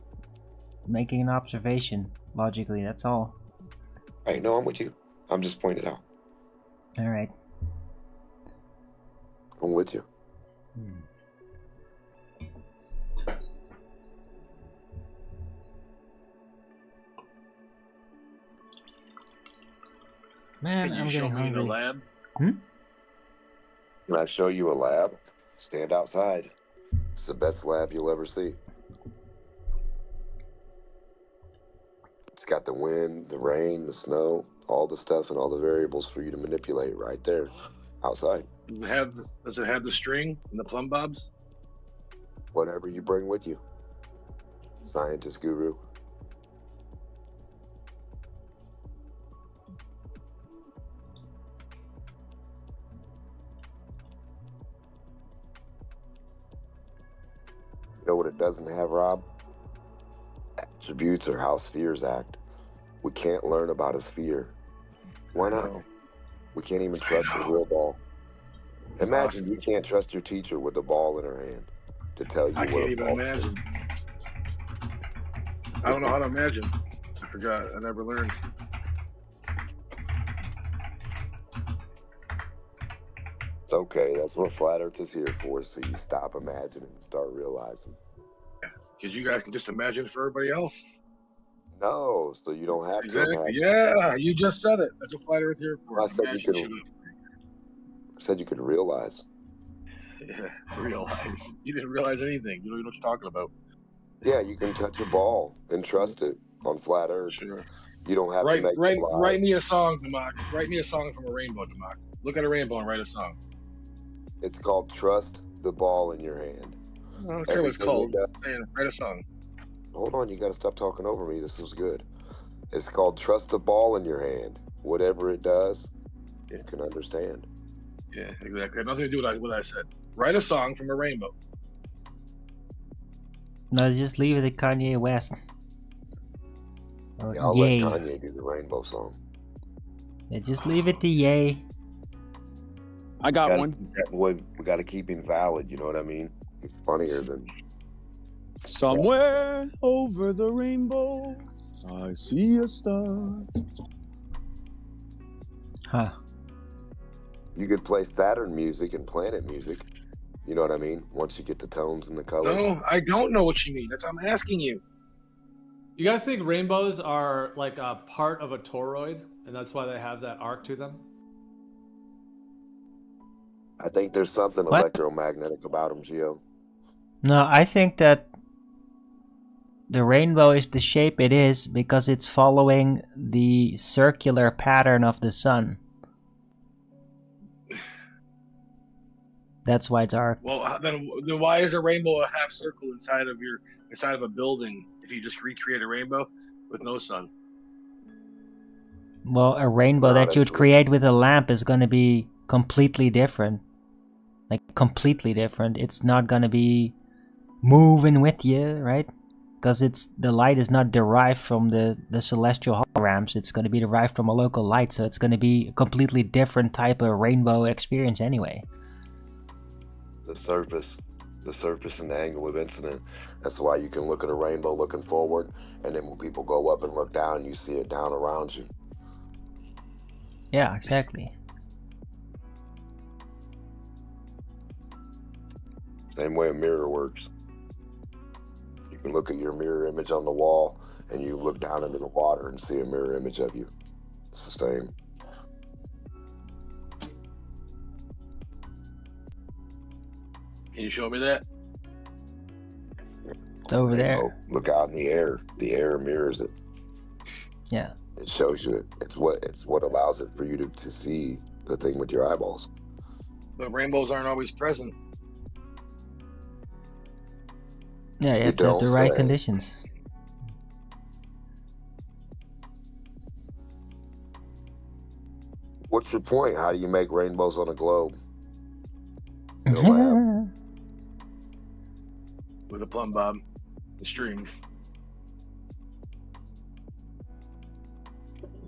making an observation logically, that's all. Hey, no, I'm with you. I'm just pointing it out. All right. I'm with you. Man, Can you I'm show getting me hungry. the lab? Can I show you a lab? Stand outside. It's the best lab you'll ever see. It's got the wind, the rain, the snow, all the stuff and all the variables for you to manipulate right there outside. Does it have the string and the plumb bobs? Whatever you bring with you. Scientist guru. You know what it doesn't have, Rob? Attributes or how spheres act. We can't learn about a sphere. Why not? We can't even trust a real ball. Imagine you can't trust your teacher with a ball in her hand to tell you I what can't a even ball imagine. is. I don't know how to imagine. I forgot. I never learned. It's okay. That's what Flat Earth is here for, so you stop imagining and start realizing. Because you guys can just imagine it for everybody else. No, so you don't have to Exactly. imagine. Yeah, you just said it. That's what Flat Earth here for. I said you Imagine could- shit up. I said you could realize. Yeah, realize. You didn't realize anything. You don't even know what you're talking about. Yeah, you can touch a ball and trust it on Flat Earth. Sure. You don't have to Write, make write, it live. write me a song, Democ. Write me a song from a rainbow, Democ. Look at a rainbow and write a song. It's called Trust the Ball in Your Hand. I don't care what it's Everything called. it does- Man, write a song. Hold on, you got to stop talking over me. This was good. It's called Trust the Ball in Your Hand. Whatever it does, you can understand. Yeah, exactly. Had nothing to do with what I said. Write a song from a rainbow. No, just leave it at Kanye West. Or Yeah, I'll Ye. let Kanye do the rainbow song. Yeah, just leave it to Ye. I got one. We got to keep him valid, you know what I mean? He's funnier than... Somewhere over the rainbow, I see a star. Huh. You could play Saturn music and planet music. You know what I mean? Once you get the tones and the colors. No, I don't know what you mean. That's what I'm asking you. You guys think rainbows are like a part of a toroid, and that's why they have that arc to them? I think there's something What? electromagnetic about them, Gio. No, I think that the rainbow is the shape it is because it's following the circular pattern of the sun. That's why it's arc. Well, then why is a rainbow a half circle inside of a building if you just recreate a rainbow with no sun? Well, a rainbow that you'd create with a lamp is going to be completely different. Like, completely different. It's not going to be moving with you, right? Because the light is not derived from the celestial holograms. It's going to be derived from a local light, so it's going to be a completely different type of rainbow experience anyway. The surface and the angle of incident. That's why you can look at a rainbow looking forward, and then when people go up and look down, you see it down around you. Yeah, exactly. Same way a mirror works. You can look at your mirror image on the wall and you look down into the water and see a mirror image of you. It's the same. Can you show me that? It's over there. Oh, look out in the air. The air mirrors it. Yeah. It shows you it. It's what allows it for you to see the thing with your eyeballs. But rainbows aren't always present. Yeah, you You have to have the don't right say. conditions. What's your point? How do you make rainbows on a globe? In a lab? With a plumb bob, the strings.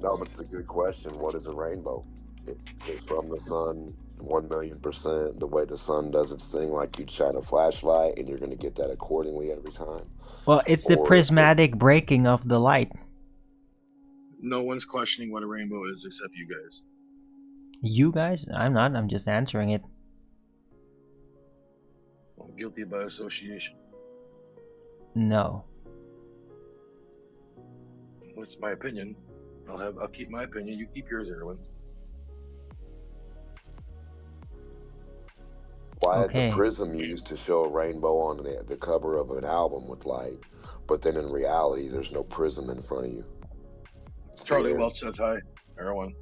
No, but it's a good question. What is a rainbow? It's from the sun, 1,000,000%. The way the sun does its thing, like you'd shine a flashlight, and you're going to get that accordingly every time. Well, it's the Or- prismatic breaking of the light. No one's questioning what a rainbow is except you guys. You guys? I'm not. I'm just answering it. I'm guilty by association. No. That's my opinion. I'll keep my opinion. You keep yours, Erwin. Why Okay. is a prism used to show a rainbow on the cover of an album with light, but then in reality, there's no prism in front of you? It's Charlie there. Welch says hi, Erwin.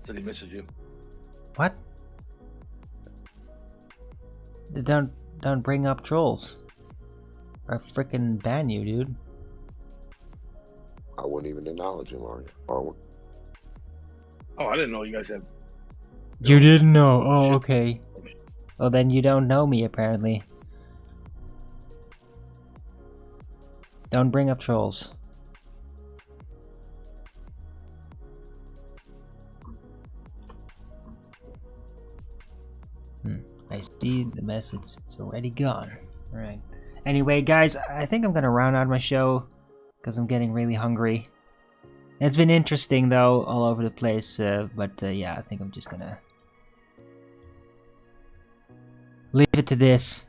Said he misses you. What? Don't bring up trolls. Or frickin' ban you, dude. I wouldn't even acknowledge him, are you? Oh, I didn't know you guys had. You didn't know. Oh, Shit. okay. Well, then you don't know me, apparently. Don't bring up trolls. I see the message. It's already gone. Alright. Anyway, guys, I think I'm gonna round out my show because I'm getting really hungry. It's been interesting, though, all over the place. But yeah, I think I'm just gonna leave it to this.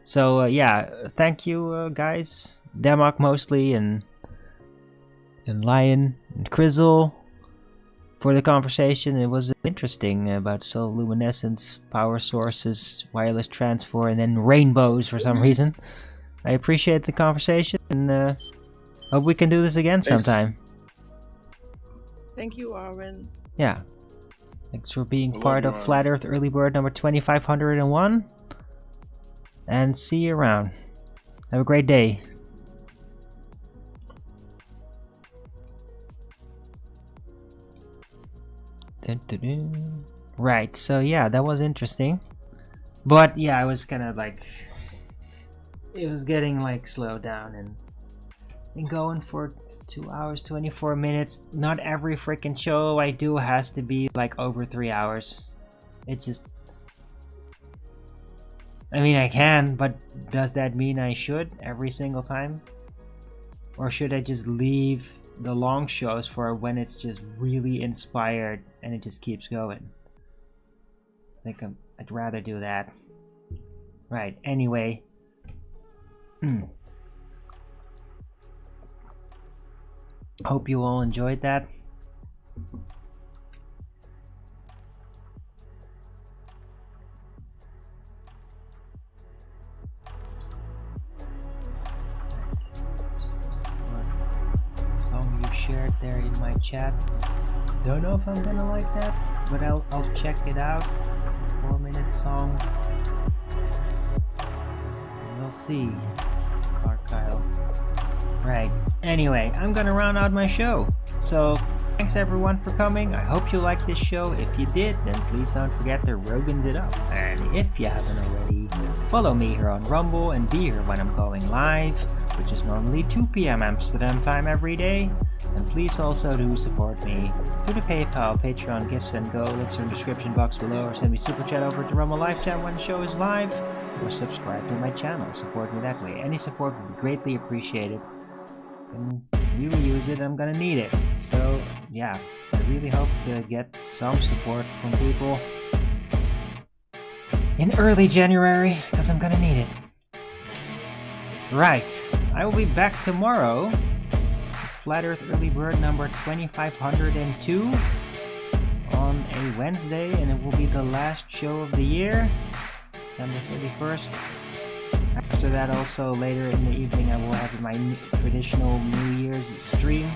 So yeah, thank you guys, Demok mostly, and Lion and Krizzle for the conversation. It was interesting about solar luminescence, power sources, wireless transfer, and then rainbows for some reason. I appreciate the conversation, and hope we can do this again Thanks. sometime. Thank you, Arwen. Yeah. Thanks for being Hello, part of everyone. Flat Earth Early Bird number 2501. And see you around. Have a great day. Dun-dun-dun. Right, so yeah, that was interesting. But yeah, I was kind of like, it was getting like slowed down and going for 2 hours 24 minutes. Not every freaking show I do has to be like over 3 hours. It just, I mean, I can, but does that mean I should every single time? Or should I just leave the long shows for when it's just really inspired and it just keeps going? I think I'd rather do that. Right, anyway. Hope you all enjoyed that. Song you shared there in my chat. Don't know if I'm gonna like that, but I'll check it out. 4-minute song. We'll see. Clark Kyle. Right. Anyway, I'm gonna round out my show. So, thanks everyone for coming. I hope you liked this show. If you did, then please don't forget to Rogan's it up. And if you haven't already, follow me here on Rumble and be here when I'm going live, which is normally 2 p.m. Amsterdam time every day. And please also do support me through the PayPal, Patreon, Gifts and Go. Links are in the description box below, or send me super chat over to Rumble Live Chat when the show is live, or subscribe to my channel. Support me that way. Any support would be greatly appreciated. And really use it, I'm gonna need it. So yeah, I really hope to get some support from people. in early January, because I'm gonna need it. Right, I will be back tomorrow. Flat Earth Early Bird number 2502 on a Wednesday, and it will be the last show of the year, December 31st. After that, also later in the evening, I will have my traditional New Year's stream.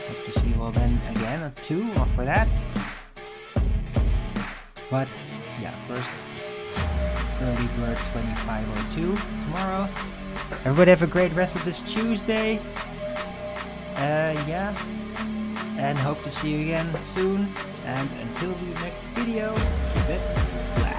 Hope to see you all then again at 2 for that. But yeah, first Early Bird 2502 tomorrow. Everybody have a great rest of this Tuesday. Yeah, and hope to see you again soon. And until the next video, keep it black.